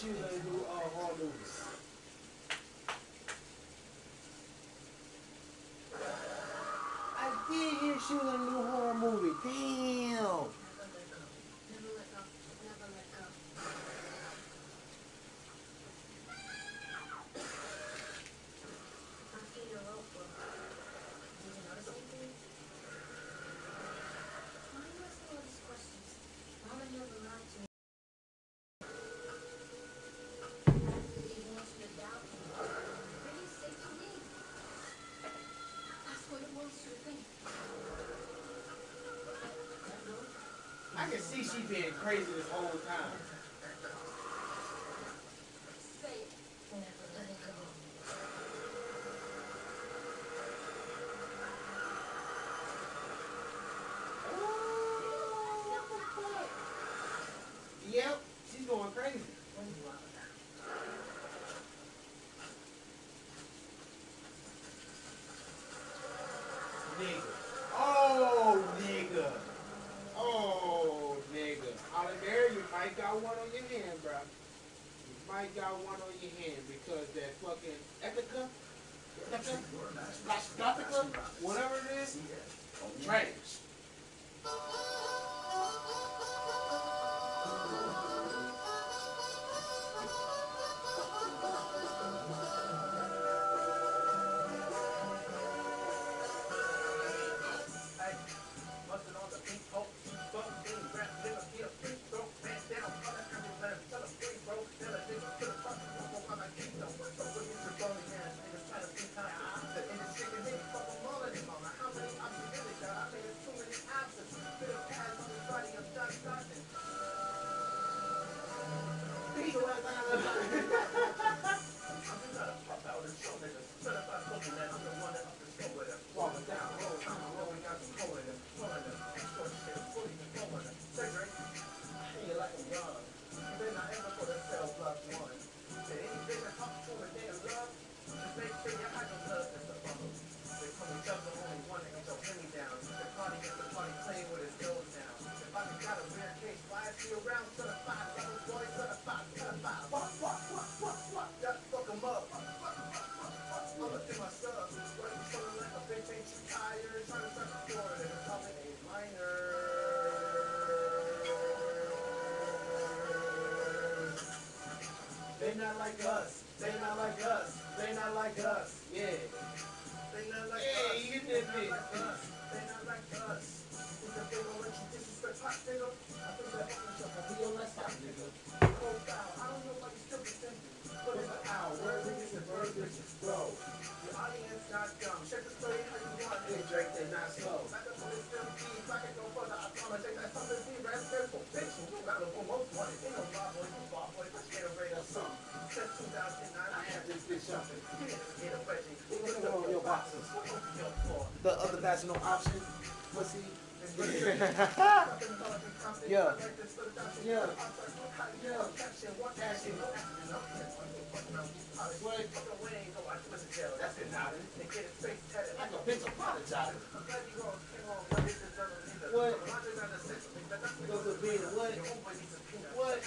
she was gonna do horror movies. I did hear she was gonna do a horror movie. Damn. I can see she being crazy this whole time. Yep, she's going crazy. Nigga. Oh, nigga. Oh, nigga. Out of there, you might got one on your hand, bro. You might got one on your hand because that fucking Epica, whatever it is, trash. They not like us. They not like us. They not like us. Yeah. They not like us. You get that bitch. They not like us. Think that they gon' let you disrespect pop, nigga? I think that fucking shit will be on that side, nigga. Cold style. I don't know why you still pretending. But it's an hour. Where niggas and bird bitches grow. Your audience not dumb. Check the story how you want. Hey, Drake, they not slow. Back up on this film feed. I can go further. I promise. Take that something be rap careful. Bitch, you got to go most wanted. Ain't no blah boy, you blah boy. Let's get a rate or something. Since 2009, I have this bitch jumping. Get a wedgie. Look at all your boxes. The other guy's no option. Pussy. Yeah. Yeah. Yeah. What? That's it now. Like a bitch apologizing. What? Goes to be what? What?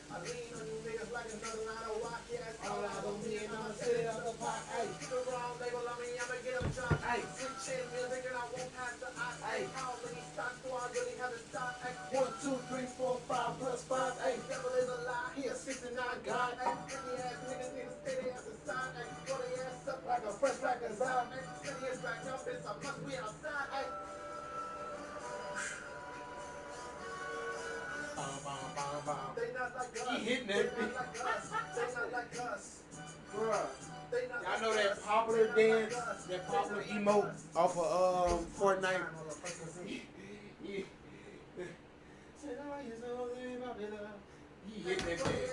I lean on you niggas like another line of rock. Yeah, all eyes on me and I'ma sit it out the pot. Hey, the wrong label on me, I'ma get them dropped. Hey, switch in music and I won't have to opt. Hey, how many stocks do I really have to stop? Hey, 1, 2, 3, 4, 5 plus 5. Hey, devil is a lie. He a 69 God. Hey, pretty ass niggas need to steady ass aside. Hey, throw their ass up like a fresh pack of Zod. Hey, steady ass back up, it's a must be outside. Hey. They not like us. He hitting it. They not like us. They not like us. Bruh. Y'all know that popular dance, that popular emote off of Fortnite? Yeah. He hitting that bitch.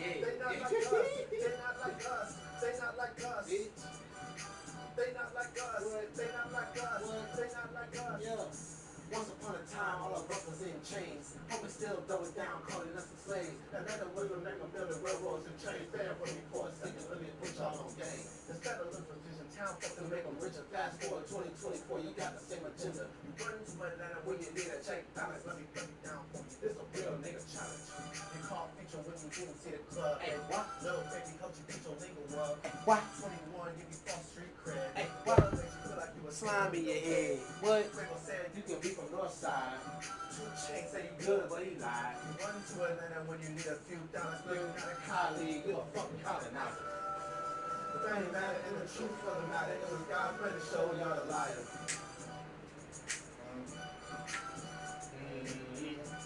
Yeah. They not like us. They not like us. They not like us. They not like us. They not like us. They not like us. Yeah. Once upon a time, all of us was in chains. Homie still double down, calling us the slaves. That never was a make them build the railroads and trains. There when we pour a second, let me put y'all on game. Instead of living vision, town fuck to make them richer. Fast forward 2024, you got the same agenda. You run into Atlanta when you need a check balance. Let me break it down for you. This a real nigga challenge. You call picture when you didn't see the club. Hey, what? Little baby, help you get your lingo up. Hey, what? 21, give you false street cred. Hey, what? Makes you feel like you a slime in your head. What? People said you can be from north side. 2 Chainz say you good, but he lied. You run to Atlanta when you need a few dollars. But you're not a colleague, you're a fucking colonizer. The thing matter and the truth for the matter, it was God ready to show y'all the liar.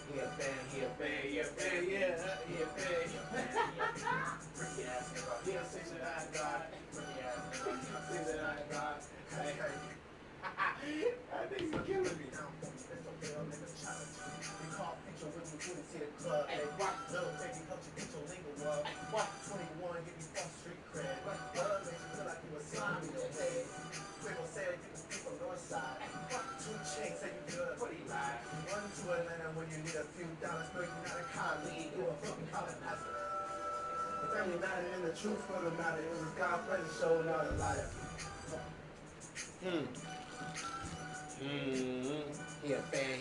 He a fan, yeah. Freaky ass nigga, he a 69 God. Freaky ass nigga, he a 69 God. Hey. That nigga's killing me. It's a real nigga challenge. We call picture when you couldn't see the club. Hey, what? Little baby, help you get your lingo up. Hey, what? 21, give you false street cred. What? Makes you feel like you a slime in your head. People said you can be from north side. Hey, what? 2 Chainz say you good, but he lied. You run to Atlanta when you need a few dollars, but you're not a colleague, you're a fucking colonizer. The family matter and the truth for the matter, it was God ready to show y'all the liar. He a fan.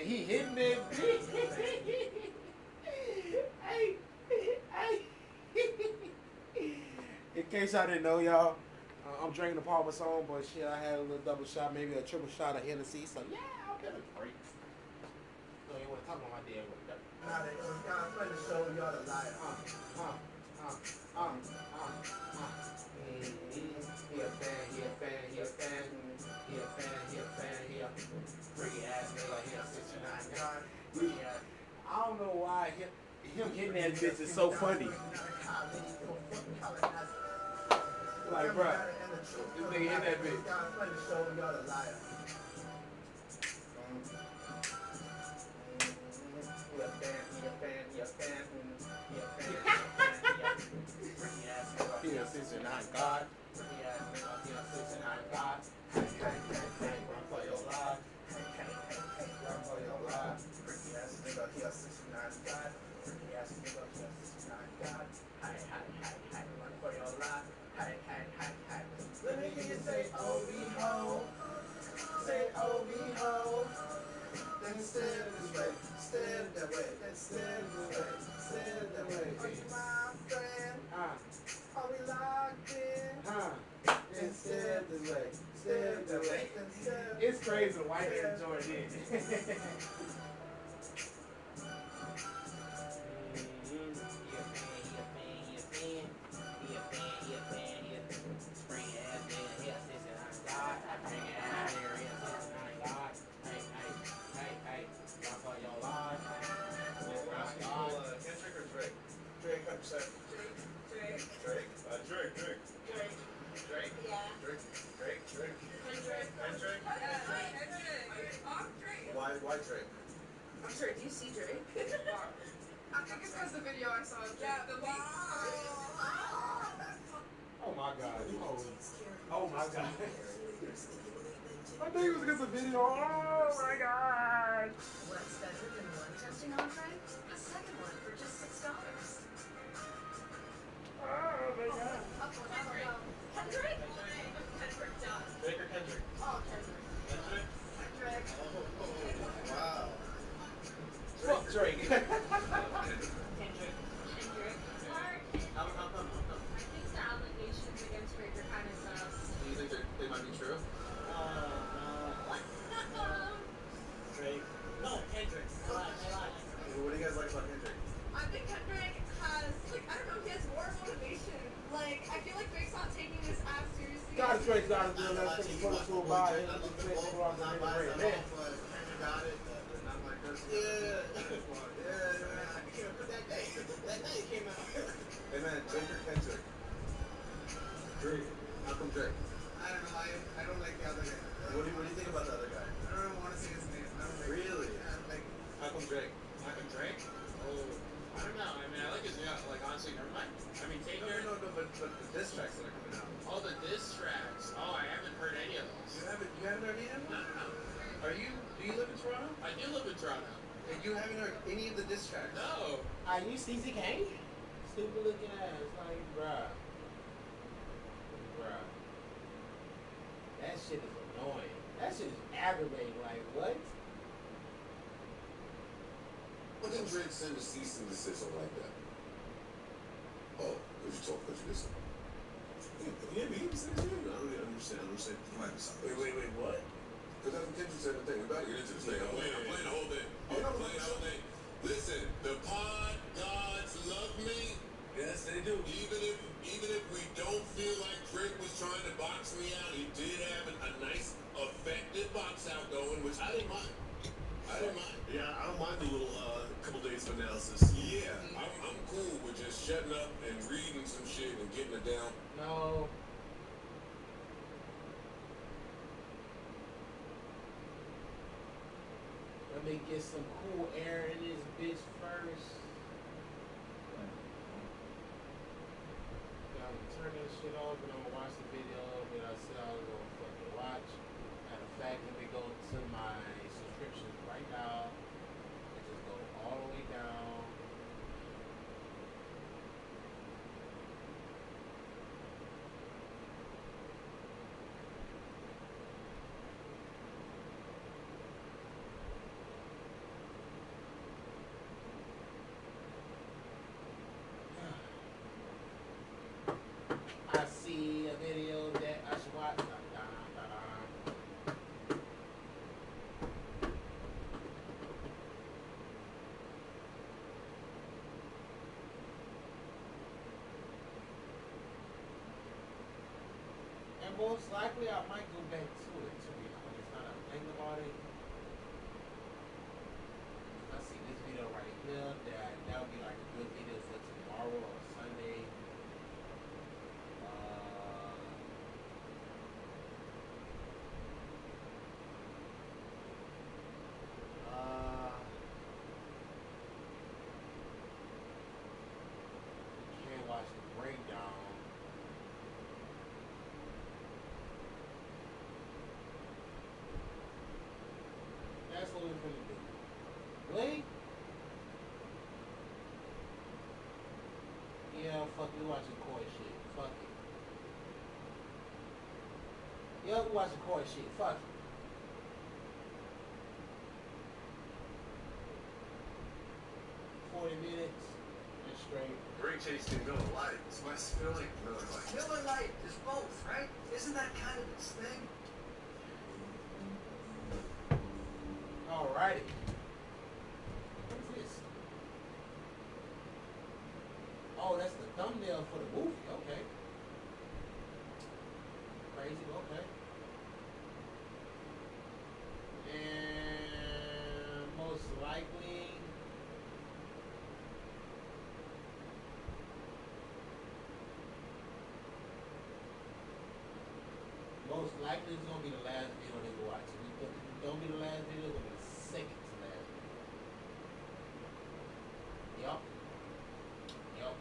He hitting it. Hey. In case y'all didn't know, y'all, I'm drinking the Palmer song, but shit, I had a little double shot, maybe a triple shot of Hennessy, so yeah, I'll get a break. So you want to talk about my dad with that? Nah, it was God ready to show y'all the liar. He a fan. Freaky ass nigga, he a 69 God. I don't know why him hitting that bitch is so funny. Like, bro, this nigga hit that bitch. He a 69 God. He a 69 God. Run for your life. Run for your life. Freaky ass nigga, he a 69 God. Freaky ass nigga, he a 69 God. Run for your life. Let me hear you say, oh, behold. Say, oh, behold. Then stand this way. Stand that way. Then stand this way. Stand that way. Are you my friend? Are we locked in? Then stand this way. Stand that way. It's crazy the white man joined in. Why Drake? I'm sorry, do you see Drake? I think it's because the video I saw of Drake. Yeah, the leak. Oh my God. Oh my God. I think it was because of the video. Oh my God. What's better than one testing entree? A second one for just $6. Oh my God. Kendrick? Kendrick done. Drake or Kendrick? Oh, Kendrick. Kendrick? Kendrick. Wow. Fuck Drake. Kendrick. How come? I think the allegations against Drake are kind of sus. Do you think they might be true? Drake. No, Kendrick. I lied. What do you guys like about Kendrick? I think Kendrick has, like, I don't know, he has more motivation. Like, I feel like Drake's not taking this as seriously. God, Drake's got to do that thing for the school by him. Got it. Not my person. Yeah. I can't put that day. That day came out. Hey man, Drake or Kendrick? Drake. How come Drake? I don't know. I don't like the other guy. What do you think about the other guy? I don't want to say his name. I don't like Really? Yeah, like. How come Drake? How come Drake? Oh, I don't know. I mean, I like his, like, honestly, never mind. I mean, take your... No, but the diss tracks that are coming out. All the diss tracks. Oh, I haven't heard any of those. You haven't heard any of them? No. Do you live in Toronto? I do live in Toronto. And you haven't heard any of the diss tracks? No. Are you CCK? Stupid looking ass. Like, bruh. Bruh. That shit is annoying. That shit is aggravating. Like, what? Why didn't Drake send a cease and desist or like that? Oh, because you talk prejudice. Yeah, but he was saying shit. I don't really understand. Wait, what? Because that's what Kendrick said in the thing. We better get into this thing. I'm playing the whole thing. Listen, the pod gods love me. Yes, they do. Even if we don't feel like Drake was trying to box me out, he did have a nice, effective box out going, which I didn't mind. Yeah, I don't mind the little couple days of analysis. Yeah, I'm cool with just shutting up and reading some shit and getting it down. No. Let me get some cool air in this bitch first. I'm gonna turn that shit off and I'm gonna watch the video that I said I was gonna fucking watch. Matter of fact, let me go to my subscriptions right now and just go all the way down. I see a video that I should watch. And most likely I might go back to it, to be honest. Now that I'm thinking about it. I see this video right here that would be like a good video for tomorrow or Sunday. Can't watch the breakdown. That's what we're gonna do. Wait. Yeah, fuck, we watching court shit. Fuck it. Yeah, we watching court shit. Fuck it. Minutes and straight. Drake chase didn't go to light. It's West Philly. Miller Lite is both, right? Isn't that kind of its thing? Alrighty. What's this? Oh, that's the thumbnail for the movie. Okay. Crazy. Okay. And most likely. Most likely it's gonna be the last video they go watch. If it don't be the last video, it's gonna be the second to last video. Yup.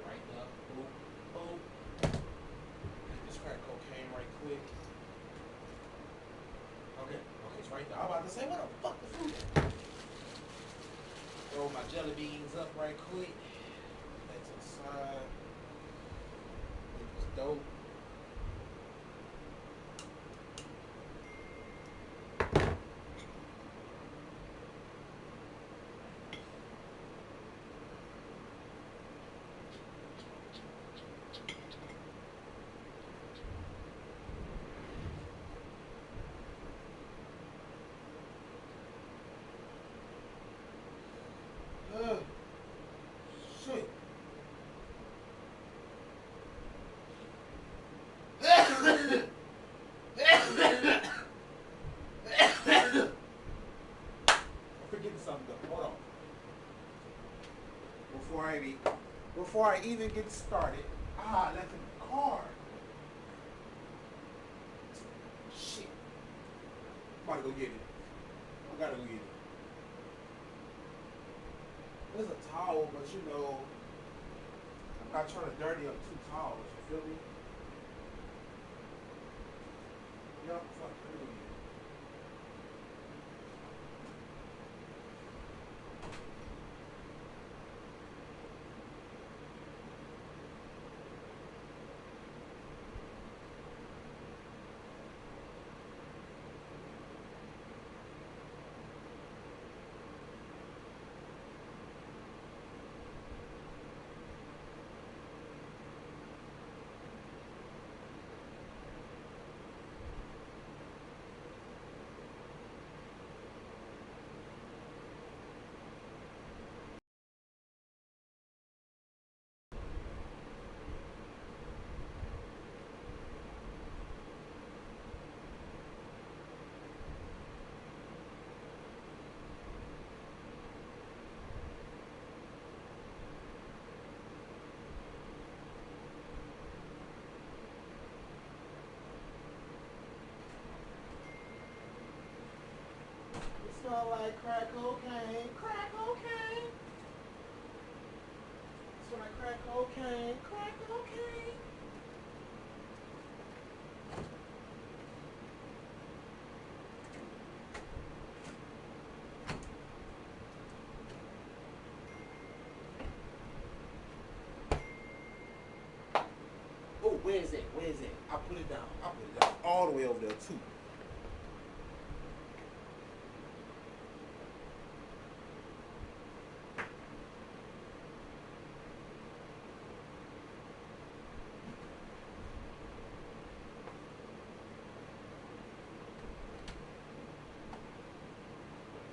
Right up. Boom. Boom. Get this crack cocaine right quick. Okay, it's right there. I'm about to say, what the fuck the food? Throw my jelly beans up right quick. That's to the side. It was dope. Shit. I'm forgetting something though. Hold on. Before I even get started. I left in the car. Shit. I'm about to go get it. I gotta go get it. There's a towel, but you know, I'm not trying to dirty up two towels, you feel me? Yup, fuck it. Smell like crack cocaine, crack cocaine. Smell like crack cocaine, crack cocaine. Oh, where is it? Where is it? I put it down. I put it down all the way over there too.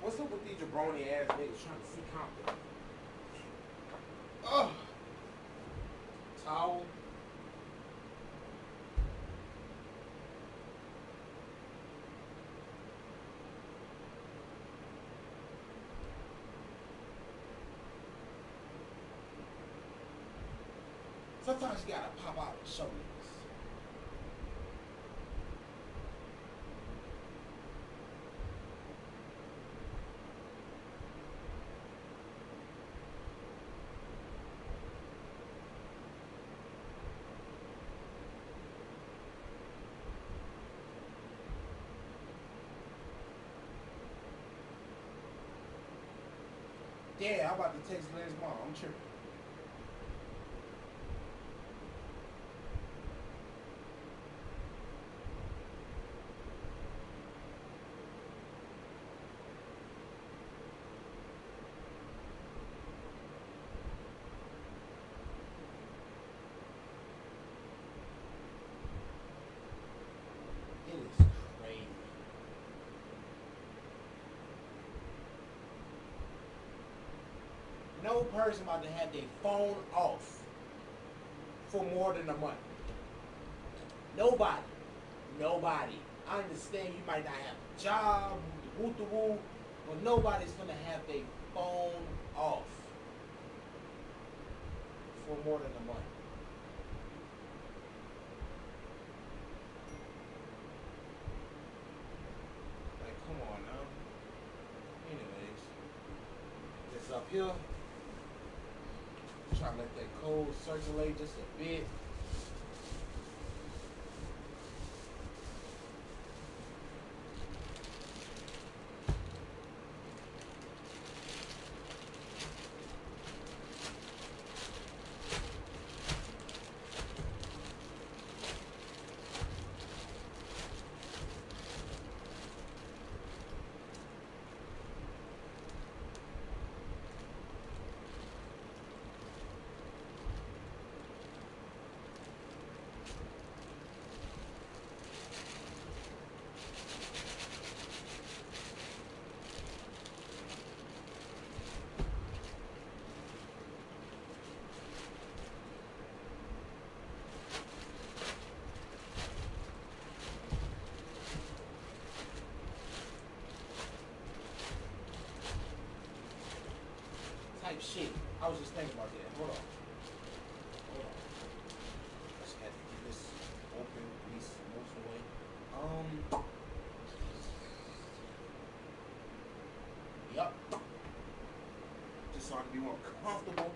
What's up with these jabroni ass niggas trying to see Compton? Ugh. Towel. Sometimes you gotta pop out and show niggas. Yeah, I'm about to text Glenn's mom. I'm tripping. It is crazy. No person about to have their phone off for more than a month. Nobody. Nobody. I understand you might not have a job, woo, but nobody's gonna have their phone off for more than a month. Like, come on now. Anyways, this up here. Try to let that cold circulate just a bit. Shit. I was just thinking about that. Hold on. Hold on. I just had to get this open, at least most of the way. Yup. Just so I can be more comfortable.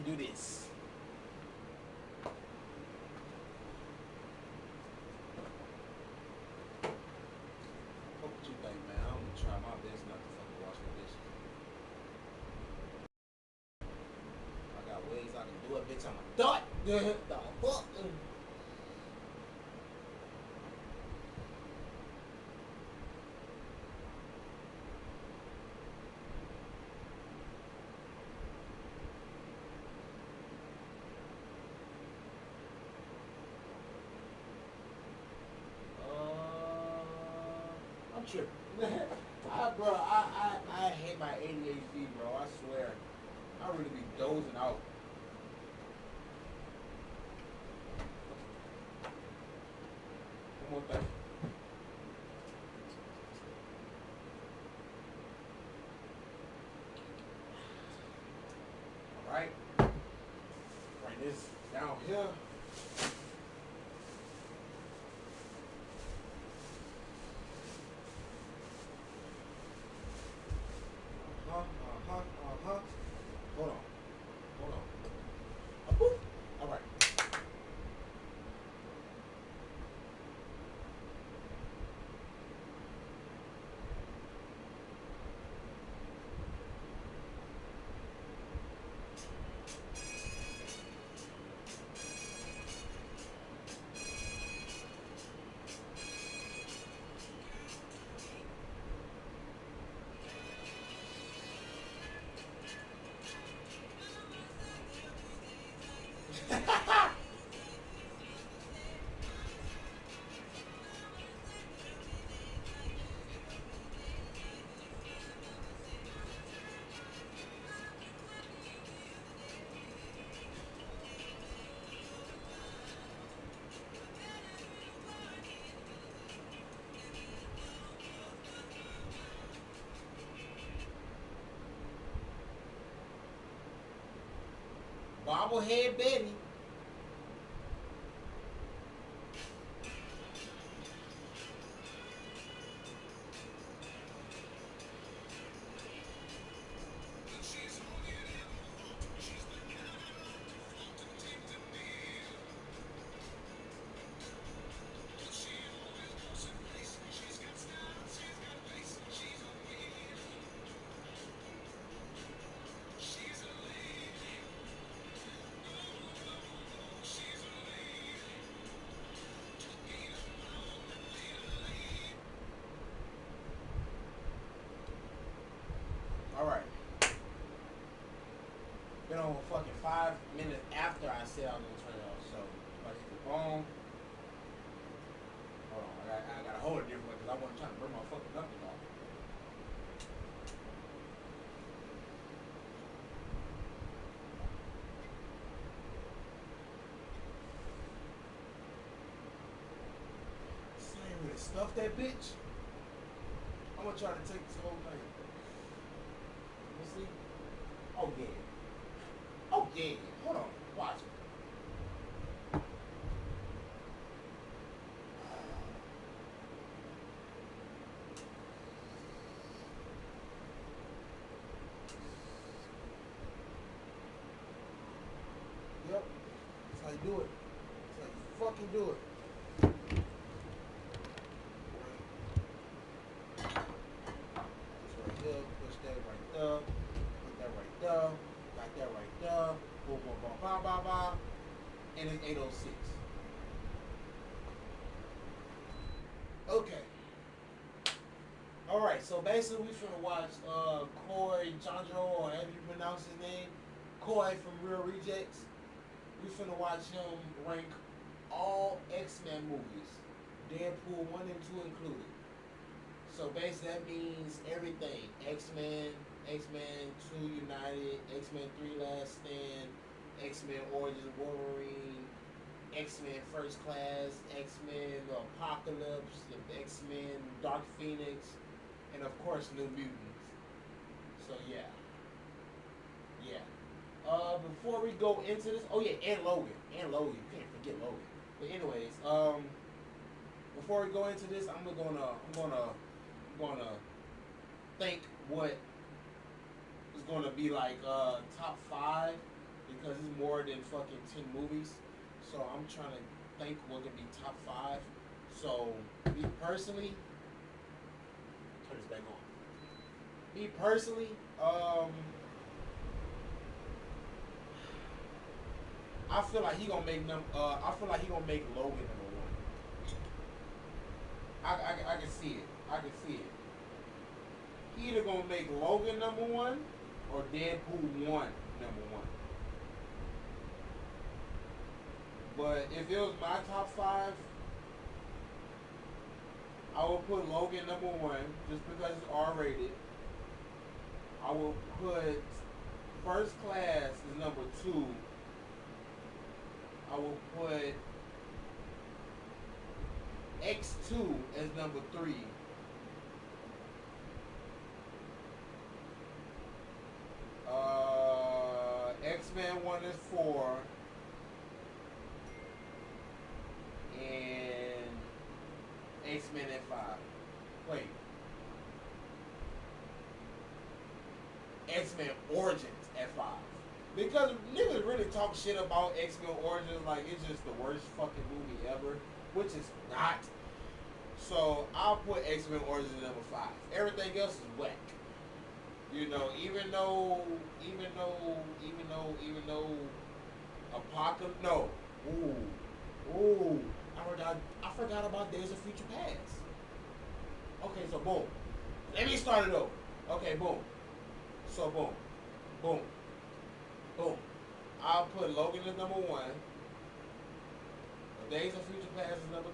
do this. What you think, man? I'm gonna try my best not to fucking wash the dishes. I got ways I can do it, bitch. I'm a thought. The fuck. I'm tripping. Bro, I hate my ADHD, bro. I swear. I really be dozing out. One more thing. Alright. Bring this down here. Hold on. All right. Bobblehead Betty. Alright. Been on fucking 5 minutes after I said I was gonna turn it off, so if I hit the phone. Hold on, I gotta hold it different because I wasn't trying to burn my fucking nothing off. So I ain't really stuff that bitch. I'm gonna try to take this whole thing. Let's see. Oh yeah. Oh yeah. Hold on. Watch it. Yep. That's how you do it. That's how you fucking do it. Push that right there. Put that right there. Got that right there. Boom, boom, boom, ba, ba, ba. And it's 8:06. Okay. Alright, so basically we finna watch Coy Chandro, or however you pronounce his name. Coy from Real Rejects. We finna watch him rank all X-Men movies. Deadpool 1 and 2 included. So basically that means everything. X-Men, X-Men 2 United, X-Men 3 Last Stand, X-Men Origins Wolverine, X-Men First Class, X-Men Apocalypse, the X-Men Dark Phoenix, and of course New Mutants. So yeah. Yeah. Before we go into this, oh yeah, and Logan. You can't forget Logan. But anyways, before we go into this, I'm gonna think what is gonna be like top 5, because more than fucking 10 movies. So I'm trying to think what could be top 5. So me personally, turn this back on. Me personally, I feel like he gonna make I feel like he gonna make Logan number 1. I can see it. I can see it. He either gonna make Logan number 1 or Deadpool 1 number 1. But if it was my top 5, I would put Logan number 1 just because it's R-rated. I will put First Class as number 2. I will put X2 as number 3. X-Men 1 is 4. And X-Men at 5. Wait. X-Men Origins at 5. Because niggas really talk shit about X-Men Origins like it's just the worst fucking movie ever, which is not. So I'll put X-Men Origins number 5. Everything else is whack. You know, even though Apocalypse, no. Ooh. I forgot about Days of Future Past. Okay, so boom. Let me start it over. Okay, boom. So boom. I'll put Logan as number 1. Days of Future Past is number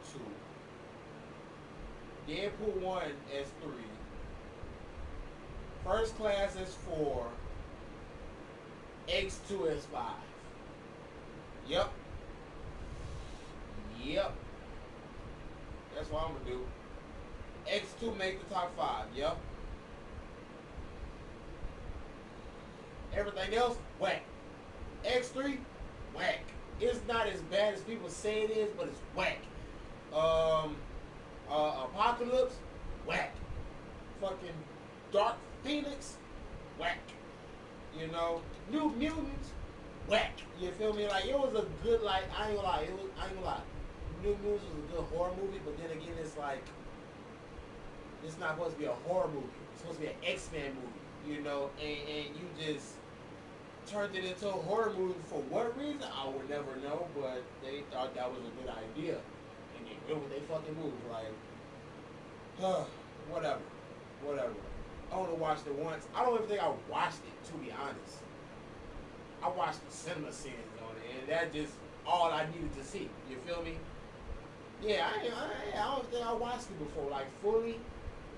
2. Deadpool 1 as 3. First Class is 4. X2 is 5. Yep. That's what I'm gonna do. X2 make the top 5. Yep. Everything else, whack. X3, whack. It's not as bad as people say it is, but it's whack. Apocalypse, whack. Fucking Dark Phoenix, whack. You know, New Mutants, whack. You feel me? Like it was a good, like I ain't gonna lie. New Mutants was a good horror movie, but then again, it's like it's not supposed to be a horror movie. It's supposed to be an X-Men movie, you know, and you just turned it into a horror movie for what reason? I would never know, but they thought that was a good idea, and they went with their fucking move. Like, whatever. I only watched it once. I don't even think I watched it, to be honest. I watched the cinema scenes on it, and that's just all I needed to see. You feel me? Yeah, I don't think I watched it before, like fully,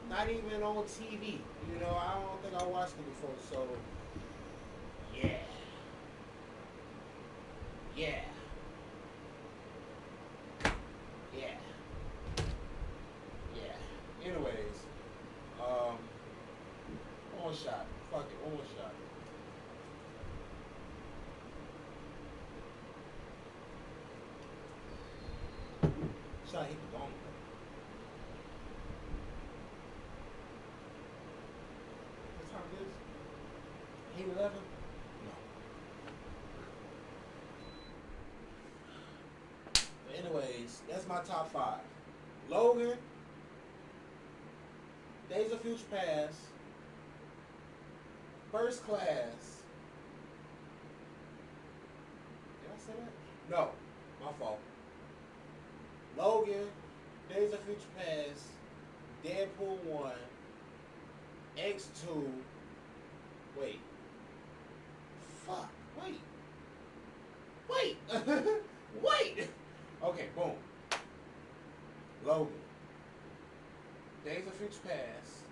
not even on TV. You know, I don't think I watched it before, so yeah. Anyways, one shot. Fuck it, one shot. Shot hit the dome. What time it is? 8:11? No. But anyways, that's my top 5. Logan, Days of Future Past, First Class. Did I say that? No, my fault. Logan, Days of Future Past, Deadpool 1, X2. Wait. Fuck. Wait. Wait. Okay, boom. Logan, Days of Future Past,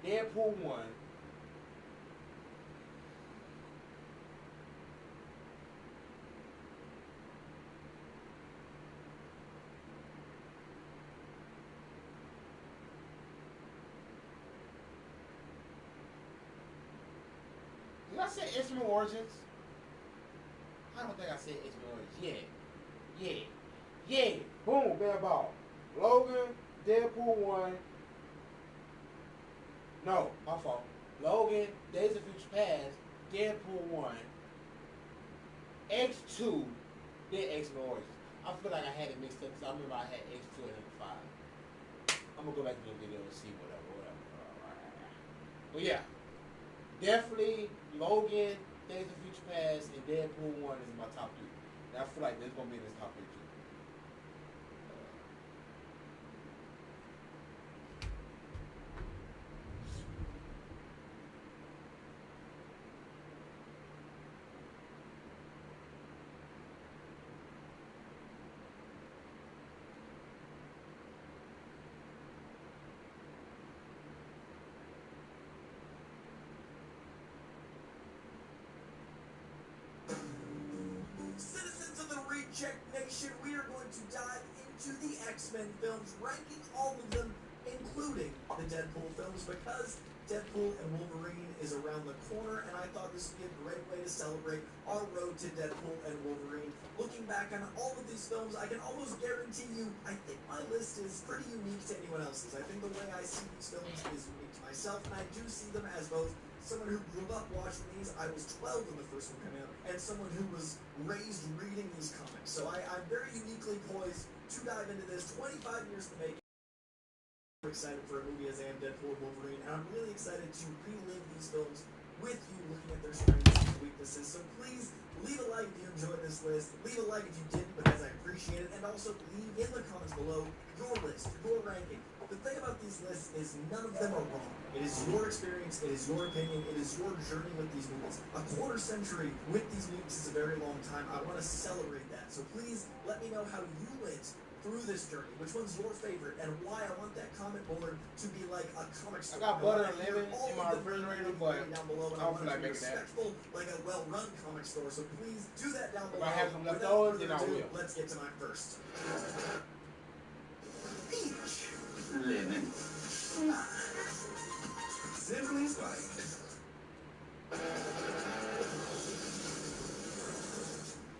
Deadpool 1, did I say X-Men Origins? I don't think I said X-Men Origins. Yeah. Boom, bad ball. Logan, Deadpool 1. No, my fault. Logan, Days of Future Past, Deadpool 1, X2, then X-Men Origins. I feel like I had it mixed up because I remember I had X2 and X5. I'm gonna go back to the video and see whatever. But yeah, definitely Logan, Days of Future Past, and Deadpool 1 is my top 3. And I feel like this gonna be in this top 3 too. Citizens of the Reject Nation, we are going to dive into the X-Men films, ranking all of them, including the Deadpool films, because Deadpool and Wolverine is around the corner, and I thought this would be a great way to celebrate our road to Deadpool and Wolverine. Looking back on all of these films, I can almost guarantee you, I think my list is pretty unique to anyone else's. I think the way I see these films is unique to myself, and I do see them as both someone who grew up watching these. I was 12 when the first one came out, and someone who was raised reading these comics. So I'm very uniquely poised to dive into this. 25 years to make. I'm excited for a movie as I am Deadpool and Wolverine, and I'm really excited to relive these films with you, looking at their strengths and weaknesses. So please leave a like if you enjoyed this list. Leave a like if you didn't, because I appreciate it, and also leave in the comments below your list, your ranking. The thing about these lists is none of them are wrong. It is your experience, it is your opinion, it is your journey with these movies. A quarter century with these movies is a very long time. I want to celebrate that. So please let me know how you went through this journey. Which one's your favorite and why? I want that comment board to be like a comic store. I got butter and lemon in my refrigerator, but down below, and I want it to be respectful, like a well-run comic store. So please do that down below. If I have some Without leftovers, further then I ado, will. let's get to my first. Peach. Lemon. Simply like.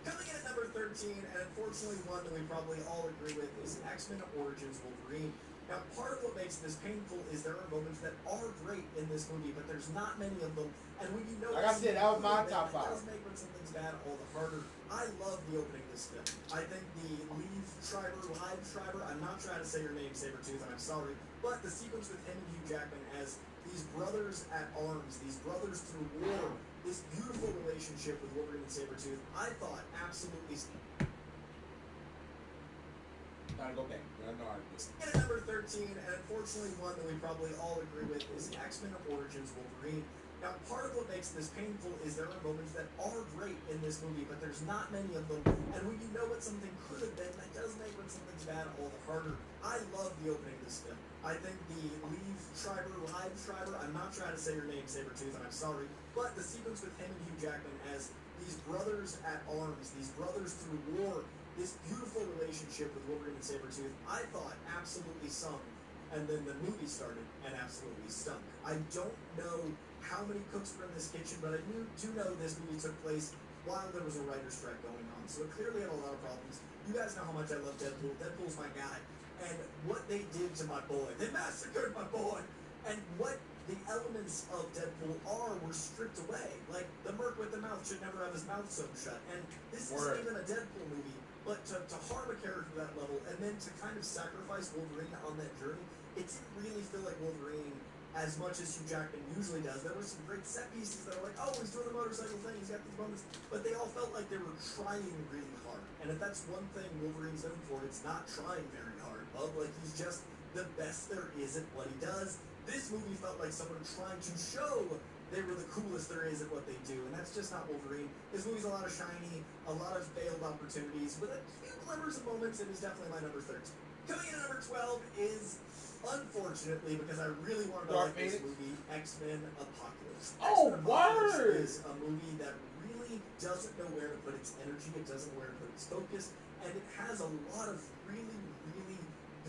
Coming in at number 13, and unfortunately one that we probably all agree with, is X-Men Origins Wolverine. Now, part of what makes this painful is there are moments that are great in this movie, but there's not many of them. And when you know, like I said, that was my top 5. It does make when something's bad all the harder. I love the opening of this film. I think the Live Schreiber, I'm not trying to say your name, Sabretooth, and I'm sorry, but the sequence with him and Hugh Jackman as these brothers at arms, these brothers through war, this beautiful relationship with Wolverine and Sabretooth, I thought absolutely. Gotta go back. In at number 13, and unfortunately one that we probably all agree with, is X-Men Origins Wolverine. Now, part of what makes this painful is there are moments that are great in this movie, but there's not many of them. And when you know what something could have been, that does make when something's bad all the harder. I love the opening of this film. I think the Live Schreiber, I'm not trying to say your name, Sabretooth, and I'm sorry, but the sequence with him and Hugh Jackman as these brothers at arms, these brothers through war, this beautiful relationship with Wolverine and Sabretooth, I thought absolutely sung. And then the movie started and absolutely stunk. I don't know how many cooks were in this kitchen, but I do know this movie took place while there was a writer's strike going on. So it clearly had a lot of problems. You guys know how much I love Deadpool. Deadpool's my guy. And what they did to my boy, they massacred my boy. And what the elements of Deadpool were stripped away. Like, the merc with the mouth should never have his mouth sewn shut. And this isn't even a Deadpool movie, but to harm a character to that level, and then to kind of sacrifice Wolverine on that journey, it didn't really feel like Wolverine as much as Hugh Jackman usually does. There were some great set pieces that were like, oh, he's doing the motorcycle thing, he's got these moments, but they all felt like they were trying really hard. And if that's one thing Wolverine's known for, it's not trying very hard. Like, he's just the best there is at what he does. This movie felt like someone trying to show they were the coolest there is at what they do, and that's just not Wolverine. This movie's a lot of shiny, a lot of failed opportunities, with a few glimmers of moments. It is definitely my number 13. Coming in at number 12 is, unfortunately, because I really wanted to like this movie, X-Men Apocalypse. Oh, Apocalypse word! is a movie that really doesn't know where to put its energy, it doesn't know where to put its focus, and it has a lot of really, really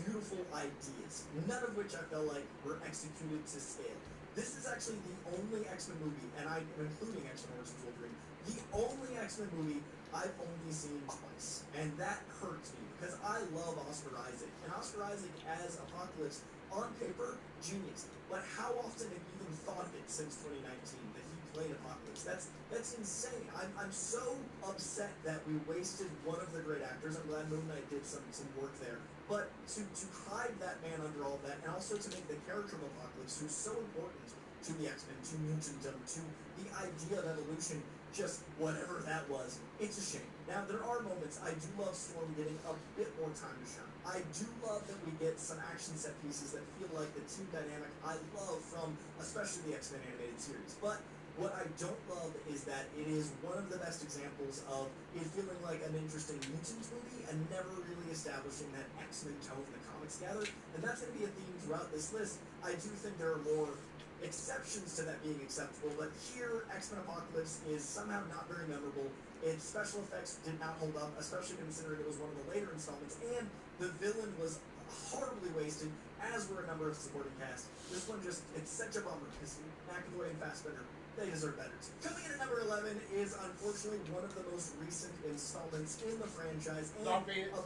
beautiful ideas, none of which I felt like were executed to scale. This is actually the only X-Men movie, and I'm including X-Men Origins Wolverine, the only X-Men movie I've only seen twice. And that hurts me, because I love Oscar Isaac. And Oscar Isaac as Apocalypse, on paper, genius. But how often have you even thought of it since 2019, that he played Apocalypse. That's insane. I'm so upset that we wasted one of the great actors. I'm glad Moon Knight did some work there. But to hide that man under all of that, and also to make the character of Apocalypse, who's so important to the X-Men, to mutantdom, to the idea of evolution, just whatever that was, it's a shame. Now, there are moments. I do love Storm getting a bit more time to shine. I do love that we get some action set pieces that feel like the team dynamic I love from especially the X-Men animated series. But what I don't love is that it is one of the best examples of it feeling like an interesting mutant movie and never really establishing that X-Men tone the comics gather. And that's going to be a theme throughout this list. I do think there are more exceptions to that being acceptable, but here X-Men Apocalypse is somehow not very memorable. Its special effects did not hold up, especially considering it was one of the later installments, and the villain was horribly wasted, as were a number of supporting cast. This one just, it's such a bummer, because McAvoy and Fassbender, they deserve better. Coming in at number 11 is unfortunately one of the most recent installments in the franchise, and a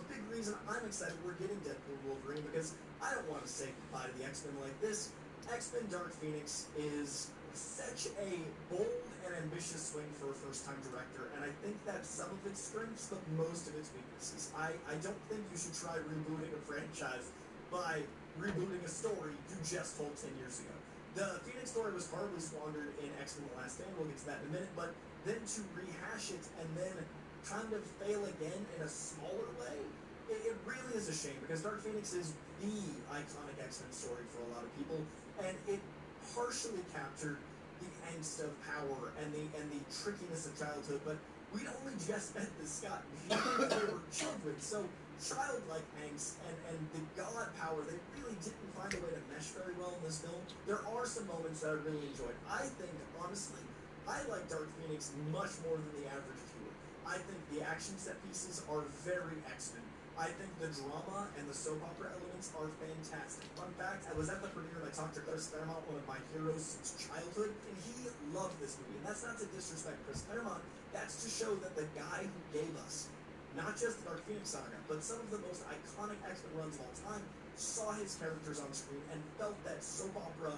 big reason I'm excited we're getting Deadpool Wolverine, because I don't want to say goodbye to the X-Men like this. X-Men Dark Phoenix is such a bold and ambitious swing for a first-time director, and I think that's some of its strengths, but most of its weaknesses. I don't think you should try rebooting a franchise by rebooting a story you just told 10 years ago. The Phoenix story was horribly squandered in X-Men The Last Stand, we'll get to that in a minute, but then to rehash it and then kind of fail again in a smaller way, it really is a shame, because Dark Phoenix is the iconic X-Men story for a lot of people, and it partially captured the angst of power and the trickiness of childhood, but we'd only just met the Scott and they were children, so childlike angst and the god power, they really didn't find a way to mesh very well in this film. There are some moments that I really enjoyed. I think, honestly, I like Dark Phoenix much more than the average viewer. I think the action set pieces are very X-Men. I think the drama and the soap opera elements are fantastic. Fun fact, I was at the premiere and I talked to Chris Claremont, one of my heroes since childhood, and he loved this movie. And that's not to disrespect Chris Claremont, that's to show that the guy who gave us not just the Dark Phoenix saga, but some of the most iconic X-Men runs of all time, saw his characters on screen and felt that soap opera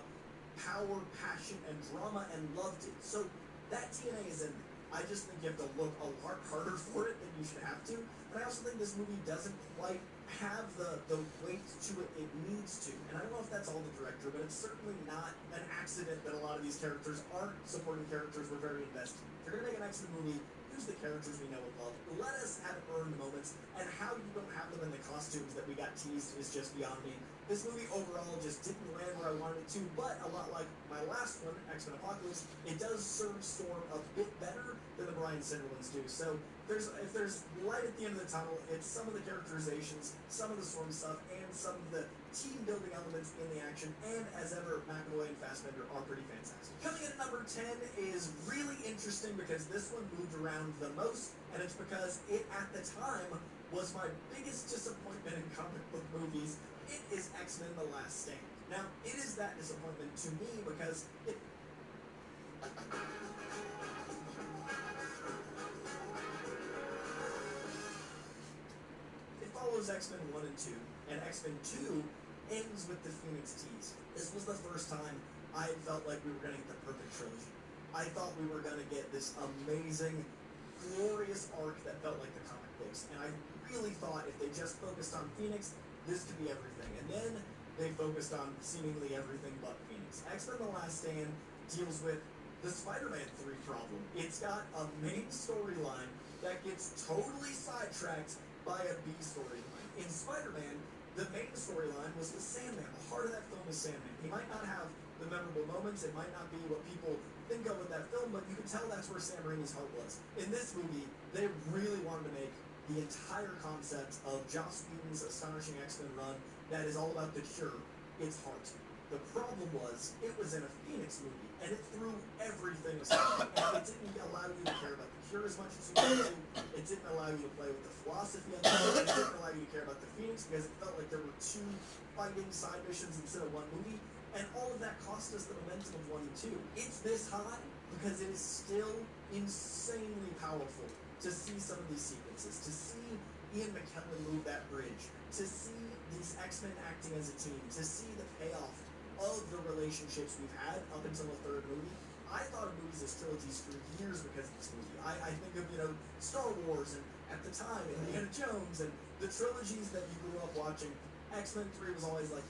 power, passion, and drama and loved it. So that DNA is in there. I just think you have to look a lot harder for it than you should have to. And I also think this movie doesn't quite have the weight to it needs to. And I don't know if that's all the director, but it's certainly not an accident that a lot of these characters aren't supporting characters we're very invested in. If you're going to make an X-Men movie, use the characters we know and love. Let us have earned moments, and how you don't have them in the costumes that we got teased is just beyond me. This movie overall just didn't land where I wanted it to, but a lot like my last one, X-Men Apocalypse, it does serve Storm a bit better than the Bryan Singer ones do. So if there's light at the end of the tunnel, it's some of the characterizations, some of the Storm stuff, and some of the team-building elements in the action, and as ever, McAvoy and Fassbender are pretty fantastic. Coming in at number 10 is really interesting because this one moved around the most, and it's because it, at the time, was my biggest disappointment in comic book movies. It is X-Men The Last Stand. Now, it is that disappointment to me because it follows X-Men 1 and 2, and X-Men 2 ends with the Phoenix tease. This was the first time I felt like we were going to get the perfect trilogy. I thought we were going to get this amazing, glorious arc that felt like the comic books, and I really thought if they just focused on Phoenix, this could be everything. And then they focused on seemingly everything but Phoenix. X-Men The Last Stand deals with the Spider-Man 3 problem. It's got a main storyline that gets totally sidetracked by a B storyline. In Spider-Man, the main storyline was the Sandman. The heart of that film is Sandman. He might not have the memorable moments, it might not be what people think of with that film, but you can tell that's where Sam Raimi's heart was. In this movie, they really wanted to make the entire concept of Joss Whedon's astonishing X-Men run that is all about the Cure, its heart. The problem was, it was in a Phoenix movie, and it threw everything aside, and it didn't allow you to care about the Cure as much as you wanted to. It didn't allow you to play with the philosophy of the Cure. It didn't allow you to care about the Phoenix because it felt like there were two fighting side missions instead of one movie, and all of that cost us the momentum of 1 and 2. It's this high because it is still insanely powerful to see some of these sequences, to see Ian McKellen move that bridge, to see these X-Men acting as a team, to see the payoff of the relationships we've had up until the third movie. I thought of movies as trilogies for years because of this movie. I think of, Star Wars and at the time Indiana Jones and the trilogies that you grew up watching. X-Men 3 was always like,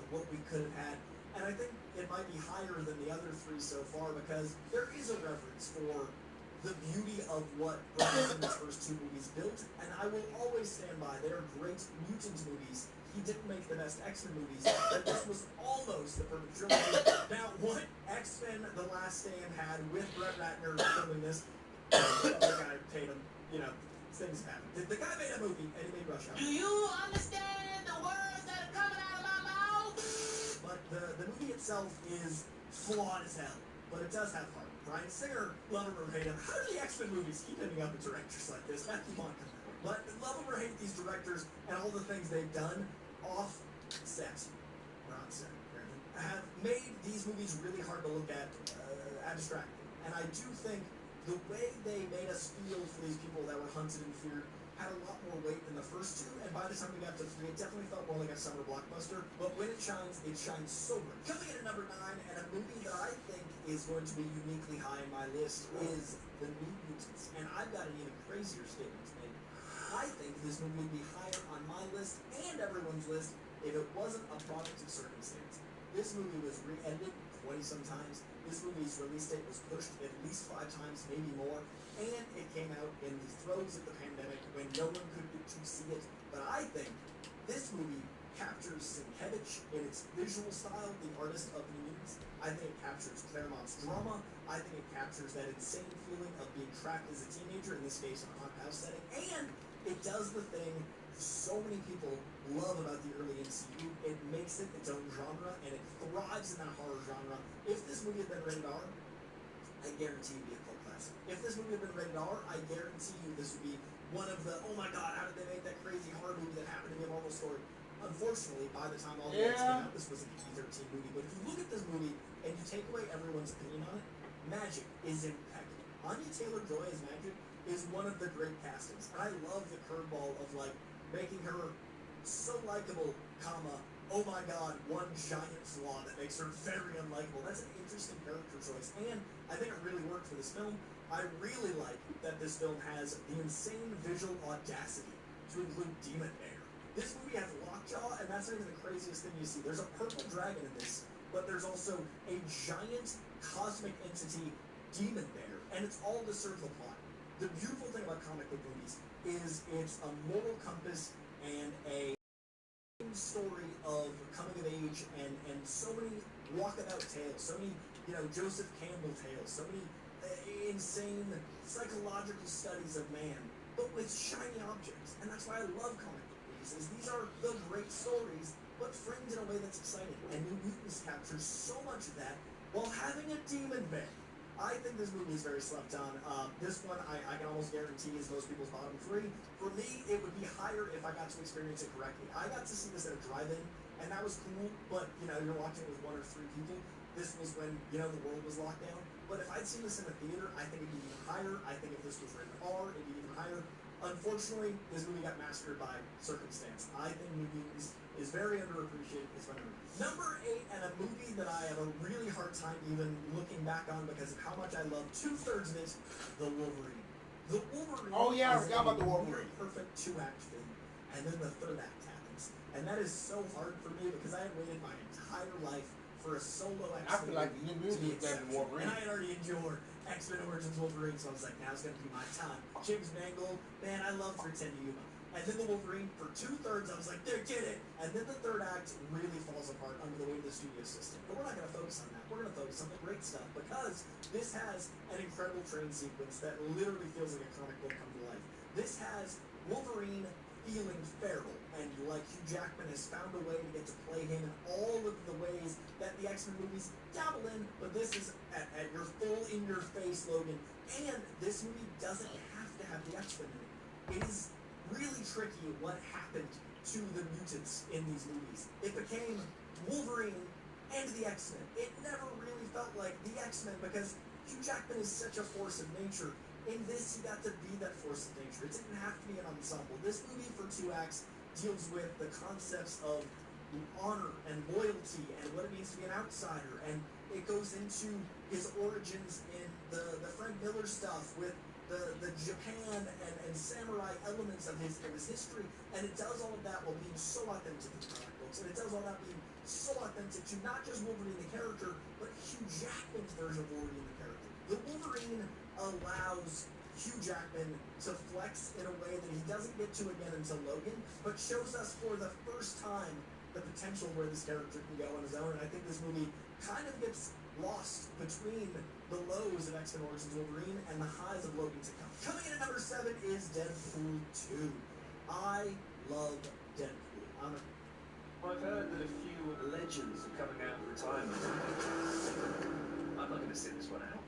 what we could have had. And I think it might be higher than the other three so far because there is a reverence for the beauty of what Rouge in his first two movies built, and I will always stand by. They are great mutant movies. He didn't make the best X-Men movies, but this was almost the perfect trilogy. Now, what X-Men The Last Stand had with Brett Ratner filming this, the guy paid him, things happen. The guy made a movie, and he made Rush Hour. Do you understand the words that are coming out of my mouth? But the movie itself is flawed as hell, but it does have heart. Bryan Singer, love him or hate him. How do the X-Men movies keep ending up with directors like this? Matthew Vaughn. But love him or hate these directors and all the things they've done off set, or on set, have made these movies really hard to look at abstractly. And I do think the way they made us feel for these people that were hunted and feared had a lot more weight than the first two, and by the time we got to 3, it definitely felt more like a summer blockbuster, but when it shines so bright. Coming in at number 9, and a movie that I think is going to be uniquely high in my list is The New Mutants, and I've got an even crazier statement to make. I think this movie would be higher on my list and everyone's list if it wasn't a product of circumstance. This movie was re-edited 20-some times. This movie's release date was pushed at least 5 times, maybe more, and it came out in the throes of the pandemic when no one could get to see it. But I think this movie captures Sienkiewicz in its visual style, the artist of the mutants. I think it captures Claremont's drama. I think it captures that insane feeling of being trapped as a teenager, in this case in a haunted house setting, and it does the thing so many people love about the early MCU. It makes it its own genre, and it thrives in that horror genre. If this movie had been rated R, I guarantee it'd be a cult classic. If this movie had been rated R, I guarantee you this would be one of the, oh my god, how did they make that crazy horror movie that happened to be a Marvel story? Unfortunately, by the time all the X came out, this was a PG-13 movie. But if you look at this movie and you take away everyone's opinion on it, Magic is impeccable. Anya Taylor-Joy as Magic is one of the great castings. And I love the curveball of, making her so likable, oh my god, one giant flaw that makes her very unlikable. That's an interesting character choice, and I think it really worked for this film. I really like that this film has the insane visual audacity to include Demon Bear. This movie has Lockjaw, and that's not even the craziest thing you see. There's a purple dragon in this, but there's also a giant cosmic entity, Demon Bear, and it's all to serve the plot. The beautiful thing about comic book movies is it's a moral compass and a story of coming of age and so many walkabout tales, so many, Joseph Campbell tales, so many insane psychological studies of man, but with shiny objects. And that's why I love comic book movies, is these are the great stories, but framed in a way that's exciting. And New Mutants captures so much of that while having a demon bear. I think this movie is very slept on. This one, I can almost guarantee, is most people's bottom 3. For me, it would be higher if I got to experience it correctly. I got to see this at a drive-in, and that was cool, but, you're watching it with 1 or 3 people. This was when, the world was locked down. But if I'd seen this in a theater, I think it'd be even higher. I think if this was rated R, it'd be even higher. Unfortunately, this movie got massacred by circumstance. I think New Mutants is very underappreciated. It's my number 8, and a movie that I have a really hard time even looking back on because of how much I love 2/3 of it, The Wolverine. The Wolverine. Oh yeah, I is forgot about The a Wolverine. perfect 2-act film, and then the 3rd act happens, and that is so hard for me because I had waited my entire life for a solo X-Men I feel like the movie to be movie is better than exceptional. Wolverine. And I had already endured X-Men Origins Wolverine, so I was like, now's gonna be my time. James Mangold, man, I love 310 to Yuma. And then the Wolverine, for 2/3, I was like, they did it! And then the 3rd act really falls apart under the weight of the studio system. But we're not going to focus on that. We're going to focus on the great stuff, because this has an incredible train sequence that literally feels like a comic book come to life. This has Wolverine feeling feral, and like Hugh Jackman has found a way to get to play him in all of the ways that the X-Men movies dabble in, but this is at your full in-your-face Logan. And this movie doesn't have to have the X-Men in it. It is really tricky what happened to the mutants in these movies. It became Wolverine and the X-Men. It never really felt like the X-Men because Hugh Jackman is such a force of nature. In this, he got to be that force of nature. It didn't have to be an ensemble. This movie, for 2 acts, deals with the concepts of honor and loyalty and what it means to be an outsider and It goes into his origins in the Frank Miller stuff with the Japan and samurai elements of his history, and it does all of that while being so authentic to the comic books, and it does all that being so authentic to not just Wolverine the character, but Hugh Jackman's version of Wolverine the character. The Wolverine allows Hugh Jackman to flex in a way that he doesn't get to again until Logan, but shows us for the first time the potential where this character can go on his own, and I think this movie kind of gets lost between the lows of X-Men Origins Wolverine and the highs of Logan to come. Coming in at number 7 is Deadpool 2. I love Deadpool. I've heard that a few legends are coming out of retirement. I'm not going to sit this one out.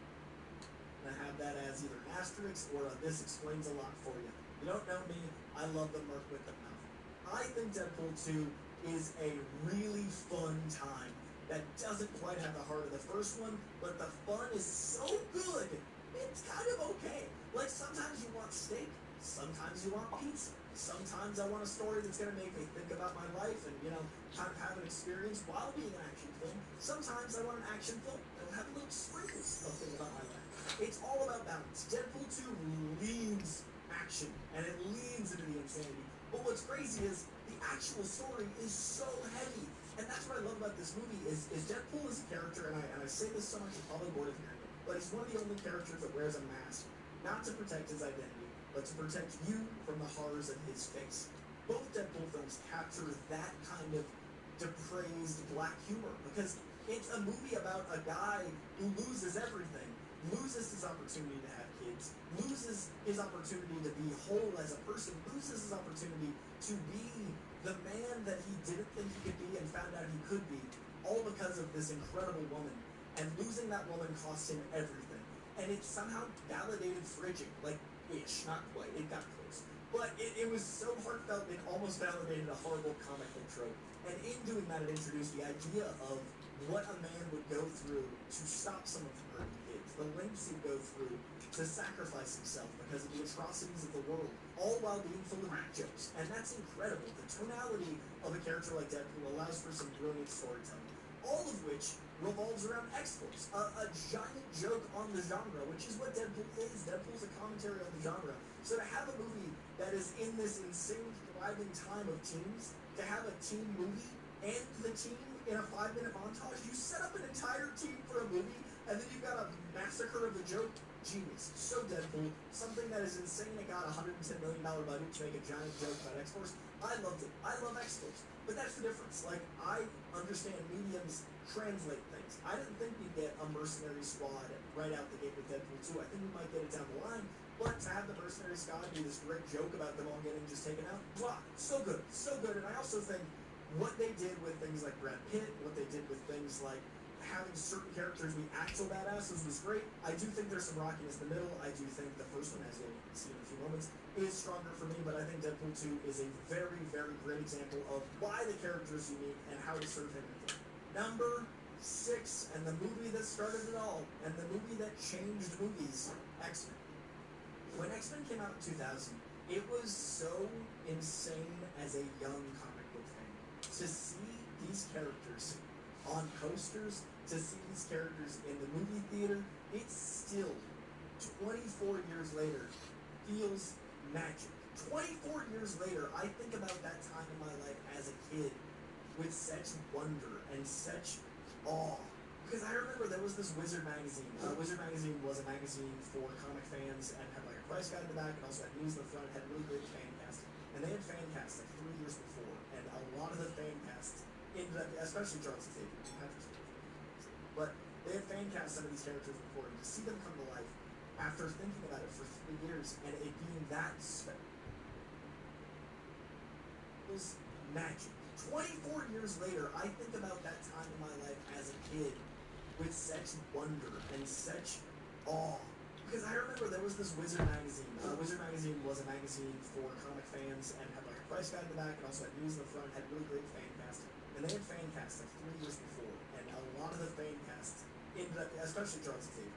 I have that as either an asterisk or a this explains a lot for you. You don't know me, I love the Merc with the mouth. I think Deadpool 2 is a really fun time that doesn't quite have the heart of the first one, but the fun is so good, it's kind of okay. Like, sometimes you want steak, sometimes you want pizza, sometimes I want a story that's going to make me think about my life and, you know, kind of have an experience while being an action film. Sometimes I want an action film that will have little sprinkles of things about my life. It's all about balance. Deadpool 2 leans action, and it leans into the insanity. But what's crazy is the actual story is so heavy. And that's what I love about this movie is Deadpool is a character, and I say this so much, you're probably bored of hearing it, but he's one of the only characters that wears a mask, not to protect his identity, but to protect you from the horrors of his face. Both Deadpool films capture that kind of depraved black humor, because it's a movie about a guy who loses everything, loses his opportunity to have kids, loses his opportunity to be whole as a person, loses his opportunity to be the man that he didn't think he could be and found out he could be, all because of this incredible woman. And losing that woman cost him everything. And it somehow validated Frigid, like, ish, not quite, it got close. But it was so heartfelt, it almost validated a horrible comic book trope. And in doing that, it introduced the idea of what a man would go through to stop someone from hurting kids, the lengths he'd go through to sacrifice himself because of the atrocities of the world, all while being full of rat jokes. And that's incredible. The tonality of a character like Deadpool allows for some brilliant storytelling, all of which revolves around X-Force, a giant joke on the genre, which is what Deadpool is. Deadpool's a commentary on the genre. So to have a movie that is in this insane, thriving time of teams, to have a team movie and the team in a 5-minute montage, you set up an entire team for a movie, and then you've got a massacre of the joke. Genius. So Deadpool, something that is insane. It got a $110 million budget to make a giant joke about X-Force. I loved it. I love X-Force. But that's the difference. Like, I understand mediums translate things. I didn't think we'd get a mercenary squad right out the gate with Deadpool 2. I think we might get it down the line. But to have the mercenary squad be this great joke about them all getting just taken out, wow, so good. So good. And I also think what they did with things like Brad Pitt, what they did with things like having certain characters be actual badasses was great. I do think there's some rockiness in the middle. I do think the first one, as you'll see in a few moments, is stronger for me, but I think Deadpool 2 is a very, very great example of why the character is unique and how to serve him in the game. Number 6, and the movie that started it all, and the movie that changed movies, X-Men. When X-Men came out in 2000, it was so insane as a young comic book fan to see these characters on posters, to see these characters in the movie theater. It still, 24 years later, feels magic. 24 years later, I think about that time in my life as a kid with such wonder and such awe. Because I remember there was this Wizard magazine. Wizard magazine was a magazine for comic fans and had like a price guide in the back and also had news in the front. It had really great fan casting. And they had fan casts like 3 years before. And a lot of the fan casts ended up, especially Charles Xavier, but they had fan cast some of these characters before, and to see them come to life after thinking about it for 3 years and it being that special was magic. 24 years later, I think about that time in my life as a kid with such wonder and such awe. Because I remember there was this Wizard magazine. Wizard magazine was a magazine for comic fans and had like a price guide in the back and also had news in the front, had really great fan casting. And they had fan casts like 3 years before, and a lot of the fan casts ended up, especially Charles Xavier,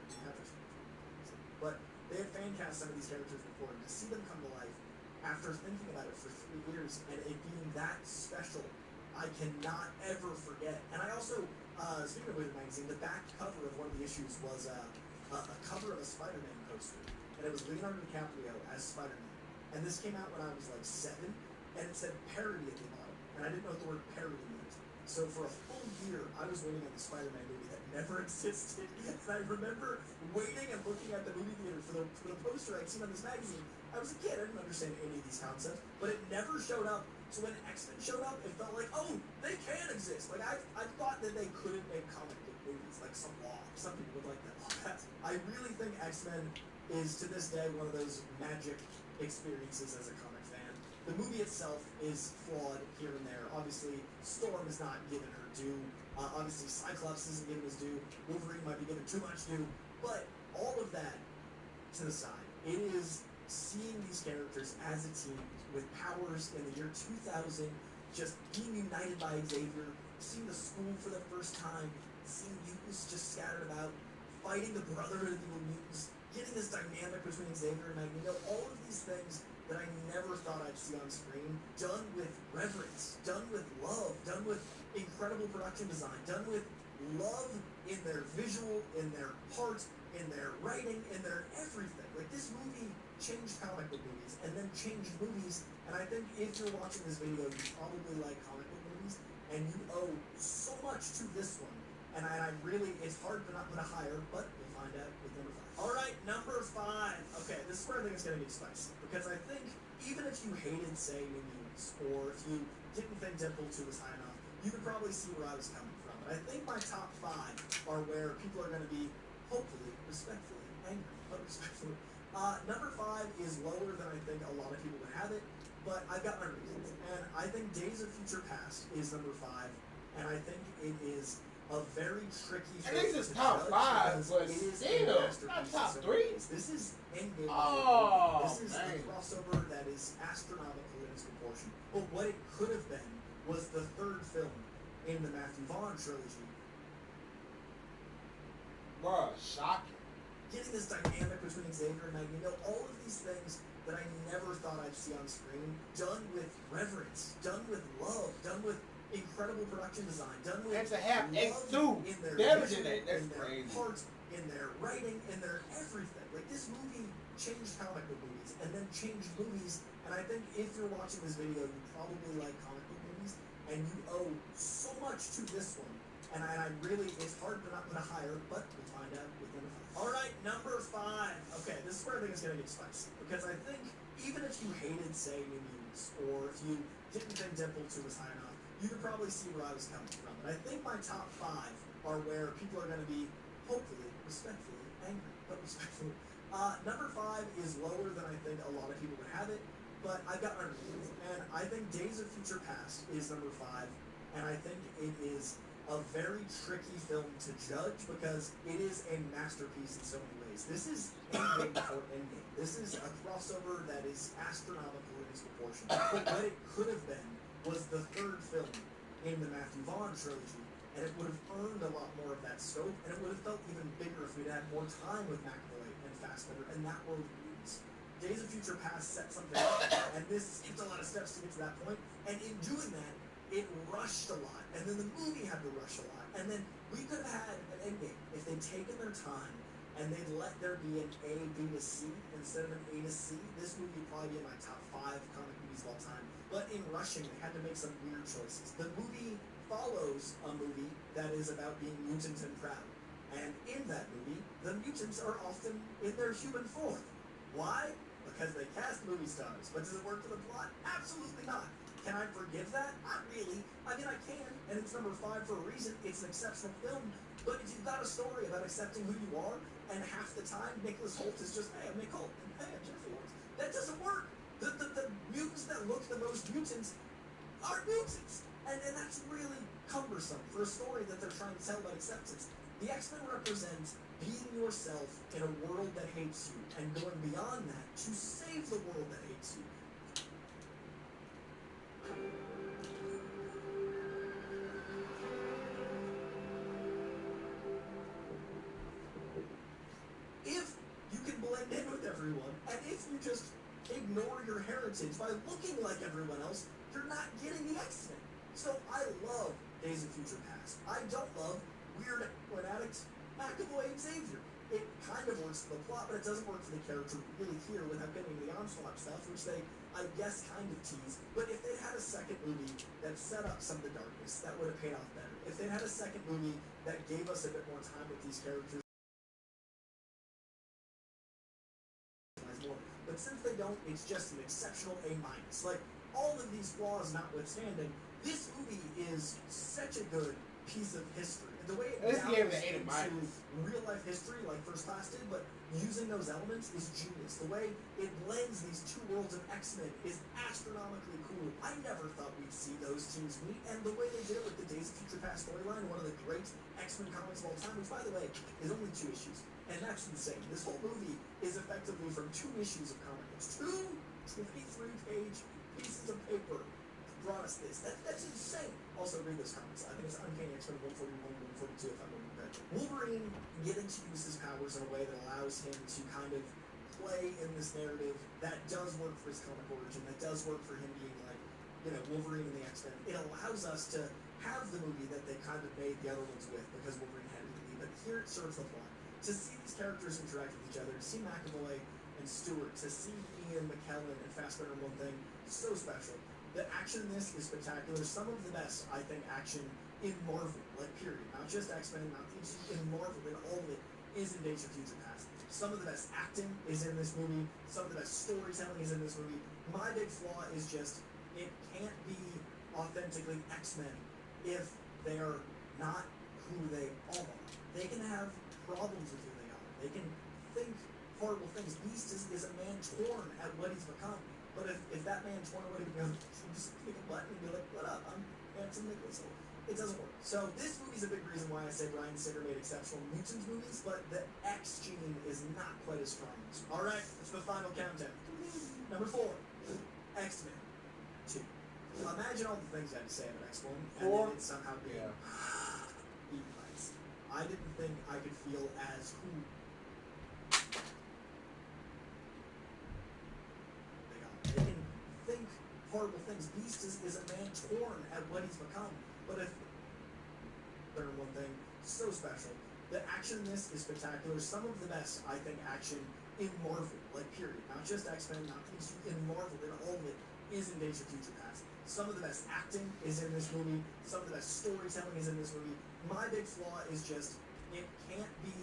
but they had fan cast some of these characters before, and to see them come to life after thinking about it for 3 years and it being that special, I cannot ever forget. And I also Speaking of Wizard magazine, the back cover of one of the issues was a cover of a Spider-Man poster, and it was Leonardo DiCaprio as Spider-Man. And this came out when I was like 7, and it said parody at the bottom, and I didn't know what the word parody meant. So for a full year, I was waiting on the Spider-Man movie that never existed. And I remember waiting and looking at the movie theater for the poster I'd seen on this magazine. I was a kid, I didn't understand any of these concepts, but it never showed up. So when X-Men showed up, it felt like, oh, they can exist. Like, I thought that they couldn't make comic book movies, like some law. Some people would like that law. I really think X-Men is, to this day, one of those magic experiences as a comic fan. The movie itself is flawed here and there. Obviously, Storm is not given her due. Obviously, Cyclops isn't given his due. Wolverine might be given too much due. But all of that to the side, it is seeing these characters as a team with powers in the year 2000, just being united by Xavier, seeing the school for the first time, seeing mutants just scattered about, fighting the Brotherhood of Evil Mutants, getting this dynamic between Xavier and Magneto, all of these things that I never thought I'd see on screen, done with reverence, done with love, done with incredible production design, done with love in their visual, in their heart, in their writing, in their everything. Like, this movie changed comic book movies, and then changed movies, and I think if you're watching this video, you probably like comic book movies, and you owe so much to this one, and I really, it's hard to not put a higher, but we'll find out with number 5. Alright, number 5. Okay, this is where I think it's going to get spicy, because I think even if you hated, say, New Mutants, or if you didn't think Deadpool 2 was high enough, you could probably see where I was coming from. But I think my top 5 are where people are going to be, hopefully, respectfully angry, but respectfully. Number 5 is lower than I think a lot of people would have it, but I've got my reasons. And I think Days of Future Past is number 5, and I think it is a very tricky I think it's top 5, but still, not top 3. This is Endgame. Oh, this is a crossover that is astronomical in its proportion. But what it could have been was the 3rd film in the Matthew Vaughn trilogy. Bruh, shocking. Getting this dynamic between Xavier and Magneto, all of these things that I never thought I'd see on screen, done with reverence, done with love, done with incredible production design, done with and to have love X2 in their better vision, than that, that's in their crazy. heart, in their writing, in their everything. Like, this movie changed comic book movies, and then changed movies, and I think if you're watching this video, you probably like comic book movies, and you owe so much to this one. And I really, it's hard to not put a higher, but we'll find out with number 5. Alright, number 5. Okay, this is where I think it's going to get spicy. Because I think, even if you hated, say, New Mutants, or if you didn't think Deadpool 2 was high enough, you could probably see where I was coming from. But I think my top 5 are where people are going to be, hopefully, respectfully angry, but respectfully. Number 5 is lower than I think a lot of people would have it, but I've got my reasons. And I think Days of Future Past is number 5, and I think it is a very tricky film to judge because it is a masterpiece in so many ways. This is Endgame before Endgame. This is a crossover that is astronomical in its proportion. But what it could have been was the 3rd film in the Matthew Vaughn trilogy, and it would have earned a lot more of that scope, and it would have felt even bigger if we'd had more time with McAvoy and Fassbender and that world of mutants. Days of Future Past set something up, and this skipped a lot of steps to get to that point, and in doing that, it rushed a lot, and then the movie had to rush a lot, and then we could have had an endgame if they'd taken their time and they'd let there be an A, B to C instead of an A to C. This movie would probably be in my top 5 comic movies of all time, but in rushing, they had to make some weird choices. The movie follows a movie that is about being mutant and proud, and in that movie, the mutants are often in their human form. Why? Because they cast movie stars. But does it work for the plot? Absolutely not. Can I forgive that? Not really. I mean, I can, and it's number 5 for a reason. It's an exceptional film, but if you've got a story about accepting who you are, and half the time Nicholas Hoult is just, hey, I'm Nick Hoult, and hey, I'm Jennifer Lawrence, that doesn't work. The mutants that look the most mutants are mutants, and that's really cumbersome for a story that they're trying to tell about acceptance. The X-Men represent being yourself in a world that hates you, and going beyond that to save the world that hates you. If you can blend in with everyone, and if you just ignore your heritage by looking like everyone else, you're not getting the X-Men. So I love Days of Future Past. I don't love weird addict McAvoy Xavier. It kind of works for the plot, but it doesn't work for the character really here without getting into the Onslaught stuff, which they, I guess, kind of tease. But if they'd had a second movie that set up some of the darkness, that would have paid off better. If they'd had a second movie that gave us a bit more time with these characters, but since they don't, it's just an exceptional A-. Like, all of these flaws notwithstanding, this movie is such a good piece of history. The way it delves into real-life history, like First Class did, but using those elements is genius. The way it blends these two worlds of X-Men is astronomically cool. I never thought we'd see those teams meet, and the way they did it with the Days of Future Past storyline, one of the great X-Men comics of all time, which, by the way, is only 2 issues. And that's insane. This whole movie is effectively from 2 issues of comic books. 2 23-page pieces of paper brought us this. That's insane. Also, read those comics. I think it's Uncanny X-Men 141, 142, if I'm remembering correctly. Wolverine getting to use his powers in a way that allows him to kind of play in this narrative that does work for his comic origin, that does work for him being like, you know, Wolverine and the X-Men. It allows us to have the movie that they kind of made the other ones with because Wolverine had to leave. But here it serves the plot. To see these characters interact with each other, to see McAvoy and Stewart, to see Ian McKellen and Fassbender in one thing, so special. The action in this is spectacular. Some of the best, I think, action in Marvel, like period. Not just X-Men, not just in Marvel, in all of it, is in Days of Future Past. Some of the best acting is in this movie. Some of the best storytelling is in this movie. My big flaw is just, it can't be authentically X-Men if they are not who they are. They can have problems with who they are. They can think horrible things. Beast is a man torn at what he's become. But if that man torn at what he becomes, just click a button and be like, what up? I'm handsome Nicholas. It doesn't work. So this movie's a big reason why I say Bryan Singer made exceptional Mutants movies, but the X gene is not quite as strong. Alright, it's the final countdown. Number 4, X-Men 2. Imagine all the things I had to say about X-Men, and then it somehow being eaten by it. I didn't think I could feel as who they can think horrible things. Beast is a man torn at what he's become. But if they're one thing so special, the action in this is spectacular. Some of the best, I think, action in Marvel, like period. Not just X-Men, not just in Marvel, in all of it, is in Days of Future Past. Some of the best acting is in this movie. Some of the best storytelling is in this movie. My big flaw is just, it can't be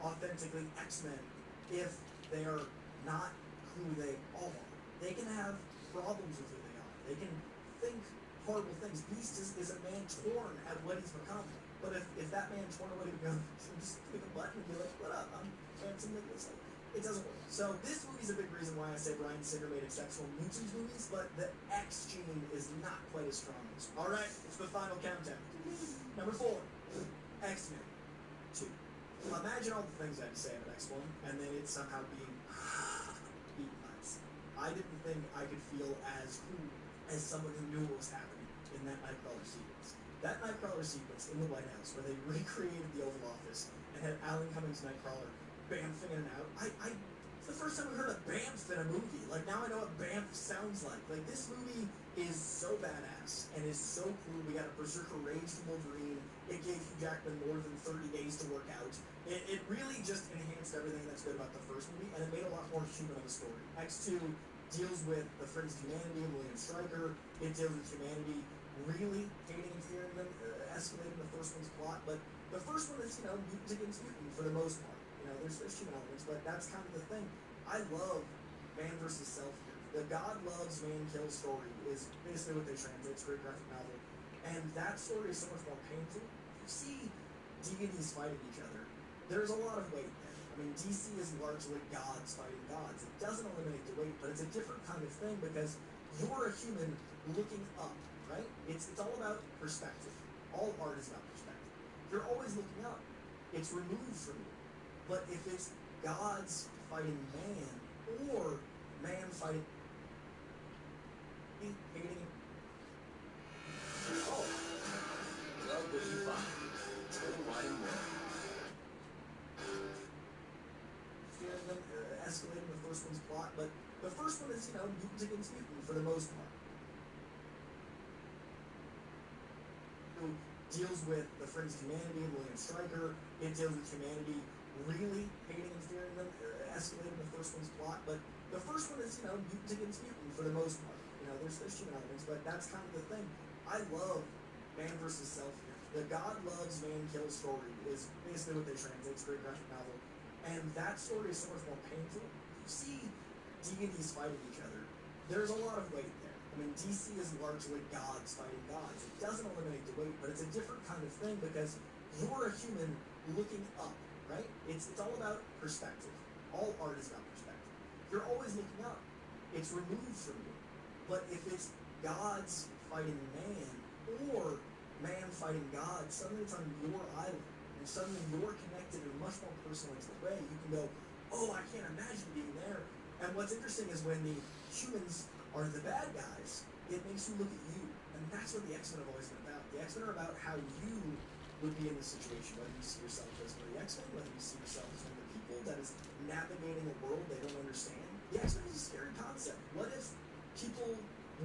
authentically X-Men if they are not who they are. They can have problems with who they are. They can think horrible things. Beast is a man torn at what he's become. But if that man torn at what he becomes, just click a button and be like, what up? I'm handsome Nicholas. It doesn't work. So this movie's a big reason why I say Bryan Singer made exceptional Mutants movies, but the X gene is not quite as strong. Alright, it's the final countdown. Number 4, X-Men 2. Imagine all the things I had to say about X-Men, and then it somehow being eaten by it. I didn't think I could feel as someone who knew what was happening in that Nightcrawler sequence. That Nightcrawler sequence in the White House, where they recreated the Oval Office and had Alan Cummings' Nightcrawler bamfing in and out. It's the first time we heard a bamf in a movie. Like, now I know what bamf sounds like. Like, this movie is so badass and is so cool. We got a Berserker Rage from Wolverine. It gave Hugh Jackman more than 30 days to work out. It really just enhanced everything that's good about the first movie, and it made a lot more human of a story. X2 deals with the Friends of Humanity and William Stryker. It deals with humanity really hating and fearing them, escalating the first one's plot. But the first one is, mutant against mutant for the most part. There's human elements, but that's kind of the thing. I love man versus self here. The God loves, man kills story is basically what they translate. It's a great graphic novel. And that story is so much more painful. You see deities fighting each other. There's a lot of weight there. I mean, DC is largely gods fighting gods. It doesn't eliminate the weight, but it's a different kind of thing because you're a human looking up, right? It's all about perspective. All art is about perspective. You're always looking up. It's removed from you. But if it's gods fighting man, or man fighting hating Love what you find. Total white and red. fearing them, escalating the first one's plot, but the first one is, mutant against mutant for the most part. deals with the Friends of Humanity and William Stryker. It deals with humanity really hating and fearing them, escalating the first one's plot. But the first one is, mutant against mutant for the most part. There's human elements, but that's kind of the thing. I love man versus self here. The God loves, man kills story is basically what they translate. It's a great graphic novel. And that story is so much more painful. You see deities fighting each other. There's a lot of weight there. I mean, DC is largely gods fighting gods. It doesn't eliminate the weight, but it's a different kind of thing because you're a human looking up, right? It's all about perspective. All art is about perspective. You're always looking up. It's removed from you. But if it's gods fighting man, or man fighting God, suddenly it's on your island, and suddenly you're connected in a much more personalized way. You can go, oh, I can't imagine being there. And what's interesting is when the humans are the bad guys, it makes you look at you. And that's what the X-Men have always been about. The X-Men are about how you would be in this situation, whether you see yourself as one of the X-Men, whether you see yourself as one of the people that is navigating a world they don't understand. The X-Men is a scary concept. What if people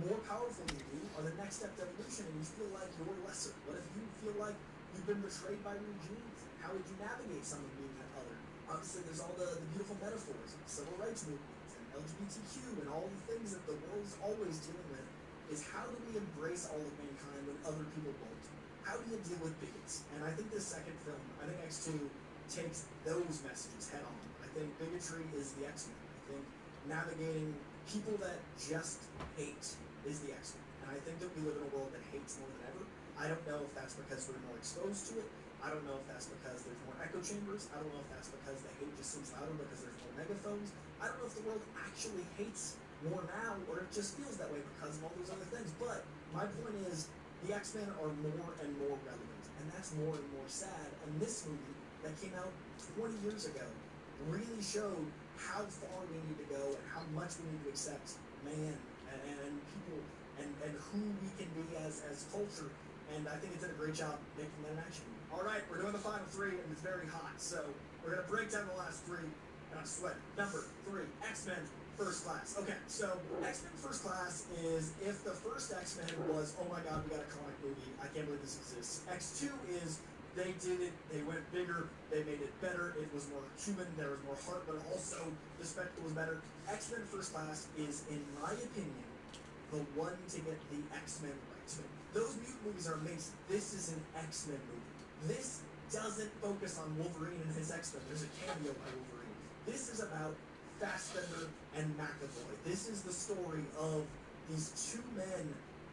more powerful than you are the next step to evolution and you feel like you're lesser? What if you feel like you've been betrayed by your genes? How would you navigate someone being that other? Obviously, there's all the beautiful metaphors of civil rights movements and LGBTQ and all the things that the world's always dealing with is how do we embrace all of mankind when other people won't? How do you deal with bigots? And I think this second film, I think X2 takes those messages head on. I think bigotry is the X-Men. I think navigating people that just hate is the X-Men. And I think that we live in a world that hates more than ever. I don't know if that's because we're more exposed to it. I don't know if that's because there's more echo chambers. I don't know if that's because the hate just seems louder because there's more megaphones. I don't know if the world actually hates more now or it just feels that way because of all those other things. But my point is the X-Men are more and more relevant. And that's more and more sad. And this movie that came out 20 years ago really showed how far we need to go and how much we need to accept man and people and who we can be as culture. And I think it did a great job making that an action movie. All right, we're doing the final three, and it's very hot, so we're gonna break down the last three, and I'm sweating. Number 3, X-Men First Class. Okay, so X-Men First Class is if the first X-Men was, oh my god, we got a comic movie, I can't believe this exists. X2 is they did it, they went bigger, they made it better, it was more human, there was more heart, but also the spectacle was better. X-Men First Class is, in my opinion, the one to get the X-Men right. Those mutant movies are amazing. This is an X-Men movie. This doesn't focus on Wolverine and his X-Men. There's a cameo by Wolverine. This is about Fassbender and McAvoy. This is the story of these two men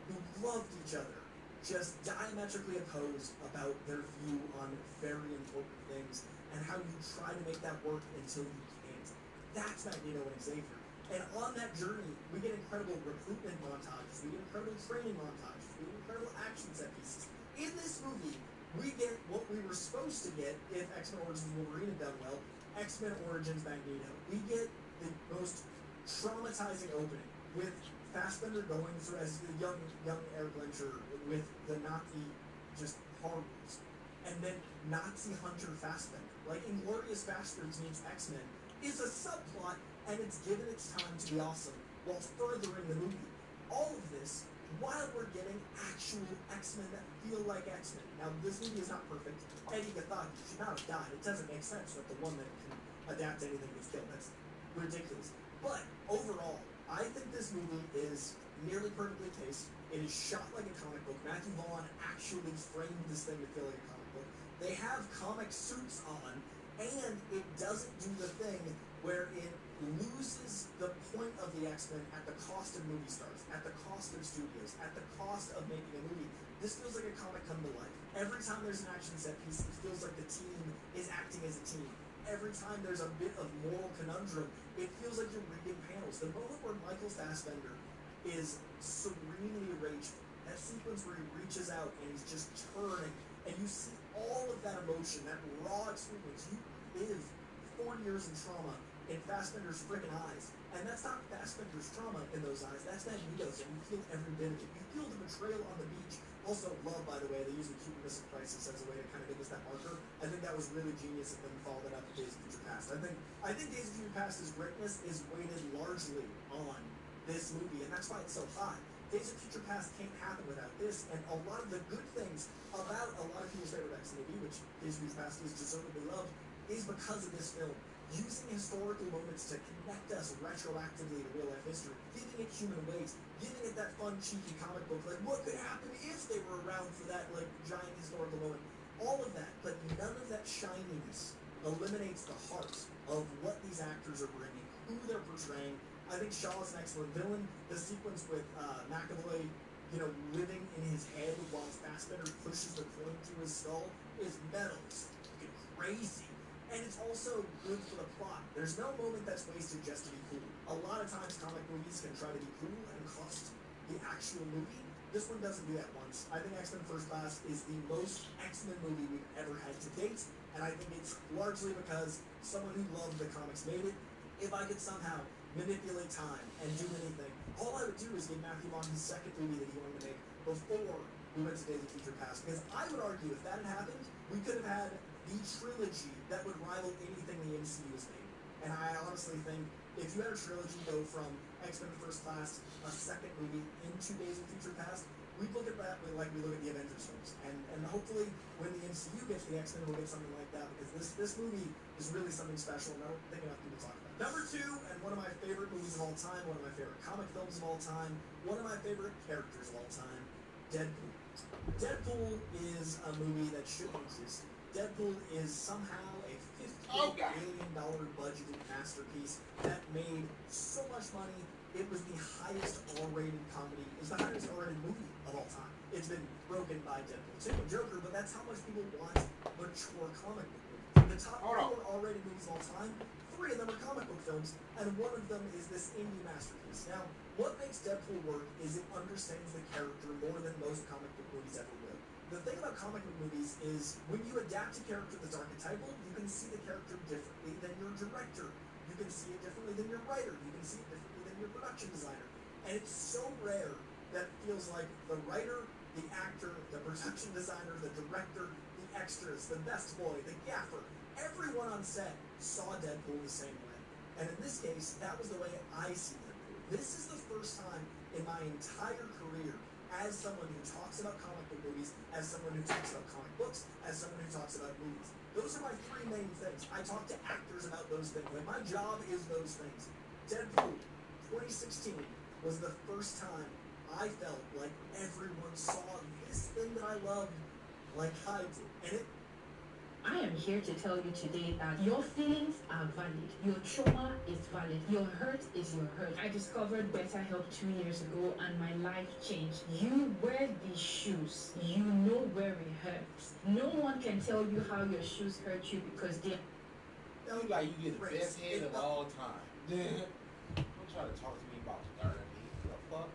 who loved each other, just diametrically opposed about their view on very important things and how you try to make that work until you can't. That's Magneto and Xavier. And on that journey, we get incredible recruitment montages, we get incredible training montages, we get incredible action set pieces. In this movie, we get what we were supposed to get if X-Men Origins Wolverine had done well, X-Men Origins Magneto. We get the most traumatizing opening with Fassbender going through as the young Eric Lyncher with the Nazi just horrors. And then Nazi Hunter Fassbender. Like Inglourious Basterds meets X-Men is a subplot and it's given its time to be awesome while furthering the movie. All of this while we're getting actual X-Men that feel like X-Men. Now, this movie is not perfect. Eddie Gathaki should not have died. It doesn't make sense that the one that can adapt to anything gets killed. That's ridiculous. But overall, I think this movie is nearly perfectly paced. It is shot like a comic book. Matthew Vaughn actually framed this thing to feel like a comic book. They have comic suits on, and it doesn't do the thing where it loses the point of the X-Men at the cost of movie stars, at the cost of studios, at the cost of making a movie. This feels like a comic come to life. Every time there's an action set piece, it feels like the team is acting as a team. Every time there's a bit of moral conundrum, it feels like you're reading panels. The moment where Michael Fassbender is serenely rageful, that sequence where he reaches out and he's just turning, and you see all of that emotion, that raw experience. You live 4 years in trauma in Fassbender's freaking eyes. And that's not Fassbender's trauma in those eyes, that's Magneto's, and you feel every bit of it. You feel the betrayal on the beach. Also, love, by the way, they use the Cuban Missile Crisis as a way to kind of give us that marker. I think that was really genius of them to follow that up with Days of Future Past. I think Days of Future Past's greatness is weighted largely on this movie, and that's why it's so high. Days of Future Past can't happen without this, and a lot of the good things about a lot of people's favorite X movie, which Days of Future Past is deservedly loved, is because of this film. Using historical moments to connect us retroactively to real life history, giving it human weight, giving it that fun, cheeky comic book, like what could happen if they were around for that like giant historical moment. All of that, but none of that shininess eliminates the heart of what these actors are bringing, who they're portraying. I think Shaw is an excellent villain. The sequence with McAvoy, living in his head while Fassbender pushes the coin through his skull is metal. It's fucking crazy. And it's also good for the plot. There's no moment that's wasted just to be cool. A lot of times comic movies can try to be cool and cost the actual movie. This one doesn't do that once. I think X-Men First Class is the most X-Men movie we've ever had to date, and I think it's largely because someone who loved the comics made it. If I could somehow manipulate time and do anything, all I would do is give Matthew Vaughn his second movie that he wanted to make before we went to Days of Future Past. Because I would argue if that had happened, we could have had the trilogy that would rival anything the MCU has made. And I honestly think if you had a trilogy go from X-Men First Class, a second movie, into Days of Future Past, we'd look at that like we look at the Avengers films. And hopefully when the MCU gets the X-Men, we'll get something like that, because this movie is really something special, and I don't think enough people talk about it. Number 2, and one of my favorite movies of all time, one of my favorite comic films of all time, one of my favorite characters of all time, Deadpool. Deadpool is a movie that shouldn't exist. Deadpool is somehow a $50 billion budgeted masterpiece that made so much money. It was the highest R-rated comedy. It's the highest R-rated movie of all time. It's been broken by Deadpool 2 and Joker, but that's how much people want mature comic book movies. The top 4 R-rated movies of all time, 3 of them are comic book films, and one of them is this indie masterpiece. Now, what makes Deadpool work is it understands the character more than most comic book movies ever will. The thing about comic book movies is when you adapt a character that's archetypal, you can see the character differently than your director. You can see it differently than your writer. You can see it differently than your production designer. And it's so rare that it feels like the writer, the actor, the production designer, the director, the extras, the best boy, the gaffer, everyone on set saw Deadpool the same way. And in this case, that was the way I see Deadpool. This is the first time in my entire career, as someone who talks about comic book movies, as someone who talks about comic books, as someone who talks about movies. Those are my 3 main things. I talk to actors about those things. Like, my job is those things. Deadpool 2016 was the first time I felt like everyone saw this thing that I loved like I did. And it I am here to tell you today that your feelings are valid. Your trauma is valid. Your hurt is your hurt. I discovered BetterHelp 2 years ago and my life changed. You wear these shoes. You know where it hurts. No one can tell you how your shoes hurt you because they... You like you get the best head of all time. Then don't try to talk to me about therapy. The fuck?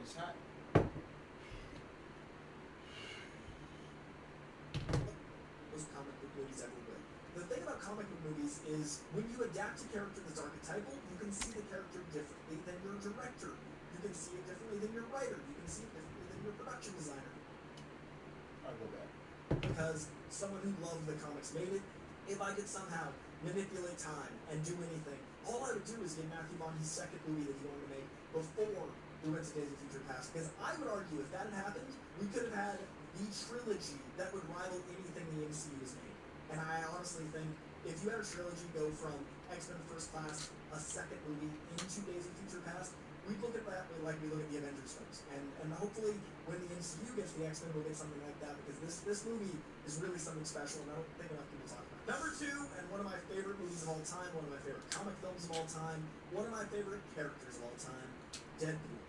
It's hot. Most comic book movies ever will. The thing about comic book movies is when you adapt a character that's archetypal, you can see the character differently than your director. You can see it differently than your writer. You can see it differently than your production designer. I'll go back. Because someone who loved the comics made it. If I could somehow manipulate time and do anything, all I would do is give Matthew Vaughn his second movie that he wanted to make before we went to Days of Future Past. Because I would argue if that had happened, we could have had the trilogy that would rival anything the MCU has made. And I honestly think if you had a trilogy go from X-Men First Class, a second movie, into Days of Future Past, we'd look at that like we look at the Avengers films. And hopefully when the MCU gets the X-Men, we'll get something like that, because this movie is really something special, and I don't think enough people talk about it. Number 2, and one of my favorite movies of all time, one of my favorite comic films of all time, one of my favorite characters of all time, Deadpool.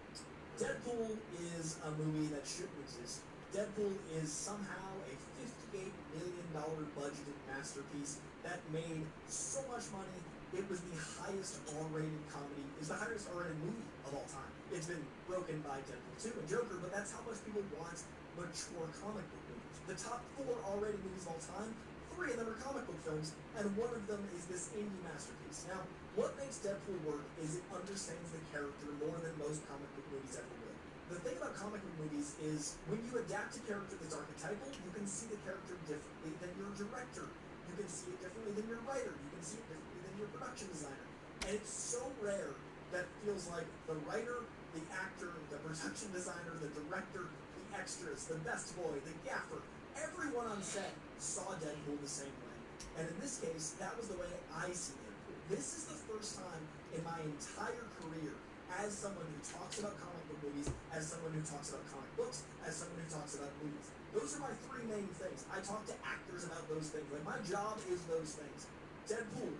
Deadpool is a movie that shouldn't exist. Deadpool is somehow a $58 million budgeted masterpiece that made so much money. It was the highest R-rated comedy. It's the highest R-rated movie of all time. It's been broken by Deadpool 2 and Joker, but that's how much people want mature comic book movies. The top 4 R-rated movies of all time, 3 of them are comic book films, and one of them is this indie masterpiece. Now, what makes Deadpool work is it understands the character more than most comic book movies ever will. The thing about comic book movies is when you adapt a character that's archetypal, you can see the character differently than your director. You can see it differently than your writer. You can see it differently than your production designer. And it's so rare that it feels like the writer, the actor, the production designer, the director, the extras, the best boy, the gaffer, everyone on set saw Deadpool the same way. And in this case, that was the way I see Deadpool. This is the first time in my entire career, as someone who talks about comic book movies, as someone who talks about comic books, as someone who talks about movies. Those are my 3 main things. I talk to actors about those things. Like, my job is those things. Deadpool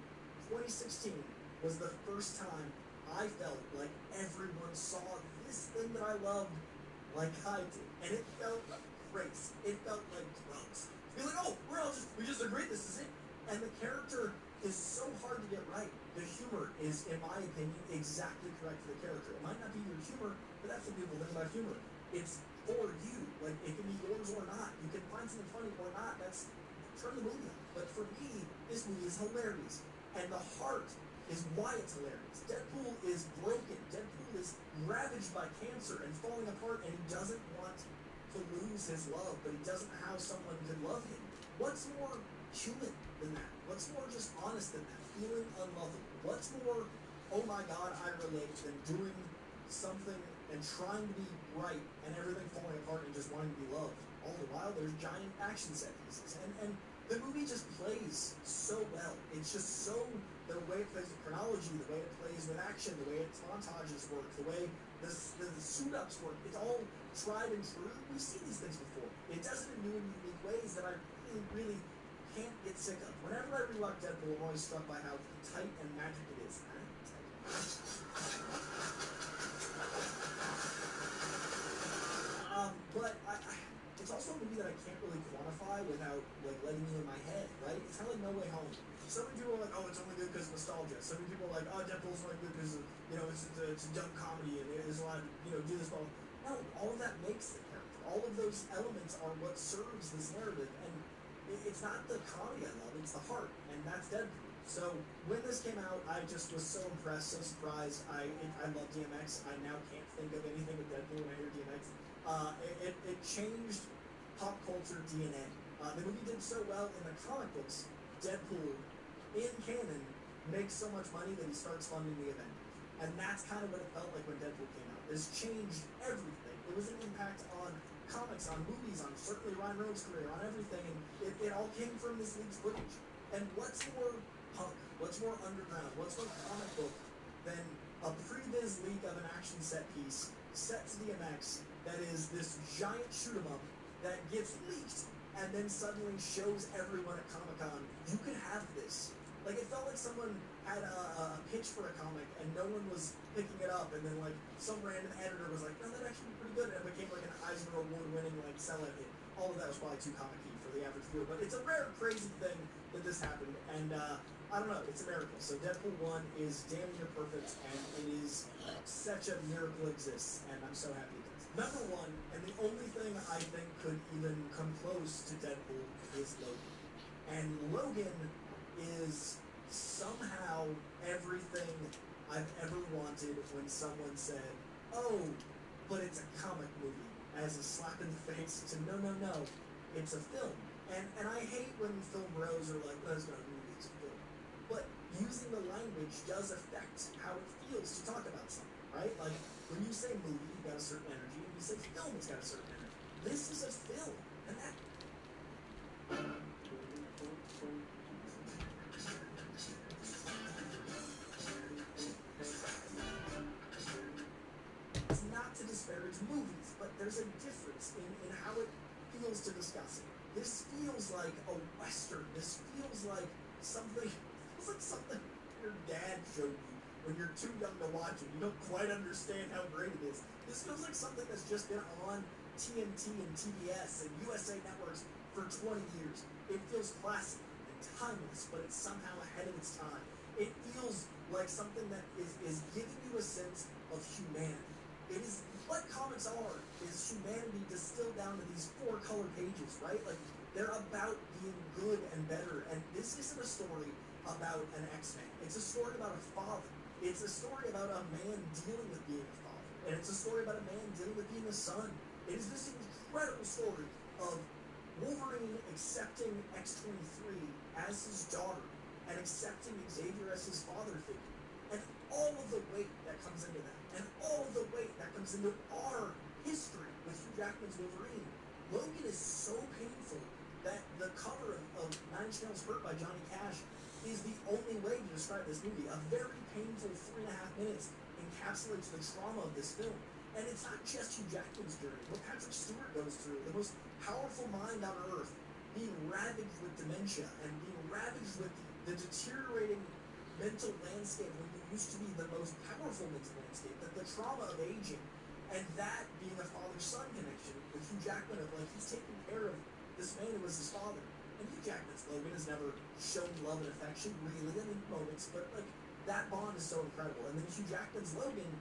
2016 was the first time I felt like everyone saw this thing that I loved like I did. And it felt like race. It felt like drugs. You're like, oh, we just agreed this is it. And the character is so hard to get right. The humor is, in my opinion, exactly correct for the character. It might not be your humor, but that's what people think about humor. It's for you. Like, it can be yours or not. You can find something funny or not. That's turn the movie on. But for me, this movie is hilarious. And the heart is why it's hilarious. Deadpool is broken. Deadpool is ravaged by cancer and falling apart, and he doesn't want to lose his love, but he doesn't know how someone can love him. What's more human than that? What's more just honest than that? Feeling unlovable. What's more, oh my God, I relate, than doing something and trying to be right and everything falling apart and just wanting to be loved. All the while, there's giant action set pieces. And the movie just plays so well. It's just so, the way it plays with chronology, the way it plays with action, the way its montages work, the way the suit-ups work, it's all tried and true. We've seen these things before. It does it in new and unique ways that I really, really can't get sick of. Whenever I rewatch Deadpool, I'm always struck by how tight and magic it is. But it's also a movie that I can't really quantify without like letting you in my head, right? It's kind of like No Way Home. So many people are like, oh, it's only good because of nostalgia. So many people are like, oh, Deadpool's only good because it's a dumb comedy and there's a lot of do this ball. No, all of that makes the character. All of those elements are what serves this narrative, and it's not the comedy I love; it's the heart, and that's Deadpool. So when this came out, I just was so impressed, so surprised. I love DMX. I now can't think of anything with Deadpool when I hear DMX. It changed pop culture DNA. The movie did so well in the comic books. Deadpool, in canon, makes so much money that he starts funding the Avengers. And that's kind of what it felt like when Deadpool came out. This changed everything. It was an impact on comics, on movies, on certainly Ryan Reynolds' career, on everything. And it all came from this leaked footage. And what's more punk, what's more underground, what's more comic book than a previs leak of an action set piece set to DMX that is this giant shoot 'em up that gets leaked and then suddenly shows everyone at Comic-Con, you can have this. Like, it felt like someone had a pitch for a comic and no one was picking it up, and then like some random editor was like, no, that actually pretty good, and it became like an Eisner Award-winning like sellout hit. All of that was probably too comic-y for the average viewer, but it's a rare, crazy thing that this happened, and I don't know, it's a miracle. So Deadpool 1 is damn near perfect, and it is such a miracle exists, and I'm so happy it does. Number 1, and the only thing I think could even come close to Deadpool is Logan. And Logan is somehow everything I've ever wanted when someone said, oh, but it's a comic movie, as a slap in the face to no, it's a film. And I hate when film bros are like, well, it's not a movie, it's a film. But using the language does affect how it feels to talk about something, right? Like, when you say movie, you've got a certain energy, and you say film, it's got a certain energy. This is a film, and that... It's not to disparage movies, but there's a difference in how it feels to discuss it. This feels like a Western. This feels like something your dad showed you when you're too young to watch it. You don't quite understand how great it is. This feels like something that's just been on TNT and TBS and USA Networks for 20 years. It feels classic and timeless, but it's somehow ahead of its time. It feels like something that is giving you a sense of humanity. It is what comics are, is humanity distilled down to these 4 color pages, right? Like, they're about being good and better, and this isn't a story about an X-Man. It's a story about a father. It's a story about a man dealing with being a father, and it's a story about a man dealing with being a son. It is this incredible story of Wolverine accepting X-23 as his daughter and accepting Xavier as his father figure, and all of the weight that comes into that, and all of the weight that comes into our history with Hugh Jackman's Wolverine. Logan is so painful that the cover of Nine Inch Nails Hurt by Johnny Cash is the only way to describe this movie. A very painful 3.5 minutes encapsulates the trauma of this film. And it's not just Hugh Jackman's journey. What Patrick Stewart goes through, the most powerful mind on earth, being ravaged with dementia and being ravaged with the deteriorating mental landscape when you used to be the most powerful mental landscape, that the trauma of aging, and that being a father-son connection with Hugh Jackman of, like, he's taking care of this man who was his father. And Hugh Jackman's Logan has never shown love and affection, really, I mean, moments, but, like, that bond is so incredible. And then Hugh Jackman's Logan,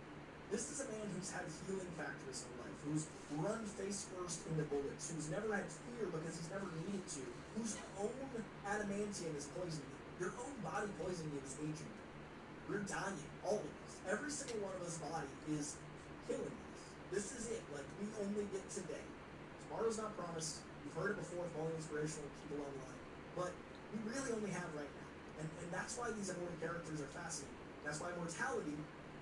this is a man who's had healing factors in life, who's run face first into bullets, who's never had fear because he's never needed to, whose own adamantium is poisoning him. Your own body poisoning you is aging you. We're dying, all of us. Every single one of us body is killing us. This is it. Like, we only get today. Tomorrow's not promised. You've heard it before with all the inspirational people online. But we really only have right now. And that's why these immortal characters are fascinating. That's why mortality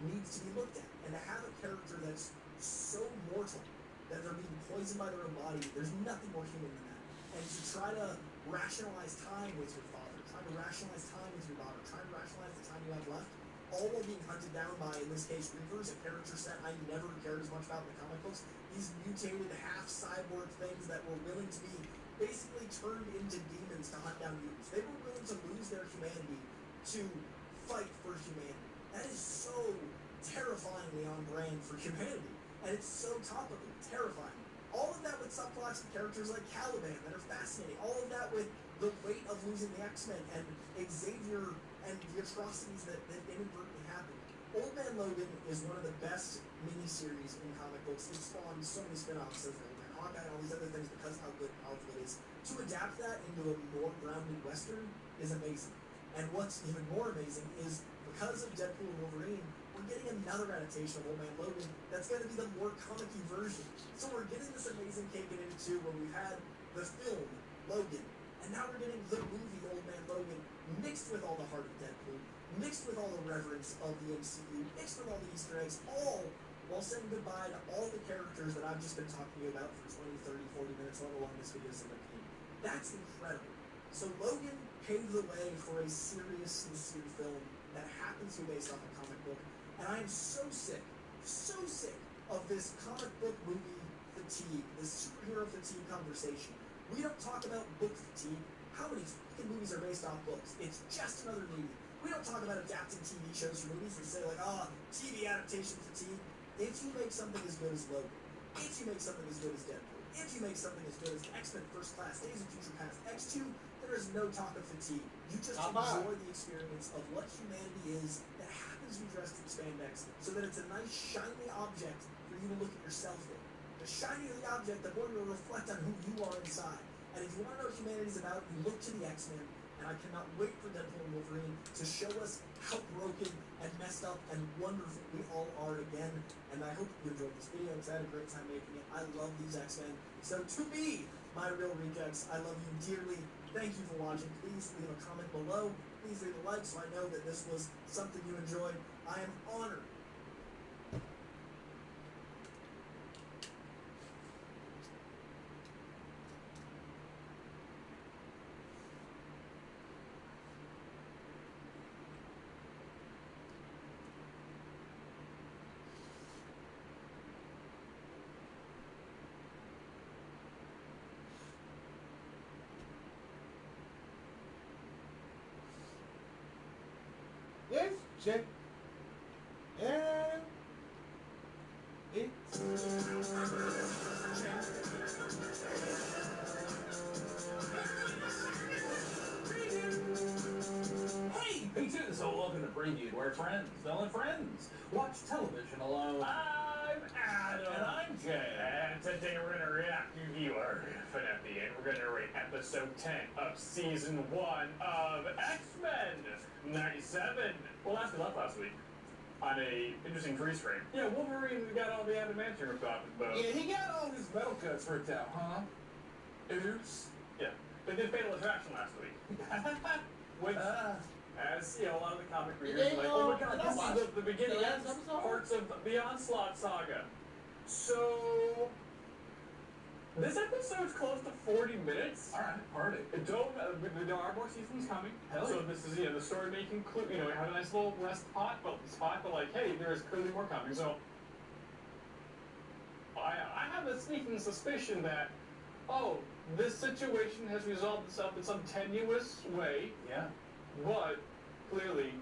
needs to be looked at. And to have a character that's so mortal that they're being poisoned by their own body, there's nothing more human than that. And to try to rationalize time with your father, trying to rationalize time with your daughter, trying to rationalize the time you have left, all while being hunted down by, in this case, Reavers, a character set I never cared as much about in the comic books. These mutated half-cyborg things that were willing to be basically turned into demons to hunt down mutants. They were willing to lose their humanity to fight for humanity. That is so terrifyingly on brand for humanity. And it's so topically terrifying. All of that with subplots and characters like Caliban that are fascinating. All of that with the weight of losing the X-Men and Xavier and the atrocities that inadvertently happened. Old Man Logan is one of the best miniseries in comic books. It spawned so many spin-offs of Old Man Hawkeye and all these other things because how good and powerful it is. To adapt that into a more grounded Western is amazing. And what's even more amazing is because of Deadpool and Wolverine, we're getting another adaptation of Old Man Logan that's going to be the more comic-y version. So we're getting this amazing cake and eat it too, where we've had the film, Logan, and now we're getting the movie, Old Man Logan, mixed with all the heart of Deadpool, mixed with all the reverence of the MCU, mixed with all the Easter eggs, all while saying goodbye to all the characters that I've just been talking to you about for 20, 30, 40 minutes, however long this video is going to be. That's incredible. So Logan paved the way for a serious, sincere film that happens to be based off a comic book. And I am so sick of this comic book movie fatigue, this superhero fatigue conversation. We don't talk about book fatigue. How many fucking movies are based off books? It's just another movie. We don't talk about adapting TV shows for movies and say like, TV adaptation fatigue. If you make something as good as Logan, if you make something as good as Deadpool, if you make something as good as X-Men First Class, Days of Future Past, X2, there is no talk of fatigue. You just enjoy the experience of what humanity is that happens to be dressed in spandex so that it's a nice shiny object for you to look at yourself in. The shinier the object, the more you'll reflect on who you are inside. And if you want to know what humanity's about, you look to the X-Men, and I cannot wait for Deadpool and Wolverine to show us how broken and messed up and wonderful we all are again. And I hope you enjoyed this video because I had a great time making it. I love these X-Men. So to me, my real rejects, I love you dearly. Thank you for watching. Please leave a comment below. Please leave a like so I know that this was something you enjoyed. I am honored. It's check. And it's the preview where friends don't let friends watch television alone. I'm Adam. And I'm Jay. And today we're going to react to viewer Finette, and we're going to rate episode 10 of season 1 of X-Men 97. Well, that's left last week on a interesting freeze frame. Yeah, Wolverine got all the adamantium ripped off his bones. Yeah, he got all his metal cuts ripped out, huh? Oops. Yeah. They did Fatal Attraction last week. Which, as you know, a lot of the comic readers are like, oh my god, this is the beginning parts of the Onslaught saga. So, this episode's close to 40 minutes. Alright, party. There are more seasons coming. Hell so yeah. this is, the story may conclude, we have a nice little rest spot, but like, hey, there is clearly more coming. So, I have a sneaking suspicion that, this situation has resolved itself in some tenuous way. Yeah. But, clearly,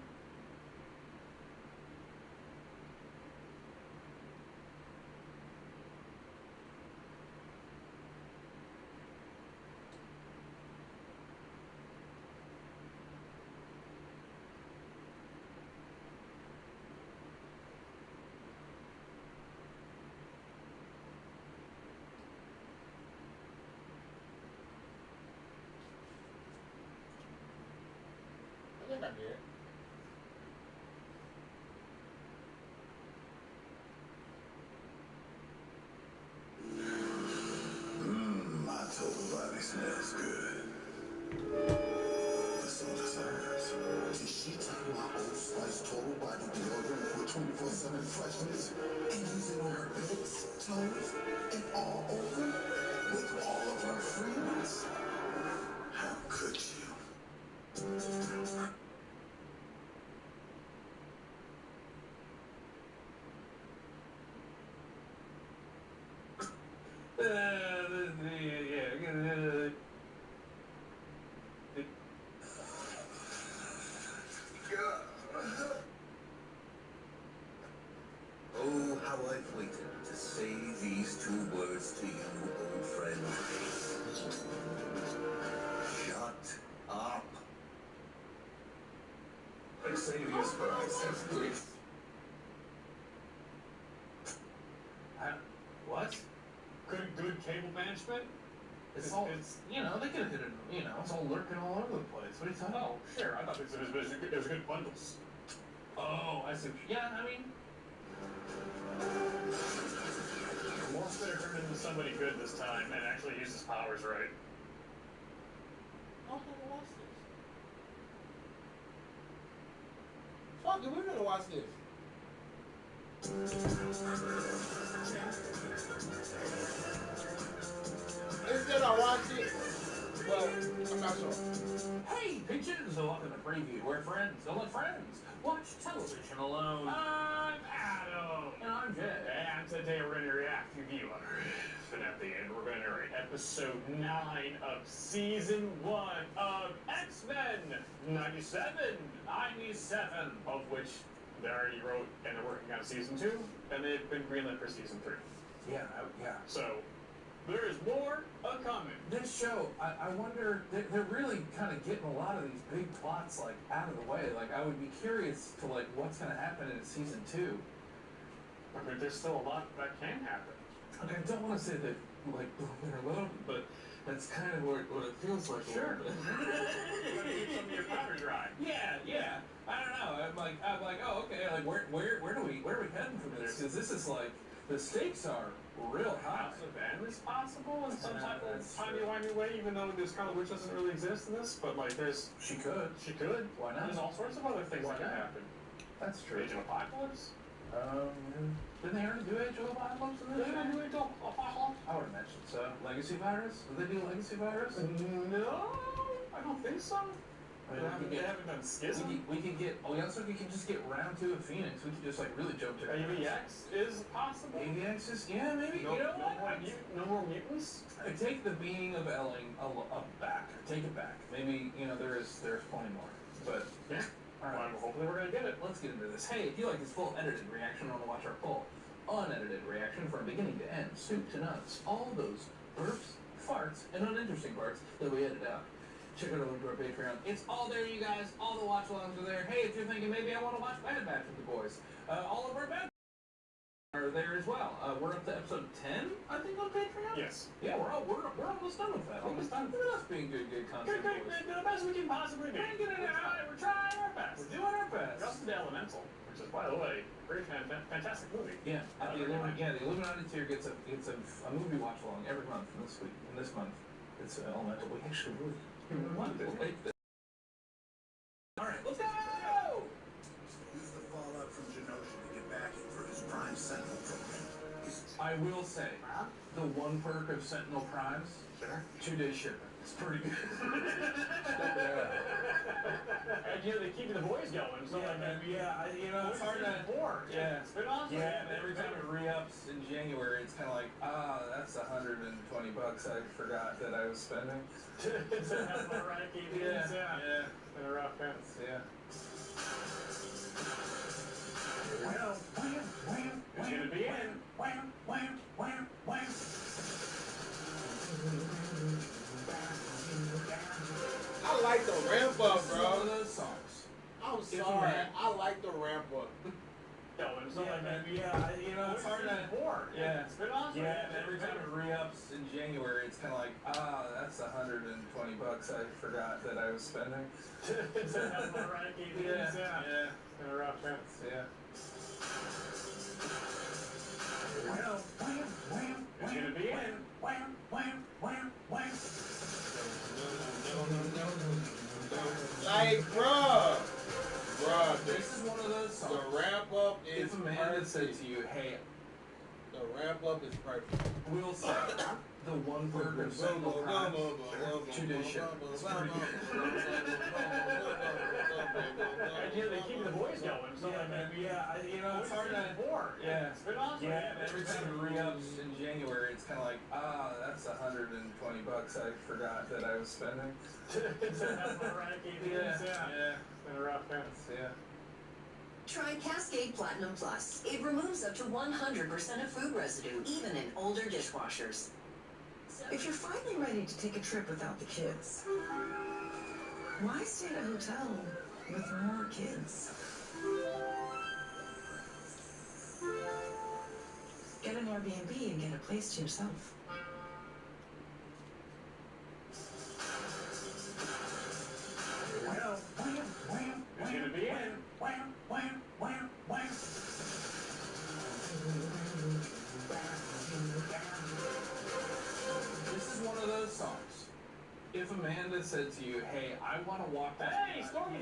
I think I did. My total body smells good. Listen to this herbs. Did she tell you my Old Spice total body deodorant with 24/7 freshness? And use it on her legs, toes, and all over with all of her friends? How could you? Oh, how I've waited to say these 2 words to you, old friend. Shut up. I say this, but I say please. What? good cable management. It's they could have hit it, it's all lurking all over the place. What are you talking about? Oh, sure. I thought it was good bundles. Oh, I see. Yeah, I mean, Morph better turn into somebody good this time and actually use his powers right. I don't watch this. Fuck it, we're gonna watch this. Instead I watch it, but I'm not sure. hey, pigeons, welcome to preview where friends don't let friends watch television alone. I'm Adam. And I'm Jay. And today we're going to react to viewer Finette, and we're going to rate episode 9 of season 1 of X-Men 97, of which they already wrote and they're working on season 2, and they've been greenlit for season 3. Yeah. So, there is more coming. This show, I wonder, they're really kind of getting a lot of these big plots, like, out of the way. Like, I would be curious to, like, what's going to happen in season 2. I mean, there's still a lot that can happen. Okay, I don't want to say that, like, they're loaded, but that's kind of what it feels like. Sure. A little bit. You're going to keep some of your powder dry. Yeah. I don't know. I'm like, oh, okay. Like, where are we heading from this? Because this is like, the stakes are real high. House of M is possible in some type of timey-wimey way, even though this Scarlet Witch doesn't really exist in this, but like She could. Why not? There's all sorts of other things that can happen. That's true. Age of Apocalypse? Didn't they already do Age of Apocalypse in this? Did they do Age of Apocalypse? I would imagine so. Legacy Virus? Did they do Legacy Virus? No, I don't think so. I mean, They haven't done Schism. we could get. We also could just get round 2 of Phoenix. We could just like really jump to. AVX is possible. AVX is maybe. No, you know what? no more mutants. I take the being of Elling back. Take it back. Maybe there's plenty more. But yeah. All right. Well, hopefully we're gonna get it. Let's get into this. Hey, if you like this full edited reaction, want to watch our full unedited reaction from beginning to end, soup to nuts, all those burps, farts, and uninteresting parts that we edit out. check out our link to our Patreon. It's all there, you guys. All the watch alongs are there. Hey, if you're thinking maybe I want to watch Bad Batch with the boys, all of our Bad are there as well. We're up to episode 10, I think, on Patreon. Yes. Yeah, we're almost done with that. Almost done. Look at us being good content. Good, the best we can possibly be. We're trying our best. We're doing our best. We're also the Elemental, which is, by the way, a very fantastic movie. Yeah, the Illuminati tier gets a movie watch along every month. And this month, it's Elemental. We actually really want to make this. All right, let's go. Use the fallout from Genosha to get backing for his Prime Sentinel program. I will say, the one perk of Sentinel Primes, 2-day shipping. It's pretty good. And they keep the boys going. So it's hard to. It's been awesome. Yeah, and every time it re-ups in January, it's kind of like, that's $120 I forgot that I was spending. It's alright, yeah. Been a rough fence. Yeah. It's gonna be in. I like the ramp up, bro. One of those songs. I'm sorry. I like the ramp up. It's hard to. It's been awesome. Yeah, and every time it re-ups in January, it's kind of like, that's $120 I forgot that I was spending. It's alright, yeah. Been a rough fence. Yeah. It's gonna be in. Like, bruh, this is one of those songs. The ramp up is if a man said to you, hey, the ramp up is perfect. We'll say the one perk of Sentinel Primes, 2-day shipping. It's pretty good. And they keep the boys going. So it's hard to. It's been awesome. Yeah, and every time it re-ups in January, it's kind of like, that's $120 I forgot that I was spending. It's alright, Been a rough fence. Yeah. Try Cascade Platinum Plus. It removes up to 100% of food residue, even in older dishwashers. If you're finally ready to take a trip without the kids, why stay at a hotel with more kids? Get an Airbnb and get a place to yourself. It's gonna be in. This is one of those songs. If Amanda said to you, hey, I want to walk down Stormy!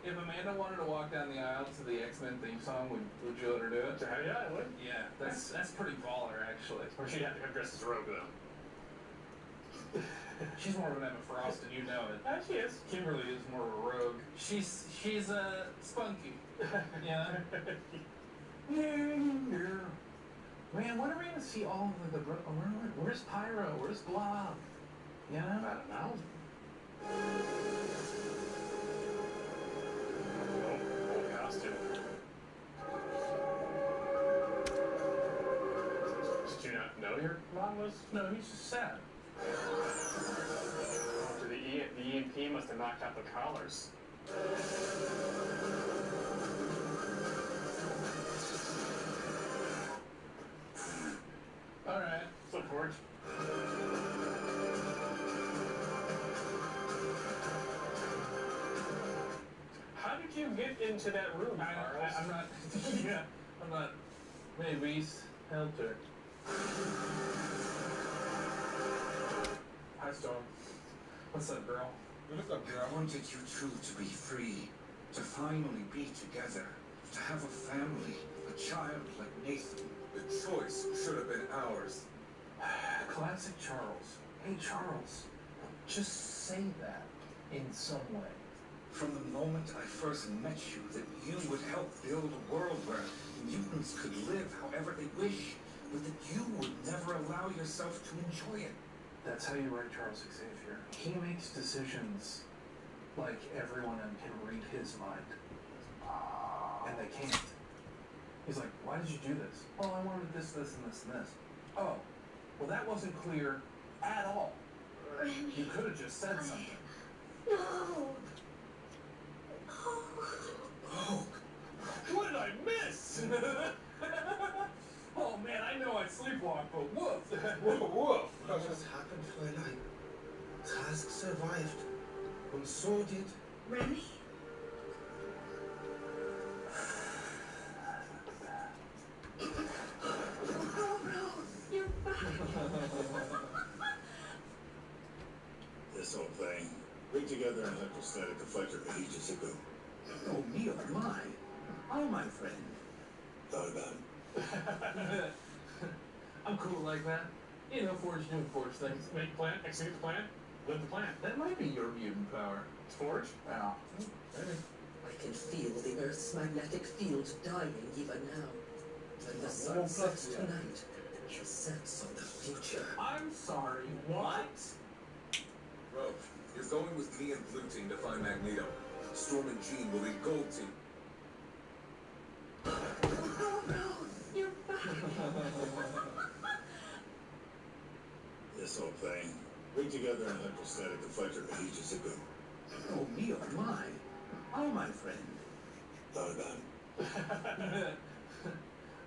If Amanda wanted to walk down the aisle to the X-Men theme song, would you let her do it? Yeah, I would. Yeah, that's pretty baller, actually. Or she'd have to come dressed as Rogue, though. She's more of an Emma Frost, and you know it. She is. Kimberly is more of a rogue. She's spunky. Yeah. Man, when are we gonna see all of the where's Pyro? Where's Blob? You know? I don't know. Old costume. Did you not know your mom was? No, he's just sad. The EMP must have knocked out the collars. Alright. So, Forge. How did you get into that room, Charles? I'm not. Yeah, I'm not. Maybe helped her. Hi, Storm. What's up, girl? What's up, girl? I wanted you two to be free, to finally be together, to have a family, a child like Nathan. The choice should have been ours. Classic Charles. Hey, Charles. Just say that in some way. From the moment I first met you, that you would help build a world where mutants could live however they wish, but that you would never allow yourself to enjoy it. That's how you write Charles Xavier. He makes decisions like everyone can read his mind. And they can't. He's like, why did you do this? Oh, I wanted this, this, and this, and this. Oh, well, that wasn't clear at all. Remy. You could have just said something. No. Oh, what did I miss? Oh man, I know I sleepwalk, but woof. Woof. What has happened, Twilight? Task survived. And so did... Remy? You're back. This whole thing. Ring together an electrostatic deflector ages ago. Oh, me, oh my. Oh, my friend. Thought about it. I'm cool like that. You know, Forge doing Forge things. Make a plan, execute the plan, live the plan. That might be your mutant power. Forge? Yeah. I can feel the Earth's magnetic field dying even now. When the sun sets tonight, the sense of the future. I'm sorry, what? Rouge, you're going with me and Blue Team to find Magneto. Storm and Jean will lead Gold Team. You're back. This whole thing. Ring together an electrostatic deflector ages ago. Oh, me, oh my. Oh, my friend. Thought about it.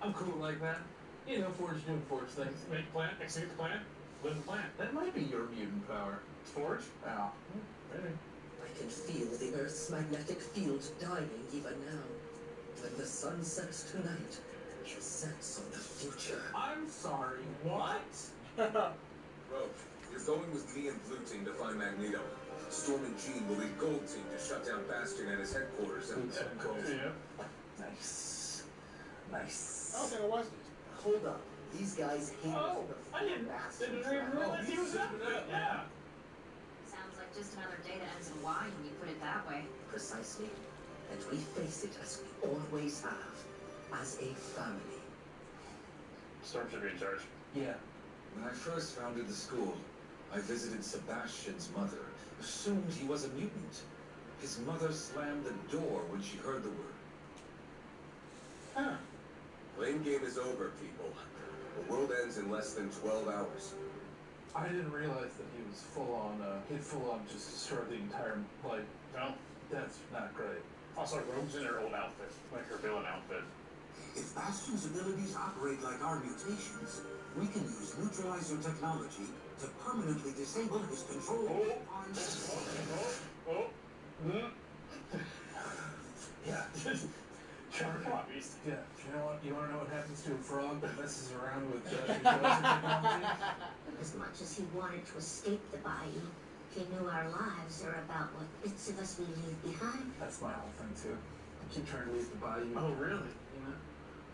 I'm cool like that. You know, Forge doing Forge things. Make a plan, execute the plan, live the plan. That might be your mutant power. Forge? Yeah. Maybe. I can feel the Earth's magnetic field dying even now. When the sun sets tonight, the sense of the future. I'm sorry, what? Rouge, you're going with me and Blue Team to find Magneto. Storm and Jean will lead Gold Team to shut down Bastion at his headquarters and... Yeah. Nice. Nice. I don't think I watched this. Hold up. These guys hate Oh, I didn't even realize he was after that. Yeah. Sounds like just another day that ends in Y when you put it that way. Precisely. And we face it as we always have. As a family. Storm should be in charge. Yeah. When I first founded the school, I visited Sebastian's mother, assumed he was a mutant. His mother slammed the door when she heard the word. Huh. Blame game is over, people. The world ends in less than 12 hours. I didn't realize that he was he'd full on just destroyed the entire, like, No. that's not great. Also, Rogue's in her old outfit, like her villain outfit. If Bastion's abilities operate like our mutations, we can use neutralizer technology to permanently disable his control on... Yeah. Come on, Beast. Yeah. You know what? You want to know what happens to a frog that messes around with neutralizer technology? As much as he wanted to escape the bayou, he knew our lives are about what bits of us we leave behind. That's my whole thing too. I keep trying to leave the bayou. Oh, really? You know?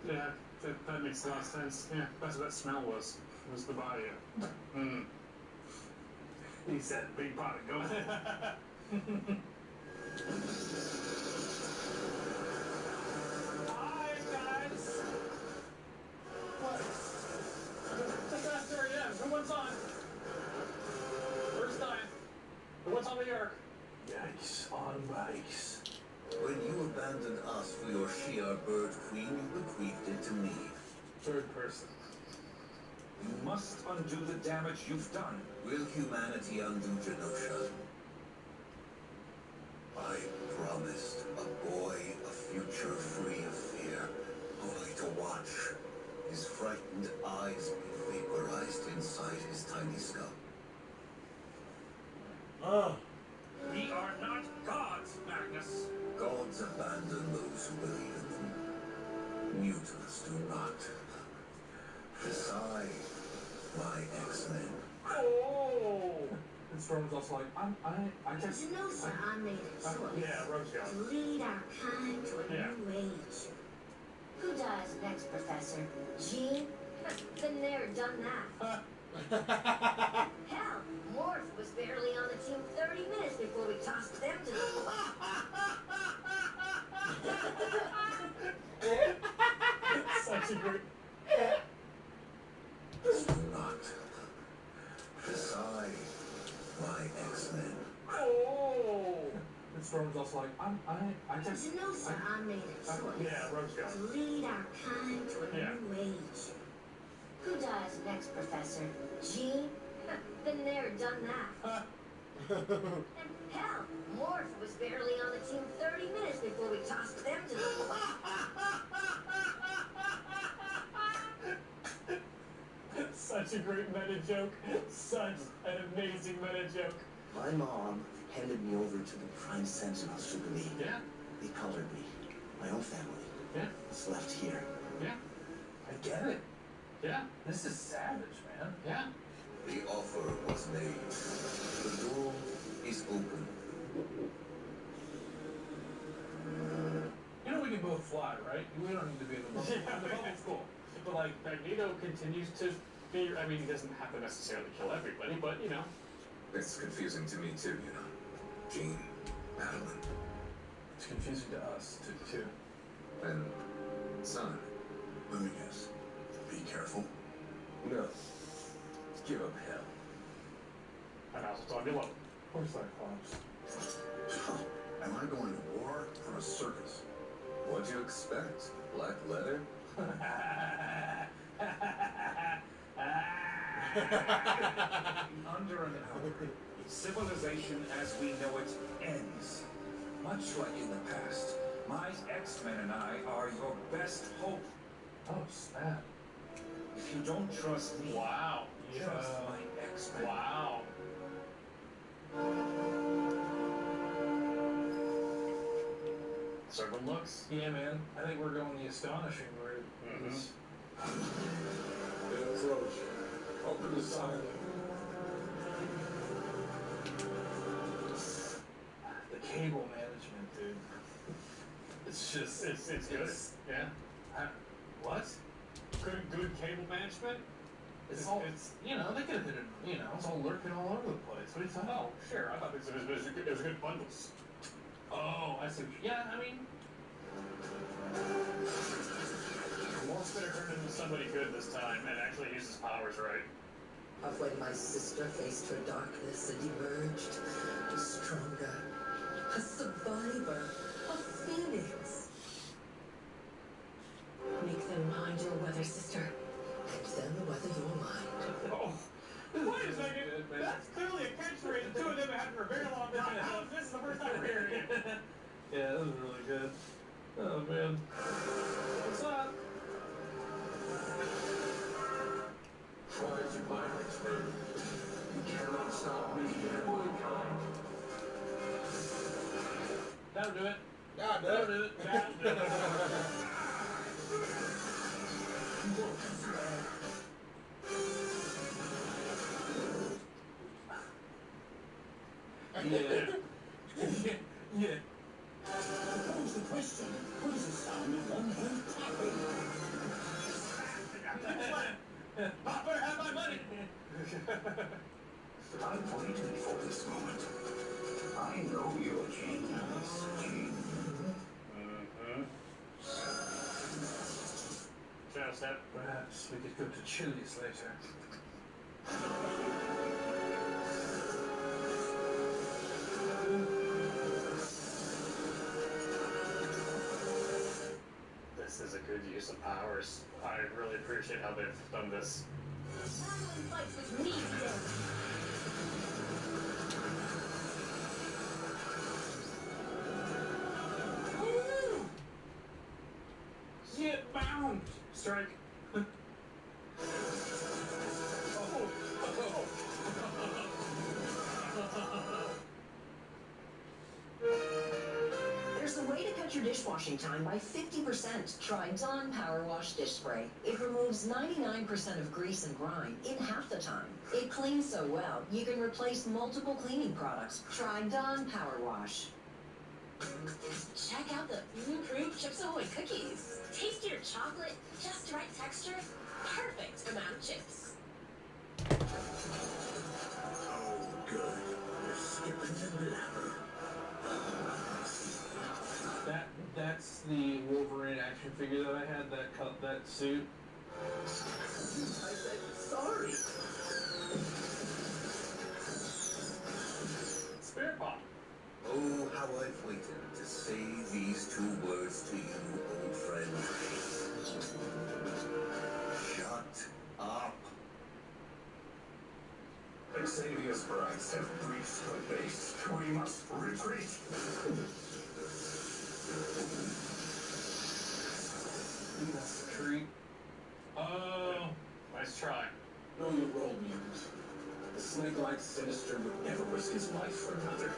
Yeah, that makes a lot of sense. Yeah, that's what that smell was the bayou. Mm. He said, big pot of gold. Hi, guys! What? Just after AM. Who wants on? First time. Who wants on the Ark? Yikes, on bikes. When you abandoned us for your Shia bird queen, you bequeathed it to me. Third person. You must undo the damage you've done. Will humanity undo Genosha? I promised a boy a future free of fear, only to watch his frightened eyes be vaporized inside his tiny skull. We are not gods, Magnus. Gods abandon those who believe in them. Mutants do not. Decide, my X-Men. Oh! And Storm's also like, I just... You know, sir, I made a choice. Yeah, Rogue's got To lead our kind to a Yeah. new age. Who dies next, Professor? Jean? Been there, done that. Hell, Morph was barely on the team 30 minutes before we tossed them to the... Such a great... Do not. Decide, my X-Men. Oh! And Storm's also like, I just... You know, sir, I made a choice. Yeah, Rogue's got To lead our kind to a Yeah. new age. Who dies next, Professor? Jean? Been there, done that. Hell, Morph was barely on the team 30 minutes before we tossed them to the Such a great meta joke. Such an amazing meta joke. My mom handed me over to the Prime Sentinels to me. Yeah. They colored me. My own family. Yeah. It's left here. Yeah. I get it. Yeah. This is savage, man. Yeah. The offer was made. The door is open. You know we can both fly, right? We don't need to be in the bubble. Yeah, The bubble's cool. But like Magneto continues to be. I mean, he doesn't have to necessarily kill everybody, but you know. It's confusing to me too, you know. Jean, Madeline, It's confusing to us, too. and Son. Let me guess. Be careful. No. Give up hell. And also talking about. Of course, Cyclops. Am I going to war or a circus? What'd you expect? Black leather? Under an hour, civilization as we know it ends. Much like in the past, my X-Men and I are your best hope. Oh, snap. If you don't trust me, Wow. trust my X-Men. Wow. Certain looks. Yeah, man. I think we're going the astonishing route. Mm-hmm. Yeah, it's Rouge. Open the silo. The cable management, dude. It's just... It's good. Yeah. What? Good cable management. It's all... you know, they could have hit it... You know, it's all lurking all over the place. What are you talking about? Oh, sure. I thought it was good bundles. Oh, I see. Yeah, I mean... Morph's better turn into somebody good this time and actually use his powers right. Of when my sister faced her darkness and emerged stronger, a survivor, a phoenix. Make them mind your weather, sister, and then weather your mind. Oh. Wait a second. That's clearly a catchphrase the two of them have had for a very long time. How is this the first time we're hearing it? Yeah, that was really good. Oh, man. What's up? Try to find X-Men. You cannot stop me, boycott. That'll do it. That'll do it. That'll do it. Yeah. Yeah. Propose the question. What is the sound of one hand clapping? I better have my money. I've waited for this moment. I know your genius, Jean. Mm-hmm. Just that. Perhaps we could go to Chili's later. This is a good use of powers. I really appreciate how they've done this. Madeline fights with me today. Woo! Get bound! Strike. There's a way to cut your dishwashing time by 50%. Try Dawn Power Wash Dish Spray. It removes 99% of grease and grime in half the time. It cleans so well, you can replace multiple cleaning products. Try Dawn Power Wash. Check out the food-proof Chips Ahoy cookies. Tastier chocolate, just right texture, perfect amount of chips. Oh, good. You're skipping the blabber. That's the Wolverine action figure that I had, that suit. I said sorry. Spirit Bomb. Oh, how I've waited to say these two words to you, old friend. Shut up. Xavier's brides have breached the base. We must retreat. That's a treat. Oh, nice try. Know your role, mutant. The snake-like Sinister would never risk his life for another.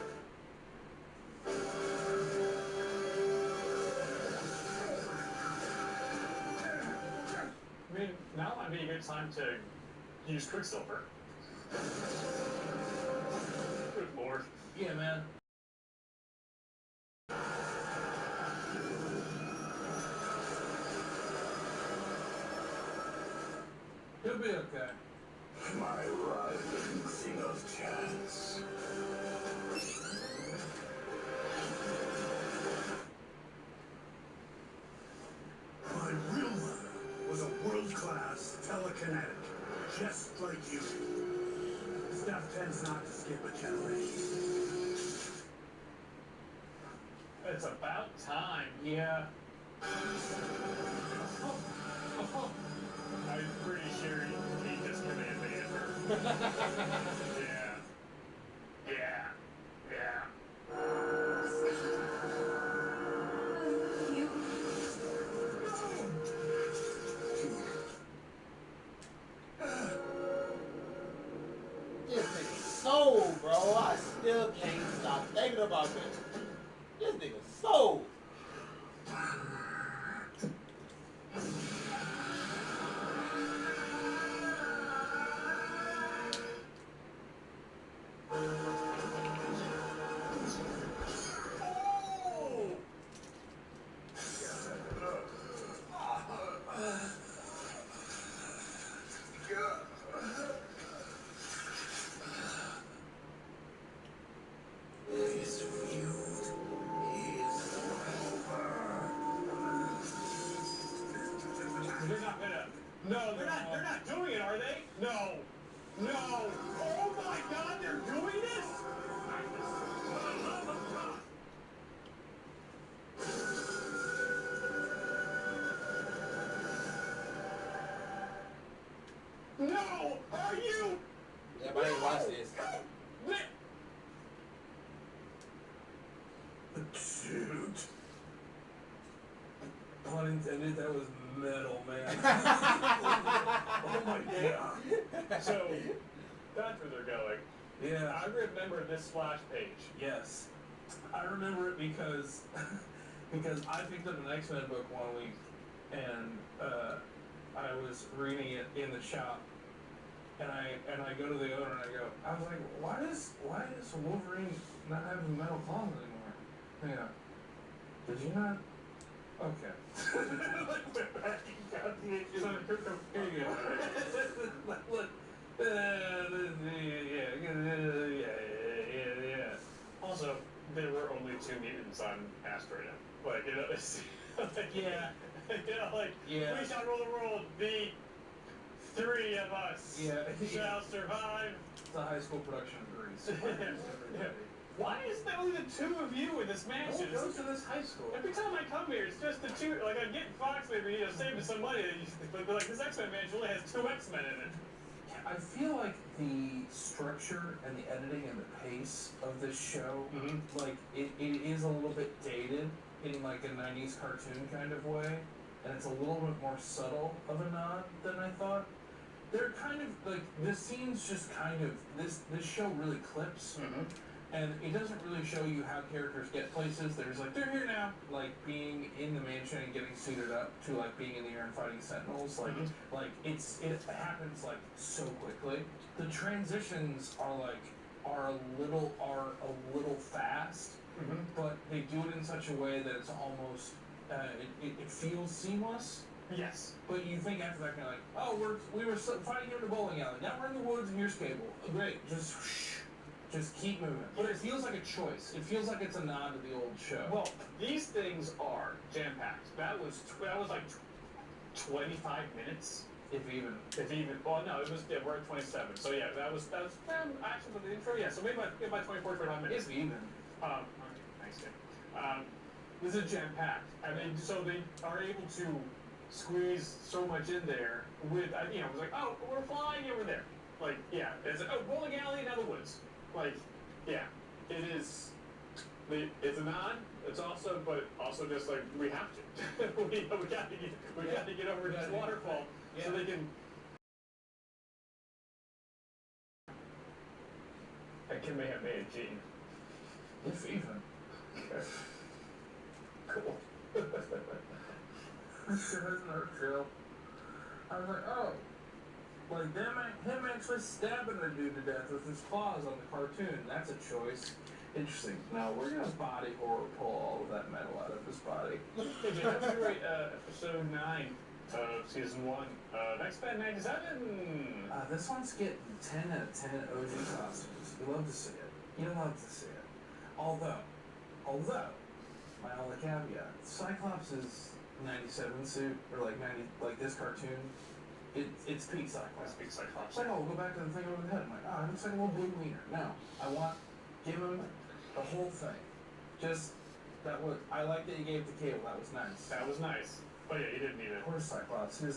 I mean, now might be a good time to use Quicksilver. Good lord. Yeah, man. He'll be okay. My writhing thing of chance. My real mother was a world-class telekinetic, just like you. Stuff tends not to skip a generation. It's about time. Yeah. I'm pretty sure he just command her. Yeah. Yeah. Yeah. You. This nigga soul, bro. I still can't stop thinking about this. This nigga soul. This feud is They're not gonna. No, they're not doing it, are they? No. No. Oh my god, they're doing this? No! Are you? Everybody watch this. Shoot. Pun intended, that was metal, man. Oh my god. So, that's where they're going. Yeah. I remember this splash page. Yes. I remember it because I picked up an X-Men book one week and I was reading it in the shop and I go to the owner and I was like, why does Wolverine not have metal claws anymore? Yeah. Did you not? Okay. Here you go. Look. Yeah. Also, there were only 2 mutants on Asteroid. Like, you know, it's like, Yeah. You know, like, Yeah. we shall rule the world. The 3 of us shall survive. It's a high school production of Grease. Yeah. Why is there only the 2 of you in this mansion? No, go to this high school. Every time I come here, it's just the 2. Like, I get Fox maybe, saving some money, but like this X-Men mansion only has 2 X-Men in it. I feel like the structure and the editing and the pace of this show, like it is a little bit dated in like a 90s cartoon kind of way, and it's a little bit more subtle of a nod than I thought. They're kind of like the scenes just kind of this show really clips. And it doesn't really show you how characters get places. There's like, they're here now, like being in the mansion and getting suited up to like being in the air and fighting Sentinels. Like, it happens like so quickly. The transitions are a little fast, but they do it in such a way that it's almost it feels seamless. Yes. But you think after that, kind of like, oh, we were fighting here in the bowling alley. Now we're in the woods and here's Cable. Great, just keep moving. But it feels like a choice. It feels like it's a nod to the old show. Well, these things are jam-packed. That was like 25 minutes. If even. Well, no, it was, we're at 27. So yeah, that was actually for the intro, yeah. So maybe by 24, 25 minutes. If even. Okay, nice. This is jam-packed. I mean, so they are able to squeeze so much in there with, it was like, oh, we're flying over there. Like, yeah, it's like, oh, bowling alley, now the woods. Like, yeah, it is. It's a nod. It's also, but also just like we have to. we got to get over this waterfall so they can. And Kim may have made a G. If even. Okay. Cool. This shit has no show. I was like, oh. Like, him actually stabbing a dude to death with his claws on the cartoon. That's a choice. Interesting. Now, we're gonna body horror pull all of that metal out of his body. Hey, Jay, that's right, episode 9 of season 1 of X-Men 97. This one's getting 10 out of 10 OG costumes. You love to see it. You love to see it. Although, my only caveat, Cyclops' 97 suit, or like 90, like this cartoon, it's peak Cyclops. It's peak Cyclops. It's like, oh, we'll go back to the thing over the head. I'm like, oh, it looks like a little blue wiener. No, give him the whole thing. I like that you gave it to Cable. That was nice. That was nice. But yeah, you didn't need it. Poor Cyclops. He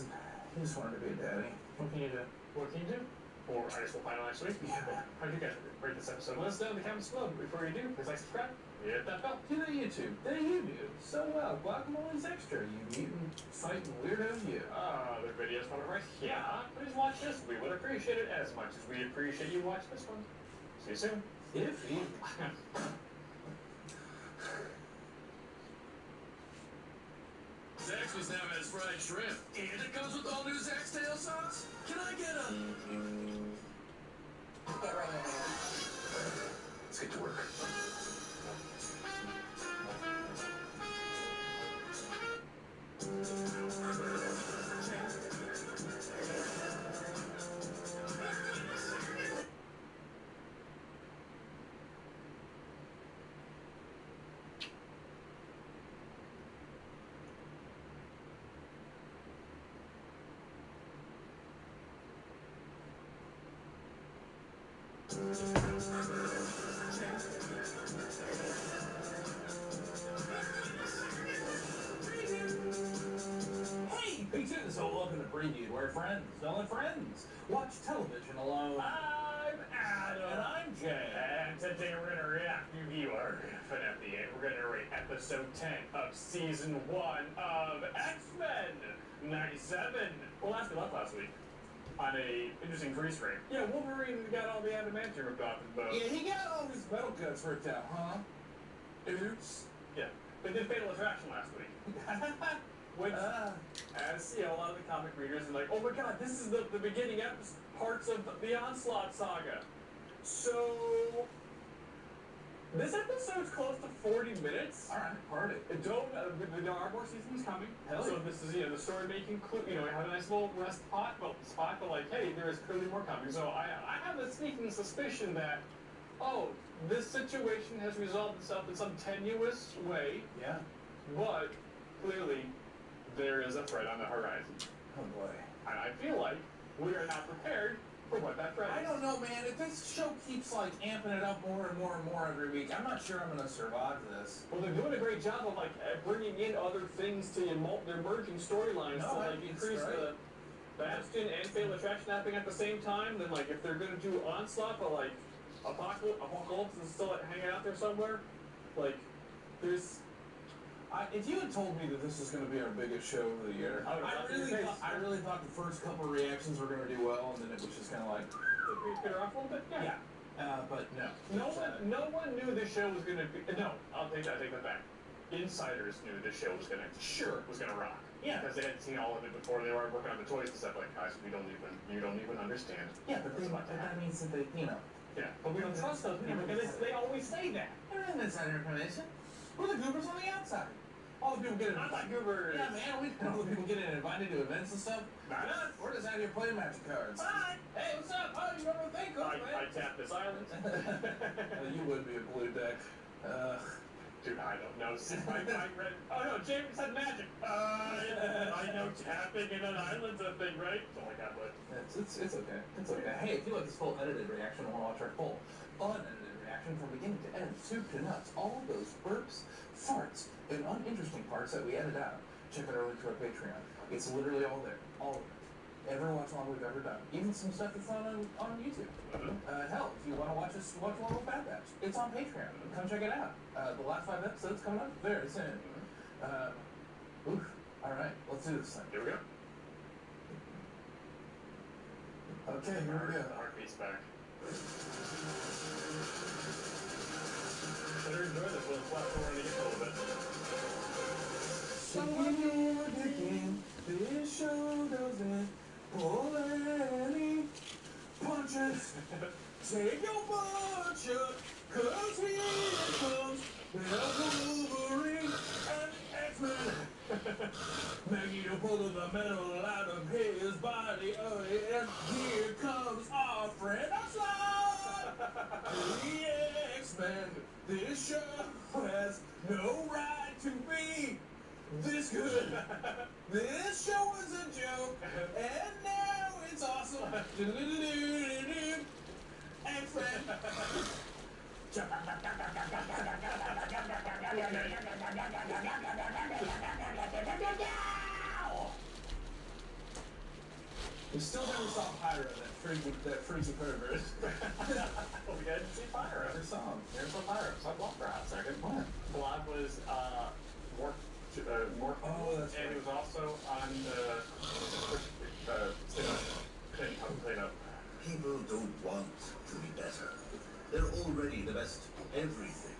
just wanted to be a daddy. What can you do? What can you do? Or I guess we'll find out next week. Yeah. How'd you guys rate this episode? Let us know in the comments below. Before you do, please like, subscribe, hit that bell. Do the YouTube. There you do. So well. Guacamole's extra. You mutant fighting weirdo you. Their videos from right here. Please watch this. We would appreciate it as much as we appreciate you watch this one. See you soon. If you. Zaxby's now has fried shrimp, and it comes with all new Zax tail sauce. Can I get a? Let's get to work. Hey, P2, so welcome to Preview, where friends don't let friends watch television alone. I'm Adam. And I'm Jay. And today we're going to react to viewer. And at the end, we're going to rate episode 10 of season 1 of X-Men 97. Well, we left last week on a interesting freeze frame. Yeah, Wolverine got all the adamantium ripped off his bones. Yeah, he got all his metal guts ripped out, huh? Oops. Yeah, they did Fatal Attraction last week. Which, as you know, a lot of the comic readers are like, oh my god, this is the beginning parts of the Onslaught saga. So, this episode's close to 40 minutes. Alright, party. There are more seasons coming. Hell so yeah. This is, the story making, have a nice little rest spot, but like, hey, there is clearly more coming. So I have a sneaking suspicion that, this situation has resolved itself in some tenuous way. Yeah. But, clearly, there is a threat on the horizon. Oh boy. And I feel like we are not prepared for what that threat is. I don't know, man. If this show keeps, like, amping it up more and more and more every week, I'm not sure I'm going to survive this. Well, they're doing a great job of, like, bringing in other things to their merging storylines to, like, increase the Bastion and Fatal Attraction happening at the same time. Then, like, if they're going to do Onslaught, but, like, Apocalypse is still hanging out there somewhere, like, there's... If you had told me that this was going to be our biggest show of the year, I really thought the first couple of reactions were going to do well, and then it was just kind of like... Peter off a little bit? Yeah. But no. No one knew this show was going to be... No, I'll take that back. Insiders knew this show was going to... was going to rock. Yeah. Because they hadn't seen all of it before. They were working on the toys and stuff like, guys, you don't even understand. Yeah, but that means that they, Yeah, but we don't trust those people because they always say that. They're not insider information. We're the goobers on the outside. All the people getting goobers. Yeah, man, we know the people getting invited to events and stuff. Not us. We're just out here playing magic cards. Hi. Hey, what's up? Oh, you remember the thing, Coach, man? I tapped this island. You would be a blue deck. Dude, I don't know. I read... Oh, no, James said magic. I know tapping in an island's a thing, right? Something like that, but... It's okay. It's okay. Hey, if you like this full edited reaction, I want to watch our full unedited reaction from beginning to end, soup to nuts, all those burps, farts, and uninteresting parts that we edit out. Check out our link to our Patreon. It's literally all there. All of it. every watch along we've ever done. Even some stuff that's not on YouTube. Hell, if you want to watch us watch along with Bad Batch, it's on Patreon. Come check it out. The last 5 episodes coming up very soon. Oof. All right, let's do this thing. Here we go. Okay, here we go. Heartbeat's back. Better enjoy this one. Flash forward to get a little bit. So when you're digging, this show doesn't pull any punches. Take your punch up, 'cause here comes the Wolverine and X-Men. Magneto pulling the metal out of his body, and here comes our friend outside. The X-Men. This show has no right to be this good. This show is a joke, and now it's awesome. X-Men. We still never saw Pyro, that freaky pervert. We didn't see Pyro. Never saw him. Never saw Pyro. Saw Block for a hot second. What? Block was more. Oh, that's and right. he was also on the clean up. People don't want to be better. They're already the best everything.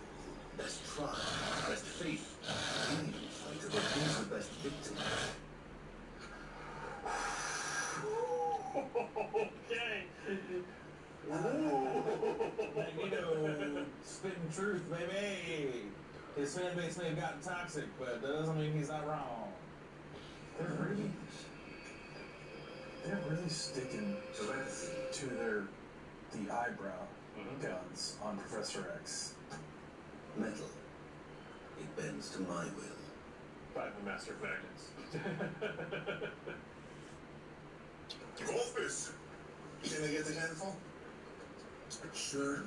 Best trial, best faith. Being fighter, but who's the best victim? Okay. Magneto spitting truth, baby. His fan base may have gotten toxic, but that doesn't mean he's not wrong. They're really sticking to the eyebrow guns on Professor X. Metal. It bends to my will. By the Master of Magnets. Office! Can I get the handful? Sure.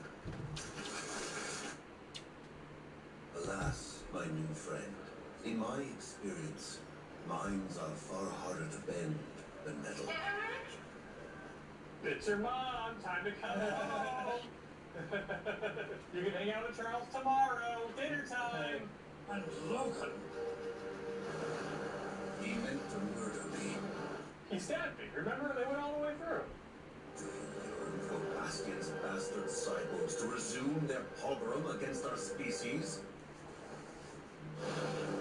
Alas, my new friend, in my experience, minds are far harder to bend than metal. It's your mom. Time to come home. You can hang out with Charles tomorrow. Dinner time. And Logan. He meant to murder me. He stabbed me. Remember, they went all the way through. Do you yearn for Bastion's bastard cyborgs to resume their pogrom against our species?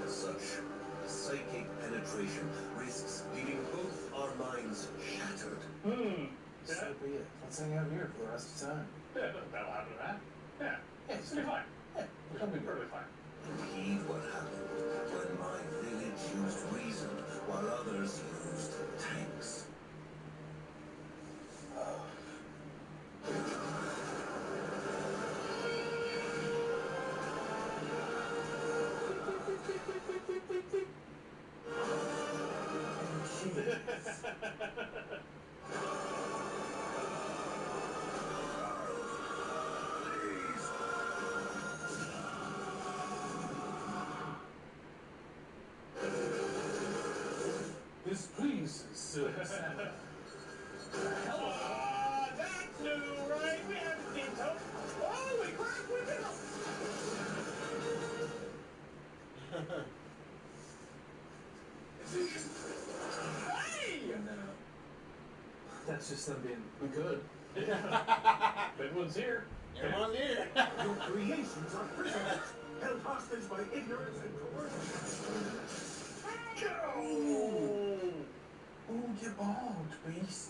Such psychic penetration risks leaving both our minds shattered. So be it. Let's hang out here for the rest of the time. Yeah, that'll happen to that. Yeah, it's gonna be fine. Yeah, It'll be perfectly fine. Heed what happened when my village used reason while others used tanks. This pleases Silver Santa. That's new, right? We haven't seen Toad. Holy crap, we did Hey! And that's just them being good. Everyone's here. Everyone's here. Your creations are prisoners, held hostage by ignorance and coercion. Oh, get bald, beast.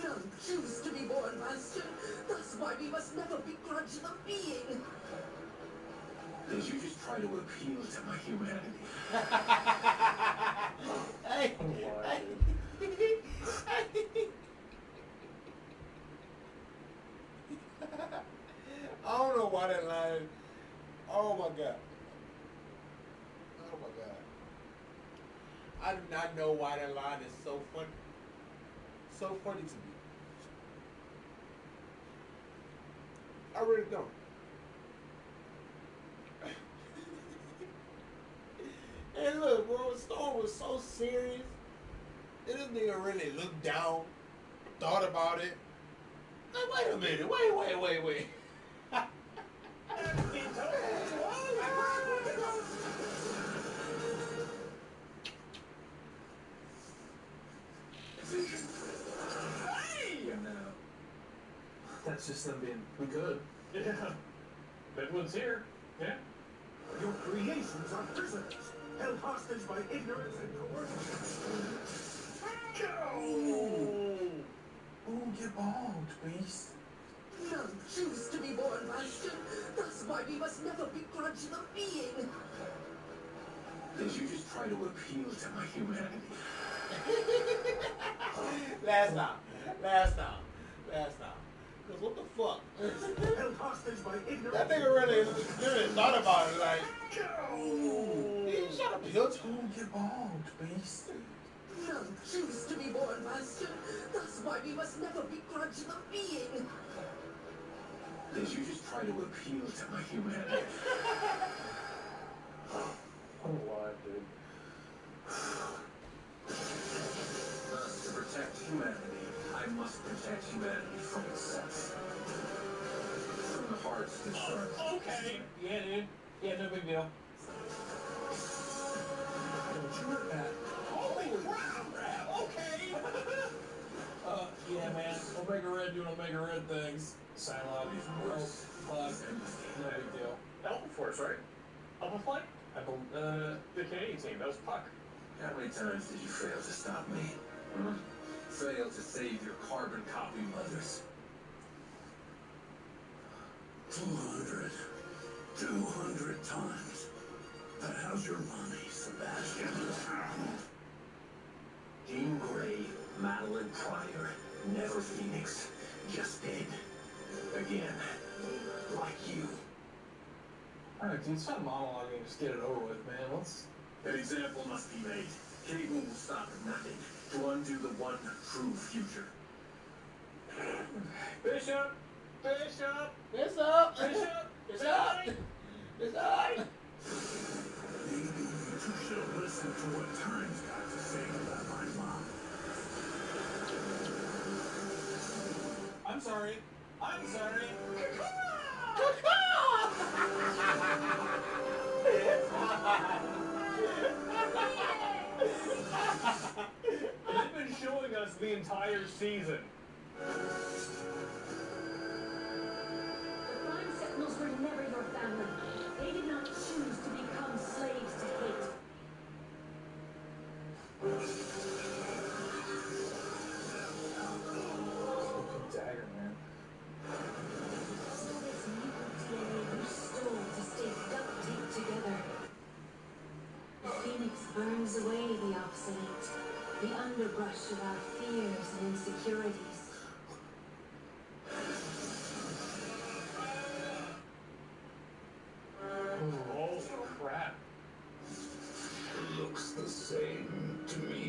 None choose to be born, Master. That's why we must never begrudge the being. Did you just try to appeal to my humanity? Hey. I don't know why that line. Oh my god. Oh my god. I do not know why that line is so funny. So funny to me. I really don't. And look, bro, Storm was so serious. Did this nigga really look down, thought about it? Like, wait a minute, wait. No. That's just them being good. Yeah. Midwood's here. Yeah. Your creations are prisoners, held hostage by ignorance and coercion. Oh, get bald, beast. None choose to be born, Master. That's why we must never begrudge the being. Did you just try to appeal to my humanity? Last time. Cause what the fuck? Held hostage by ignorance. That nigga really thought about it, like, he shot a pill to Oh, get bald, beast. None choose to be born, Master. That's why we must never begrudge the being. Did you just try to appeal to my humanity? I'm alive, dude. Thus, to protect humanity, I must protect humanity from itself. From the heart's concern. Okay. Yeah, dude. Yeah, no big deal. Don't you hurt that. Holy crap! Okay. Yeah, man. Omega Red doing Omega Red things. Psylocke. Oh, fuck. No big deal. Elton Force, right? Elton Flight? The Canadian team. That was Puck. How many times did you fail to stop me? Fail to save your carbon copy mothers? 200 times. But how's your money, Sebastian? Jean Grey, Madeline Pryor, never Phoenix, just dead. Again. Like you. Alright, dude, stop monologuing. Just get it over with, man. Let's... An example must be made. Cable will stop at nothing to undo the one true future. Bishop! Maybe you two should have listened to what Time's got to say about my mom. I'm sorry. They've been showing us the entire season. The Prime Sentinels were never your family. They did not choose to become slaves to hate. Dagger, man. So this mutant DNA you stole to stay duct taped together. The Phoenix burns away the obsolete, the underbrush of our fears and insecurities. Oh, crap. Looks the same to me.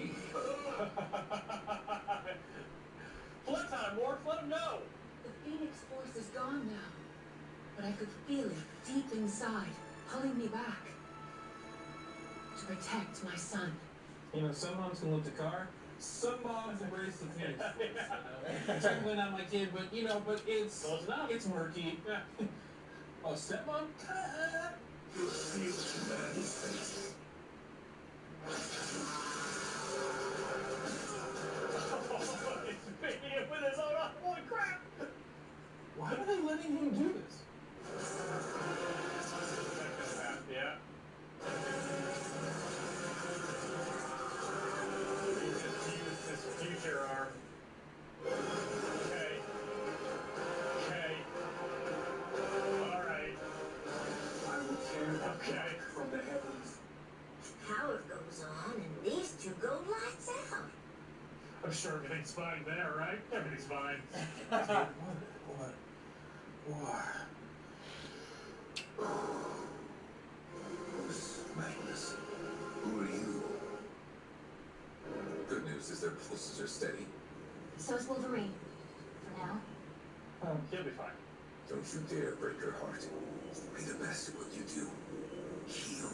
Flip time, Morph, let him know. The Phoenix force is gone now, but I could feel it deep inside, pulling me back. To protect my son. You know, some moms can lift a car. Some moms embrace the Phoenix Force. You know? Technically not my kid, but you know, but it's it's murky. Oh, stepmom? You feel humanity's face. It's beating it with his own arm. Holy crap! Why are they letting him do this? Yeah. He just used his future arm. Okay. Alright. I will tear them from the heavens. Power goes on and these two go lights out. I'm sure everything's fine there, right? Everything's fine. What? This Magnus. Who are you? Good news is their pulses are steady. So is Wolverine. For now. He'll be fine. Don't you dare break her heart. Be the best at what you do. Heal.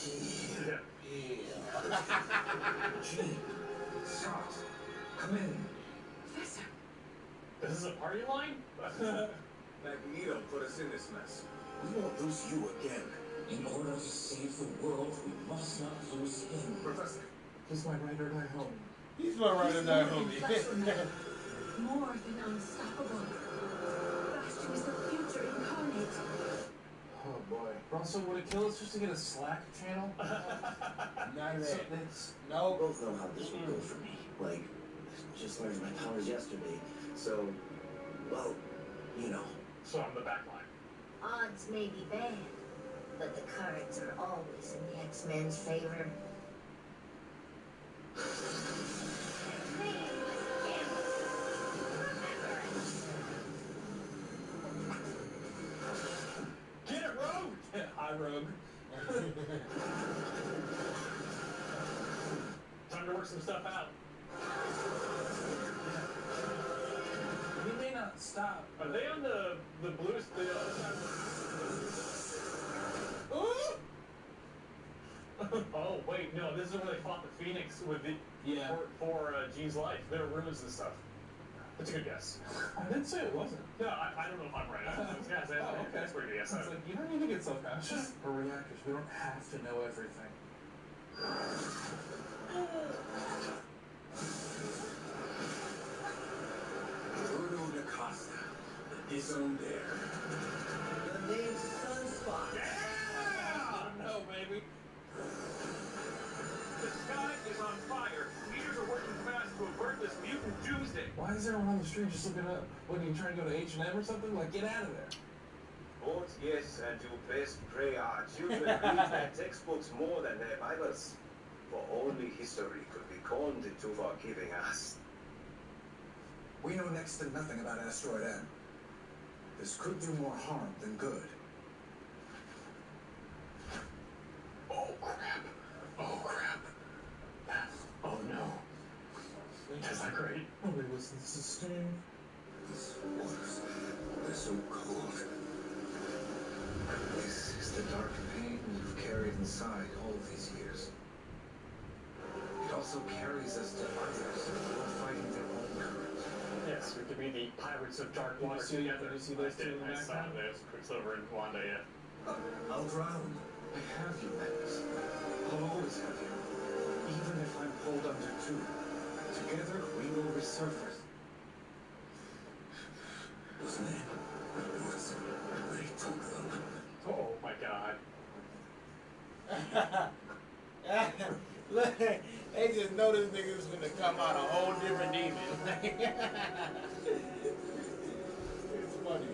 Here. Gene, Scott, come in. Professor. This is a party line? Magneto put us in this mess. We won't lose you again. In order to save the world, we must not lose him. Professor. He's my ride or die homie. He's my ride or die homie. More than unstoppable. Bastion is the future incarnate. Oh boy. Russell, would it kill us just to get a Slack channel? Not So that. it's No. We both know how this will go for me. Like, just learned my powers yesterday. So, well, you know. So I'm the back line. Odds may be bad, but the cards are always in the X-Men's favor. Get it, Rogue! Hi, Rogue. Time to work some stuff out. We may not stop. Are they on the blues? The other side? Oh wait, no, this is where they fought the Phoenix with the for Jean's life. There are ruins and stuff. That's a good guess. I didn't say it wasn't. No, I don't know if I'm right. That's pretty good guess. It's like, you don't need to get self-conscious. We're reactors. We don't have to know everything. Bruno da Costa, the disowned heir. The name's Sunspot. Yeah! No, baby. The sky is on fire. Leaders are working fast to avert this mutant doomsday. Why is everyone on the street just looking up? What, are you trying to go to H&M or something? Like, get out of there. Vote yes and do best pray our children read their textbooks more than their Bibles. For only history could be conned into forgiving us. We know next to nothing about Asteroid M. This could do more harm than good. Oh crap. Oh crap. Oh no. That's not great. Nobody listens to Steam. These waters, they're so cold. This is the dark pain you've carried inside all these years. It also carries us to others who are fighting their own current. Yes, we could be the pirates of dark Did you water see- together. did you see those two in the I saw background? those. Quicksilver and Wanda, yeah. I'll drown. I have you, Magnus. I'll always have you. Even if I'm pulled under too. Together, we will resurface. Wasn't it? It was. They took them. Oh my god. Look, they just know this nigga's gonna come out a whole different demon. It's funny.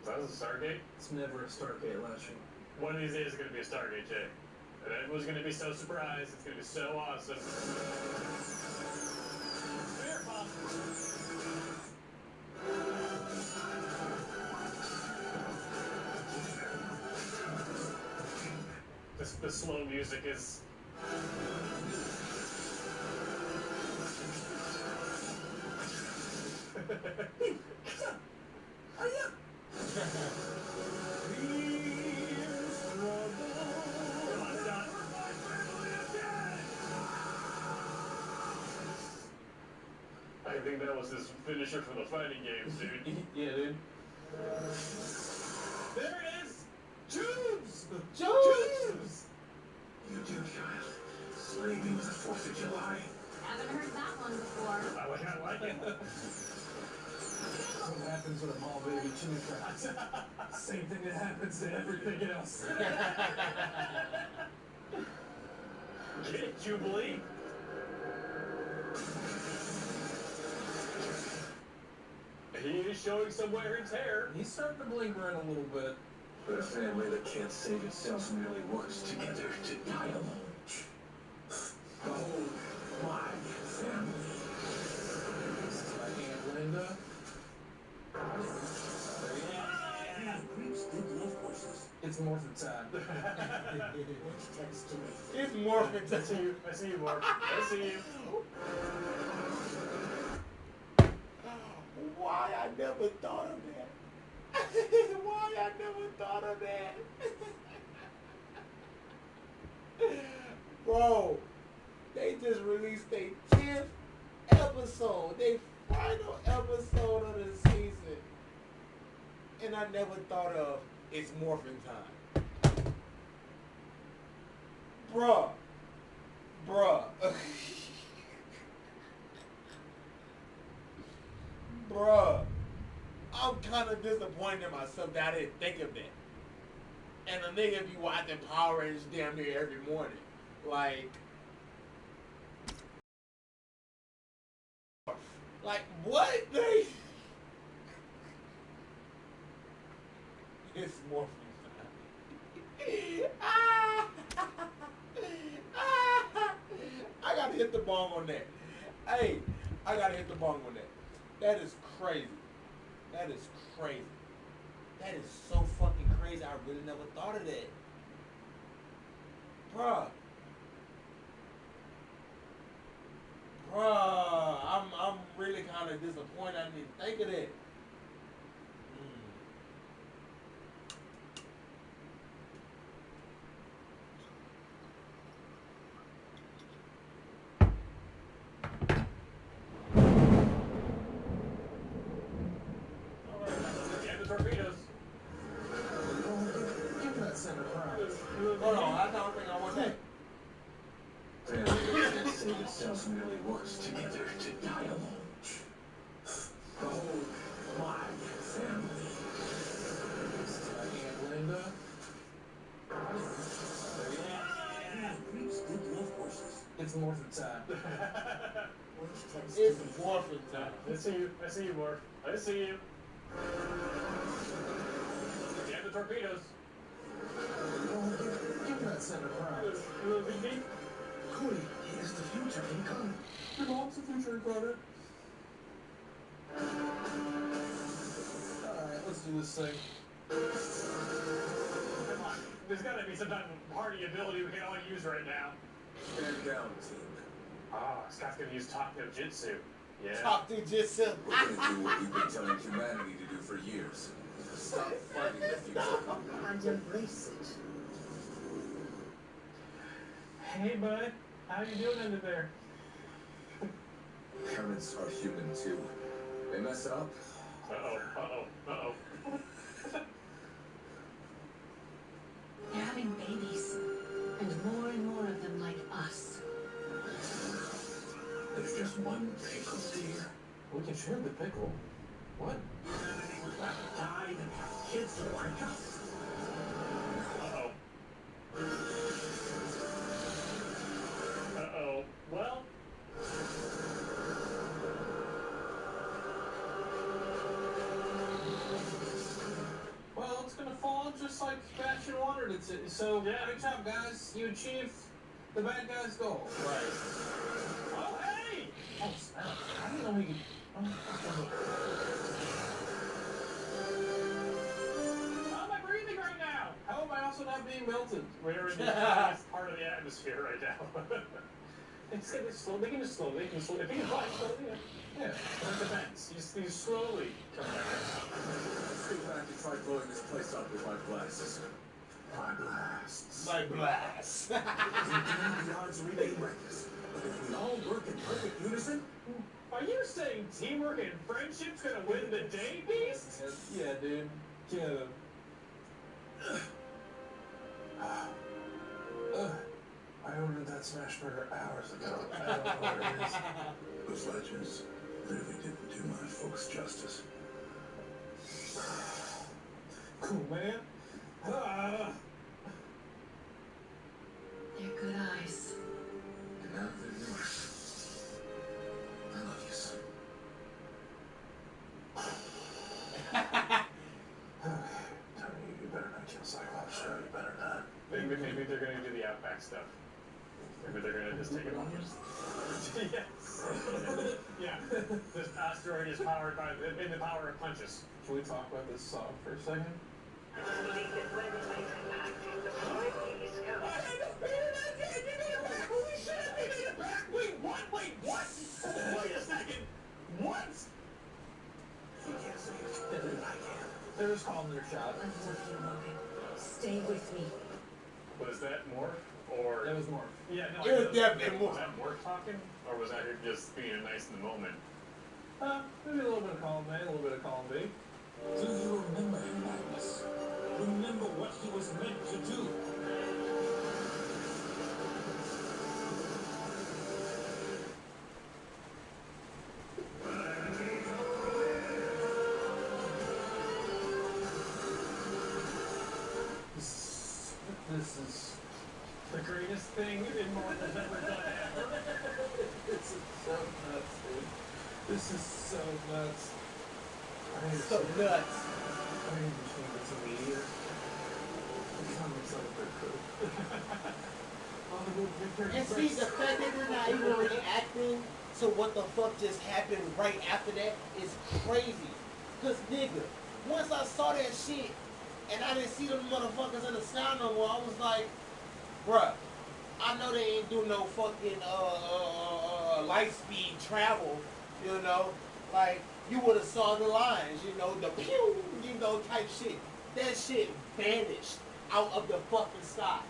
So that was a Stargate? It's never a Stargate Lashley. One of these days is going to be a Stargate, Jay. And everyone's going to be so surprised. It's going to be so awesome. Beer pop. The slow music is... I think that was his finisher for the fighting games, dude. Yeah, dude. There it is! Tubes! Tubes! You do, child. Slaving the 4th of July. Haven't heard that one before. I like it. What happens with a mall baby chili cracks? Same thing that happens to everything else. Get it, Jubilee? He is showing some wear and tear. He's starting to blinker in a little bit. But a family that can't save itself merely works together to die alone. Oh, my family. This is my Aunt Linda. Creeps did love horses. It's morphin' time. Which tends to me. It's morphin' I see you. I see you, Mark. I see you. never thought of that. Why I never thought of that? Bro, they just released their 10th episode, their final episode of the season. And I never thought of it's morphin' time. Bruh. Bruh. I'm kind of disappointed in myself that I didn't think of that. And a nigga be watching Power Rangers damn near every morning. Like what? It's morphin' time. I gotta hit the bong on that. Hey, I gotta hit the bong on that. That is crazy. That is crazy. That is so fucking crazy. I really never thought of that. Bruh. I'm really kind of disappointed I didn't think of that. Torpedoes. Give that center prize. Hold on, I don't think I want that. Families say themselves merely works together to die alone. The whole Black family. Aunt Linda. It's morphin' time. It's morphin' time. I see you, Morph. I see you. Jam the torpedoes. Give that center prize. Cody, he is the future incarnate. Your mom's the future incarnate. Alright, let's do this thing. Come on. There's gotta be some type of party ability we can all use right now. Stand down, team. Scott's gonna use Top No Jitsu. Yeah. Top No Jitsu. We're gonna do what we've been telling humanity to do for years. Stop fighting the future. And embrace it. Hey, bud. How you doing under there? Parents are human too. They mess up. Uh-oh. They're having babies. And more of them like us. There's just one pickle, dear. We can share the pickle. What? Humanity would rather die than have kids like us. Well. Well, it's gonna fall just like Baton wanted it to. So, yeah. Good job, guys. You achieved the bad guy's goal. Right. Oh, hey! Oh, snap. I didn't know he could. How am I breathing right now? How am I also not being melted? We're in the highest part of the atmosphere right now. It's gonna slow. They can just slow. They can slow. If they can fly slowly, yeah. It depends. You slowly come back. Let's go back and try blowing this place up with my blasts. My blasts. My blasts. The odds remain reckless. But if we all work in perfect unison, Are you saying teamwork and friendship's gonna win the day, Beast? Yeah, dude. Get him. I ordered that smash burger hours ago. I don't know what it is. those legends really didn't do my folks justice. Cool, man. They're good eyes. And now they're yours. I love you, son. Tony, you better not kill Cyclops. Sure, you better not. Maybe they're gonna do the Outback stuff. Maybe they're gonna just take it off. Yes. Yeah. This asteroid is powered by in the power of punches. Can we talk about this song for a second? Wait, what? Wait a second. What? He can't just calling their shot. I'm with you, Logan. Stay with me. Was that Morph? Or That was Morph. Yeah, no, It was definitely Was Morph. that Morph talking? Or was that him just being nice in the moment? Maybe a little bit of column A, a little bit of column B. Do you remember him, Magnus? Remember what he was meant to do? This is The greatest thing in Marvel's ever done ever. this is so nuts, dude. This is so nuts. So nuts. I didn't understand it's a meteor. It kind of looks like a big crew. Oh, the little big And see, the fact that they're not even reacting to what the fuck just happened right after that is crazy. Cause nigga, once I saw that shit and I didn't see them motherfuckers in the sky no more, I was like, bruh, I know they ain't do no fucking light speed travel, you know, like you would have saw the lines, you know, the pew, you know, type shit. That shit vanished out of the fucking sky.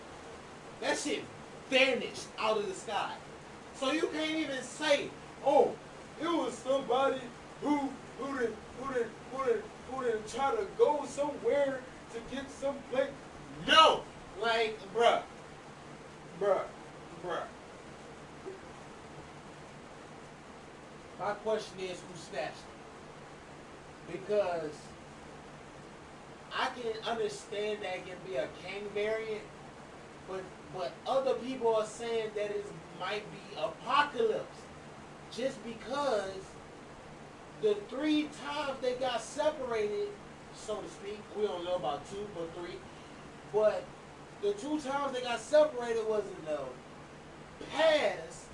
That shit vanished out of the sky. So you can't even say, oh, it was somebody who didn't try to go somewhere to get some place. No, like, bruh. My question is, who snatched it? Because I can understand that it can be a Kang variant, but other people are saying that it might be Apocalypse, just because the 3 times they got separated, so to speak, we don't know about 2 but 3, but the 2 times they got separated was in the past,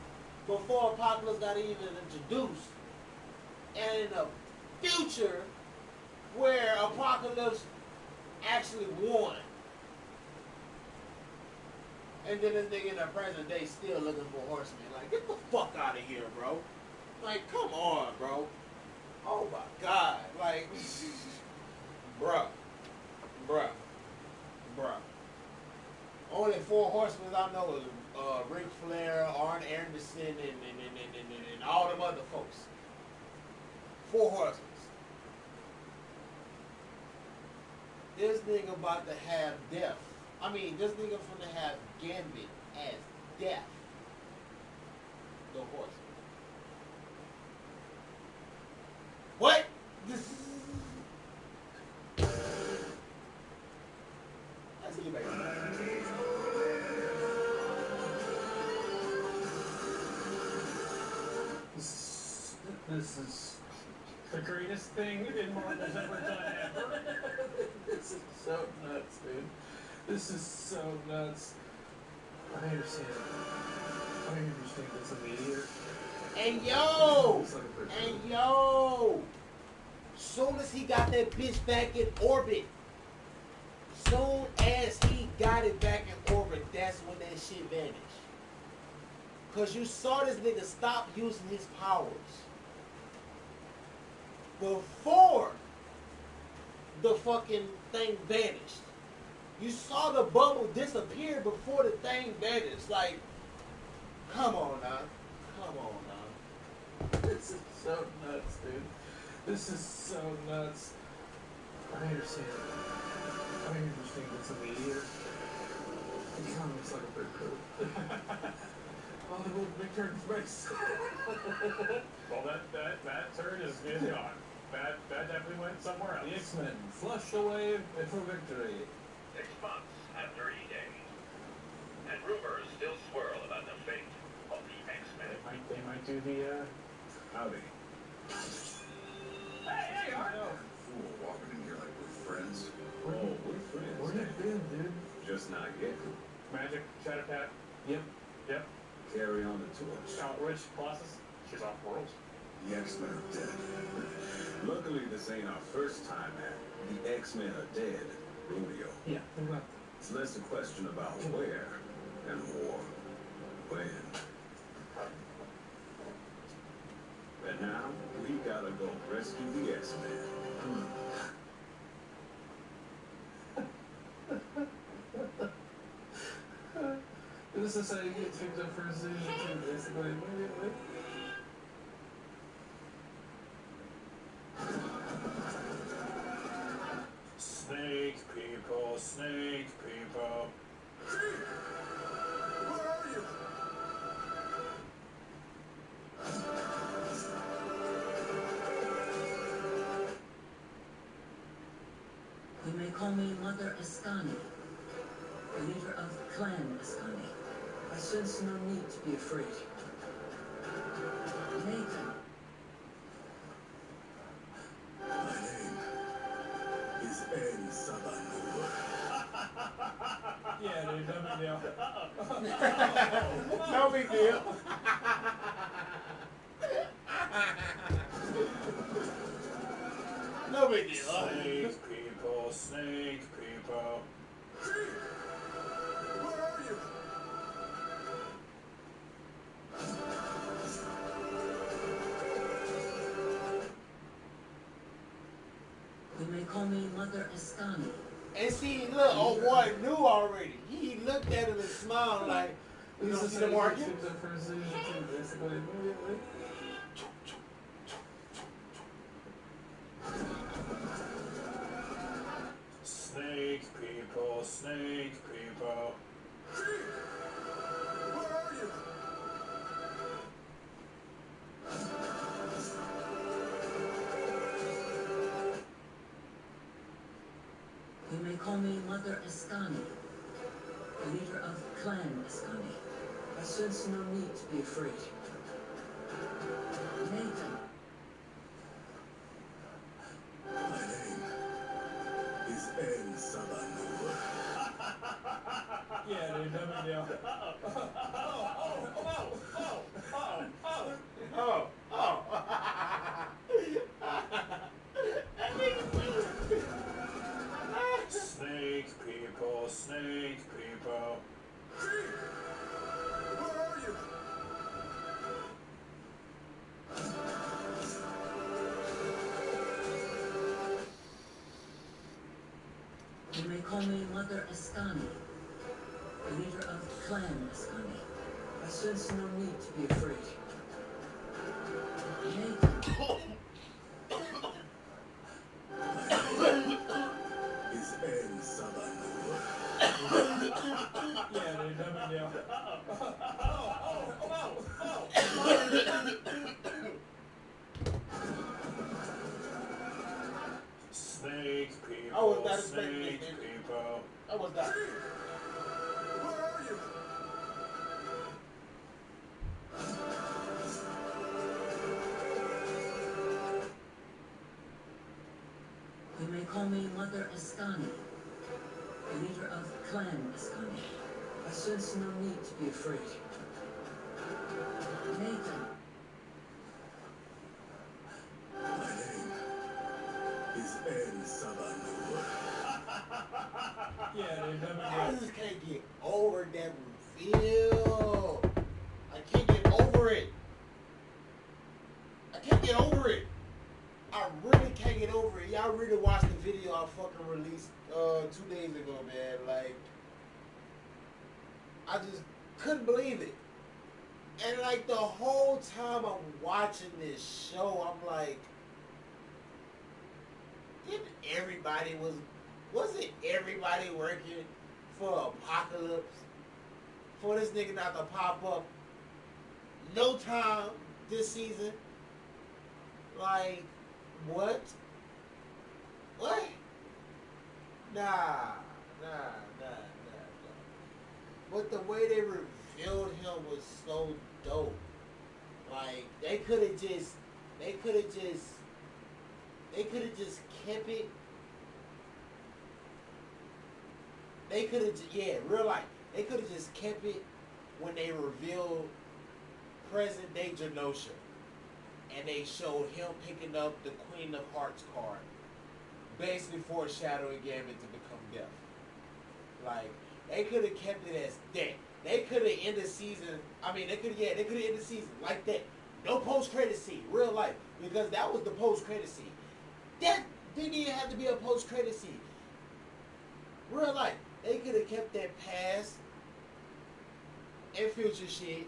before Apocalypse got even introduced, and in the future, where Apocalypse actually won. And then this nigga in the present day still looking for Horseman. Like, get the fuck out of here, bro. Like, come on, bro. Oh my God. Like, bruh. Only 4 Horsemen I know is Ric Flair, Arn Anderson, and all them other folks. 4 Horsemen. This nigga about to have death. I mean, this nigga finna have Gambit as death. The Horseman. What? Let's get back to that. This is The greatest thing in Marvel's ever done ever. This is so nuts, dude. This is so nuts. I understand. I understand it's a meteor. And yo, soon as he got that bitch back in orbit, soon as he got it back in orbit, that's when that shit vanished. Cause you saw this nigga stop using his powers before the fucking thing vanished. You saw the bubble disappear before the thing vanished. Like, come on now. This is so nuts, dude. This is so nuts. I understand. I understand it's a meteor. It kind of looks like a big crew. Oh, the little big turn face. Well, that turn is gone. That definitely went somewhere else. The X-Men flush away for victory. 6 months and 30 days. And rumors still swirl about the fate of the X-Men. They might do the, Howdy. Hey, Arno! Fool walking in here like we're friends. Oh, we're friends. Where you been, dude? Just not yet. Magic, Shadow Cat. Yep. Carry on the torch. Rouge, Colossus. She's off world. The X-Men are dead. Luckily, this ain't our first time at the X-Men are dead rodeo. Yeah, they're not. It's less a question about where and more when. And now, we gotta go rescue the X-Men. does this say? Get picked up for season 2, basically. Immediately. Snake people, snake people. Where are you? You may call me Mother Escani, leader of Clan Escani. I sense no need to be afraid. Nathan. My name is En Sabanur. Yeah, dude, no big deal. No big deal. No big deal. Snake people, snake people. Where are you? You may call me Mother Escani. And see, look, oh boy knew already. He looked at him and smiled like, you don't see the market? Picked up for season 2, basically. Immediately. Snake people, snake people. Where are you? You may call me Mother Escani, leader of Clan Escani. I sense no need to be afraid. Nathan. My name is En Sabanur. Yeah, dude, no big deal. Snake people, snake people. Where are you? You may call me Mother Escani, leader of Clan Escani. I sense no need to be afraid. Nathan. Is En Sabanur. Yeah, dude, no big deal. Snake people, I was not expecting snake this, dude. people. I was not. Where are you? You may call me Mother Escani, leader of Clan Escani. I sense no need to be afraid. Nathan. My name is En Sabanur. Yeah, dude, no big I deal. just can't get over that reveal. I can't get over it. I can't get over it. I really can't get over it. Y'all really watched the video I fucking released 2 days ago, man. Like, I just couldn't believe it. And like the whole time I'm watching this show, I'm like, wasn't everybody working for Apocalypse? For this nigga not to pop up no time this season? Like, what? What? Nah. But the way they revealed him was so dope. Like, they could have just kept it. They could have, real life. They could have just kept it when they revealed present day Genosha. And they showed him picking up the Queen of Hearts card. Basically foreshadowing Gambit to become death. Like, they could have kept it as that. They could have ended the season. They could have ended the season like that. No post-credit scene, real life. Because that was the post-credit scene. That didn't even have to be a post-credit scene. Real life. They could have kept that past and future shit.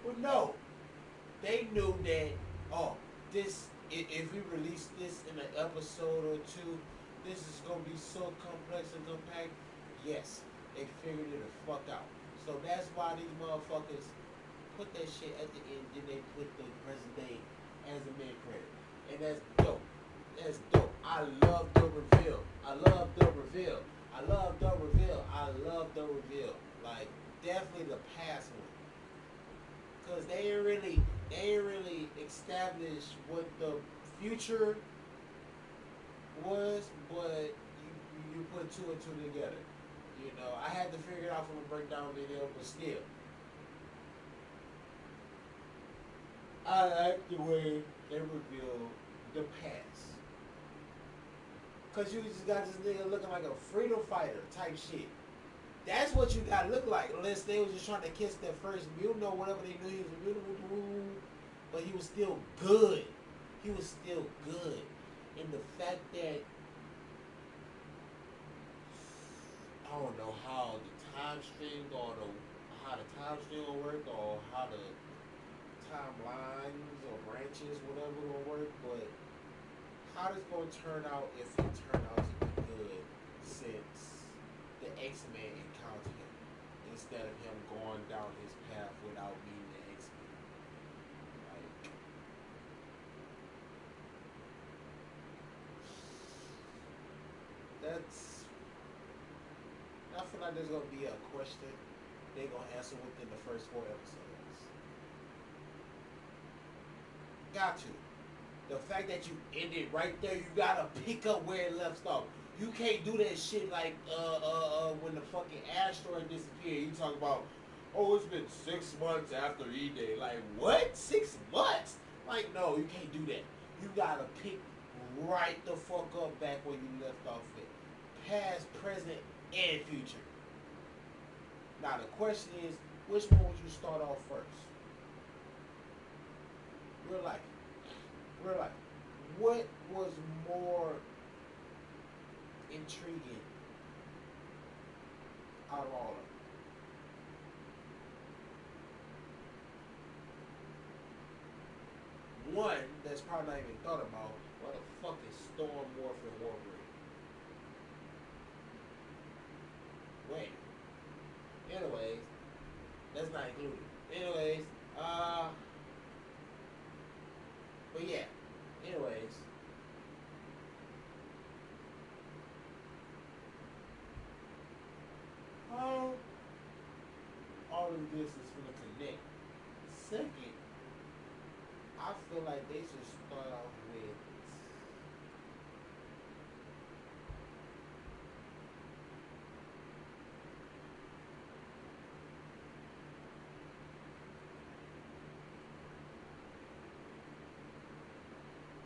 But no, they knew that, oh, this, if we release this in an episode or two, this is gonna be so complex and compact. Yes, they figured it the fuck out. So that's why these motherfuckers put that shit at the end, then they put the present day as a mid credit. And that's dope. That's dope. I love the reveal. I love the reveal. I love the reveal. I love the reveal. Like, definitely the past one. Cause they ain't really established what the future was, but you put two and two together. You know, I had to figure it out from a breakdown video, but still. I like the way they reveal the past. Cause you just got this nigga looking like a freedom fighter type shit. That's what you gotta look like, unless they was just trying to kiss their first mutant or whatever they knew he was a mutant, but he was still good. He was still good. And the fact that I don't know how the time stream or how the time stream will work or how the timelines or branches, whatever will work, but how this gonna turn out if it turn out to be good since the X-Men encountered him instead of him going down his path without meeting the X-Men. Like, I feel like there's gonna be a question they're gonna answer within the first 4 episodes. Got to. The fact that you ended right there, you gotta pick up where it left off. You can't do that shit like when the fucking asteroid disappeared. You talk about, oh, it's been 6 months after E-Day. Like, what? 6 months? Like, no, you can't do that. You gotta pick right the fuck up back where you left off at. Past, present, and future. Now the question is, which one would you start off first? Real life. Real life. What was more intriguing out of all of them? One that's probably not even thought about, what the fuck is Storm, Morph, and Wolverine? Wait. Anyways, that's not included. Anyways, but yeah. Anyways. How all of this is gonna connect. Second, I feel like they should start off with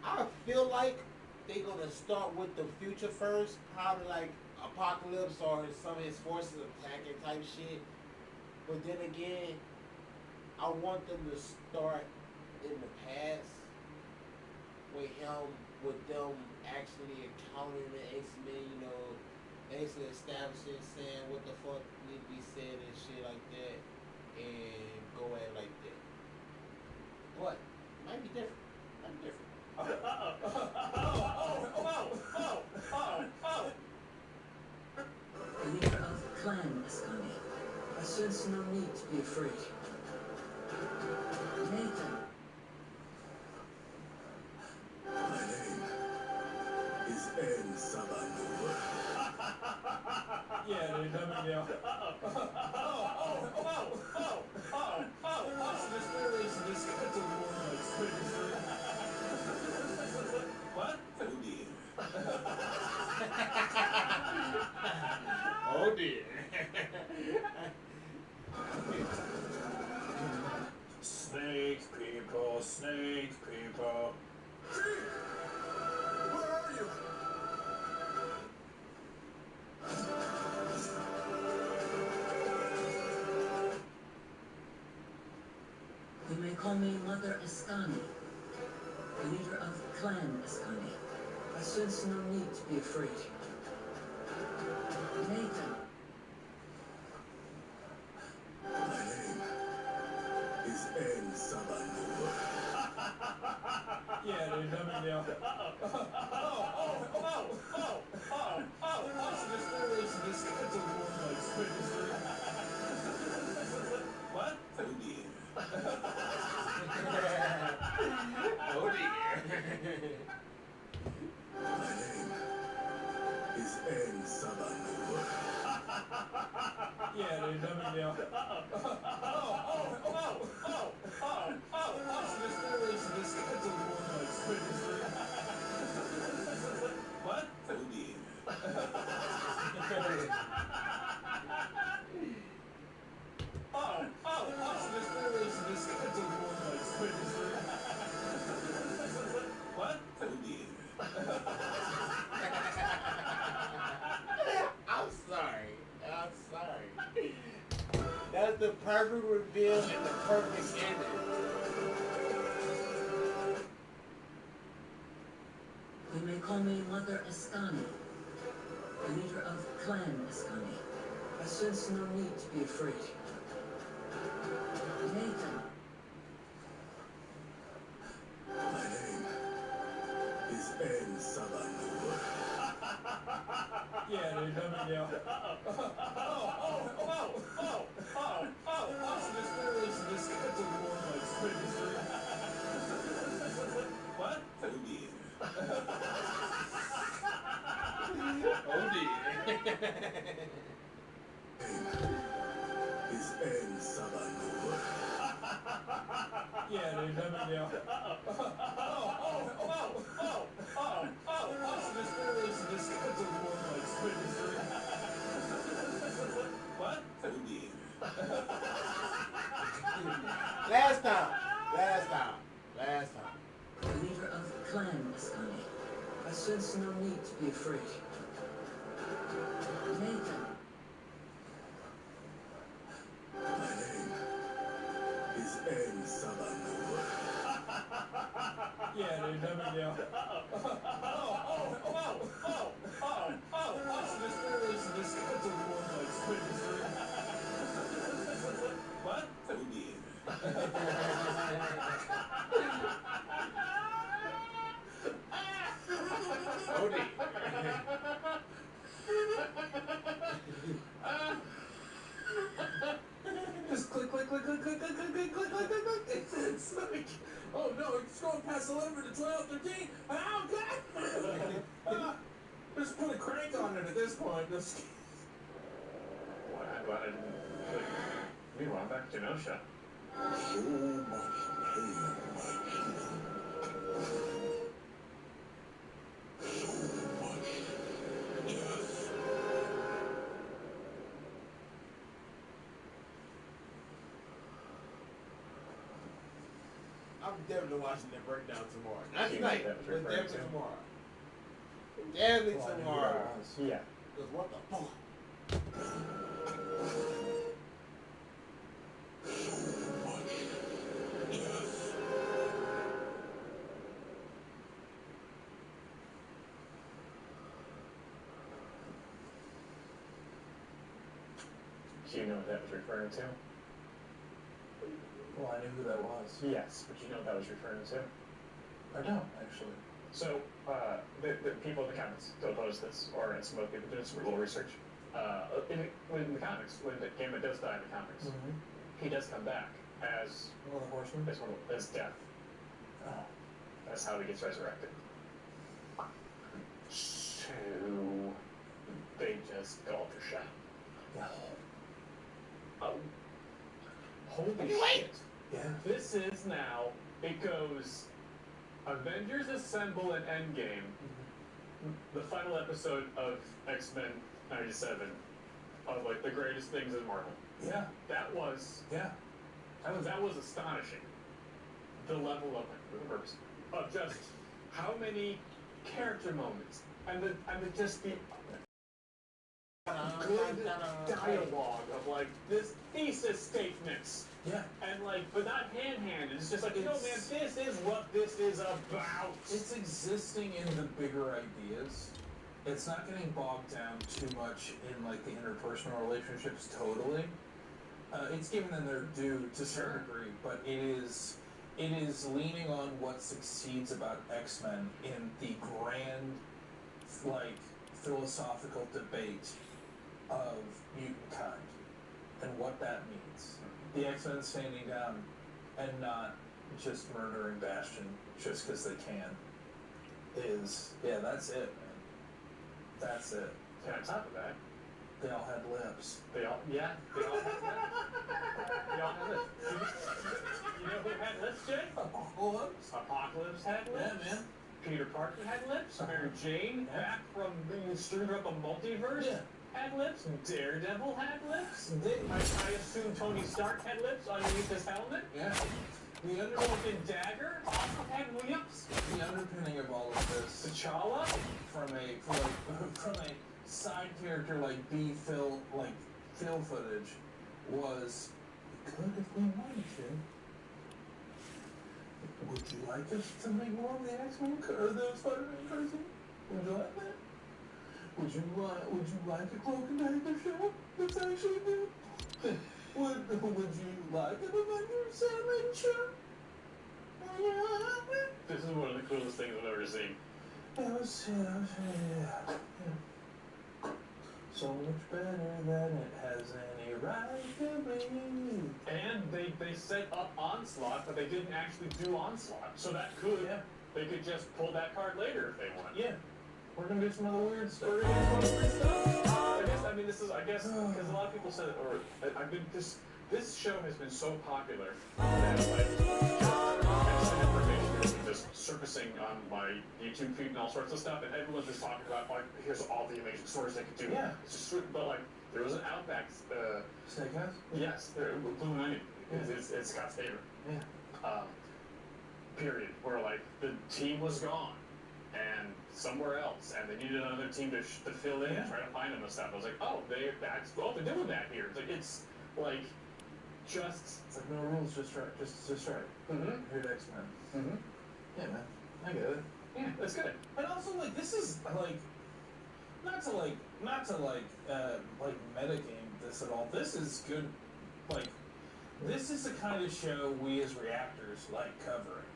I feel like they're gonna start with the future first, probably like Apocalypse or some of his forces attacking type shit. But then again, I want them to start in the past with them actually encountering the X-Men, you know, actually establishing, saying what the fuck need to be said and shit like that, and go at it like that. But might be different. Might be different. Leader of Clan Ascani. I sense no need to be afraid. Nathan. My name is En Sabanur. Yeah, dude, no big deal. What? Oh dear. Oh dear. Snake people, snake people. Where are you? You may call me Mother Ascani, the leader of Clan Ascani. I sense no need to be afraid. Nathan. My name What? Oh dear. Oh dear. My name is N. Sabanur. Yeah, dude, dumb deal. What? Oh dear. What? Oh dear. I'm sorry. I'm sorry. That's the perfect reveal and the perfect ending. You may call me Mother Ascani, the leader of Clan Ascani. I sense no need to be afraid. Nathan. My name is N. Sabanur. Yeah, dude, dumb deal. What? Oh dear. Oh dear. Is N. Sabanur. Yeah, dude, dumb deal. What? Oh dear. Last time. The leader of Clan Ascani. I sense no need to be afraid. Nathan. My name is N. Sabanur. Yeah, dude, dumb deal. What? Oh dear. Oh dear. Just click. It's like, oh no, it's going past 11 to 12:13. Oh god! Just put a crank on it at this point. Just. What? Meanwhile, back to Genosha. So much pain, my children. So much death. I'm definitely watching that breakdown tomorrow. Not tonight, That was but referring definitely to. tomorrow. Definitely Well, I knew tomorrow. that was. Yeah. Because what the fuck? Do you know what that was referring to? Well, I knew who that was. Yes, but you know what that was referring to? I don't actually. So, the people in the comments don't post this, or some other people doing some little research. In the comics, when the Gambit does die in the comics, he does come back as One of the Horsemen. as Death. Oh. That's how he gets resurrected. So they just go off the shot. Yeah. Oh. Holy shit. Yeah. This is now, it goes Avengers Assemble and Endgame, the final episode of X-Men 97, of like the greatest things in Marvel. Yeah. That was astonishing. The level of universe of just how many character moments and the just the good dialogue of like this thesis statements. Yeah. And like, but not hand-handed. It's just like, you know, man, this is what this is about. It's existing in the bigger ideas. It's not getting bogged down too much in like the interpersonal relationships totally. It's giving them their due to a certain degree, but it it is leaning on what succeeds about X-Men in the grand, like, philosophical debate of mutant kind and what that means. The X-Men standing down and not just murdering Bastion just because they can is, yeah, that's it, man. That's it. And on top of that, they all had lips. They all had lips. They all had lips. You know who had lips, Jay? Apocalypse had lips. Yeah, man. Peter Parker had lips. Mary Jane, back from being screwed up a multiverse, had lips. Daredevil had lips. I assume Tony Stark had lips underneath his helmet. Yeah. The Cloak and Dagger also had lips. The underpinning of all of this, T'Challa, from a side character like Phil footage, was good if we wanted to. Would you like us to make more of the X-Men or the Spider-Man cartoon? Would you like that? Would you like a Cloak and Dagger show that's actually good? Would you like an Avengers animated show? This is one of the coolest things I've ever seen. So much better than it has any right to be. And they set up Onslaught, but they didn't actually do Onslaught. So that could, they could just pull that card later if they want. Yeah. We're gonna do some other weird stuff. I guess, because a lot of people said, this show has been so popular that, like, extra information has been just surfacing on my YouTube feed and all sorts of stuff, and everyone's just talking about, like, here's all the amazing stories they could do. Yeah. It's just, but, like, there was an Outback, Steakhouse? Yes, Blue Onion. It's Scott's favorite. Yeah. Period. Where, like, the team was gone. And somewhere else, and they needed another team to fill in and try to find them and stuff. I was like, oh, they're doing that here. It's like just it's like no rules, just right. Here at X-Men. Yeah, man, I get it. Yeah, that's good. And also, like, this is like not to metagame this at all. This is good. Like, this is the kind of show we as reactors like covering.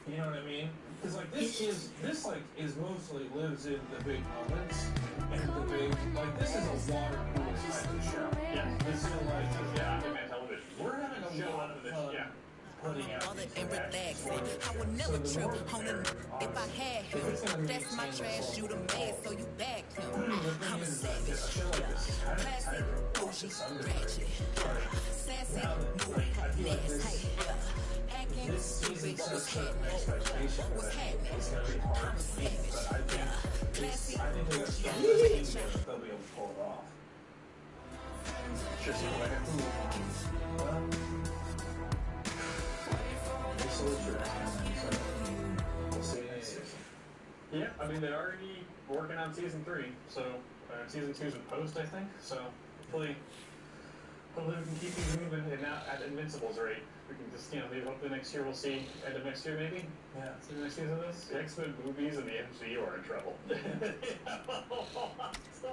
You know what I mean? Because like this mostly lives in the big moments and the big, like, this is a water cooler type of show. Yeah, this is like on television. We're having a lot of fun putting out these reactions. I would never trip on it if I had him. That's my trash, you the man, so you bagged him. I'm a savage, classic, bougie, ratchet, sassy, moody, nasty, acting stupid. What's happening? What's happening? I'm a savage, classy, bougie, ratchet. They'll be able to pull it off. Just yeah, I mean, they're already working on season 3, so season 2's in post, I think. So hopefully we can keep these moving, and now at Invincible's rate, we can just, maybe hopefully next year we'll see, end of next year maybe. Yeah. See the next season of this. The X-Men movies and the MCU are in trouble. To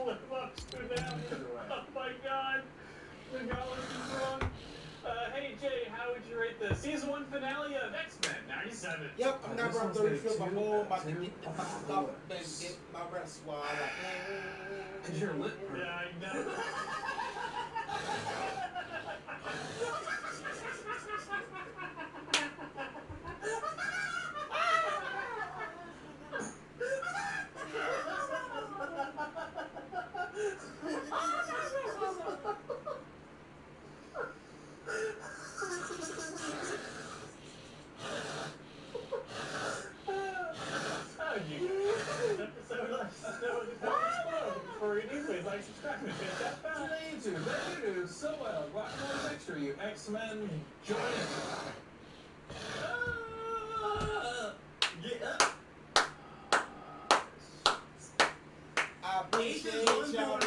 live up to them. Oh my God, the gauntlet is wrong. Hey Jay, how would you rate the season 1 finale of X-Men 97? Yep, I'm not from 30 my home, about to get the fuck off and get my breath swallowed. Cause you're lit. Yeah, I know. So well, what more extra you X-Men join Get up. I appreciate y'all.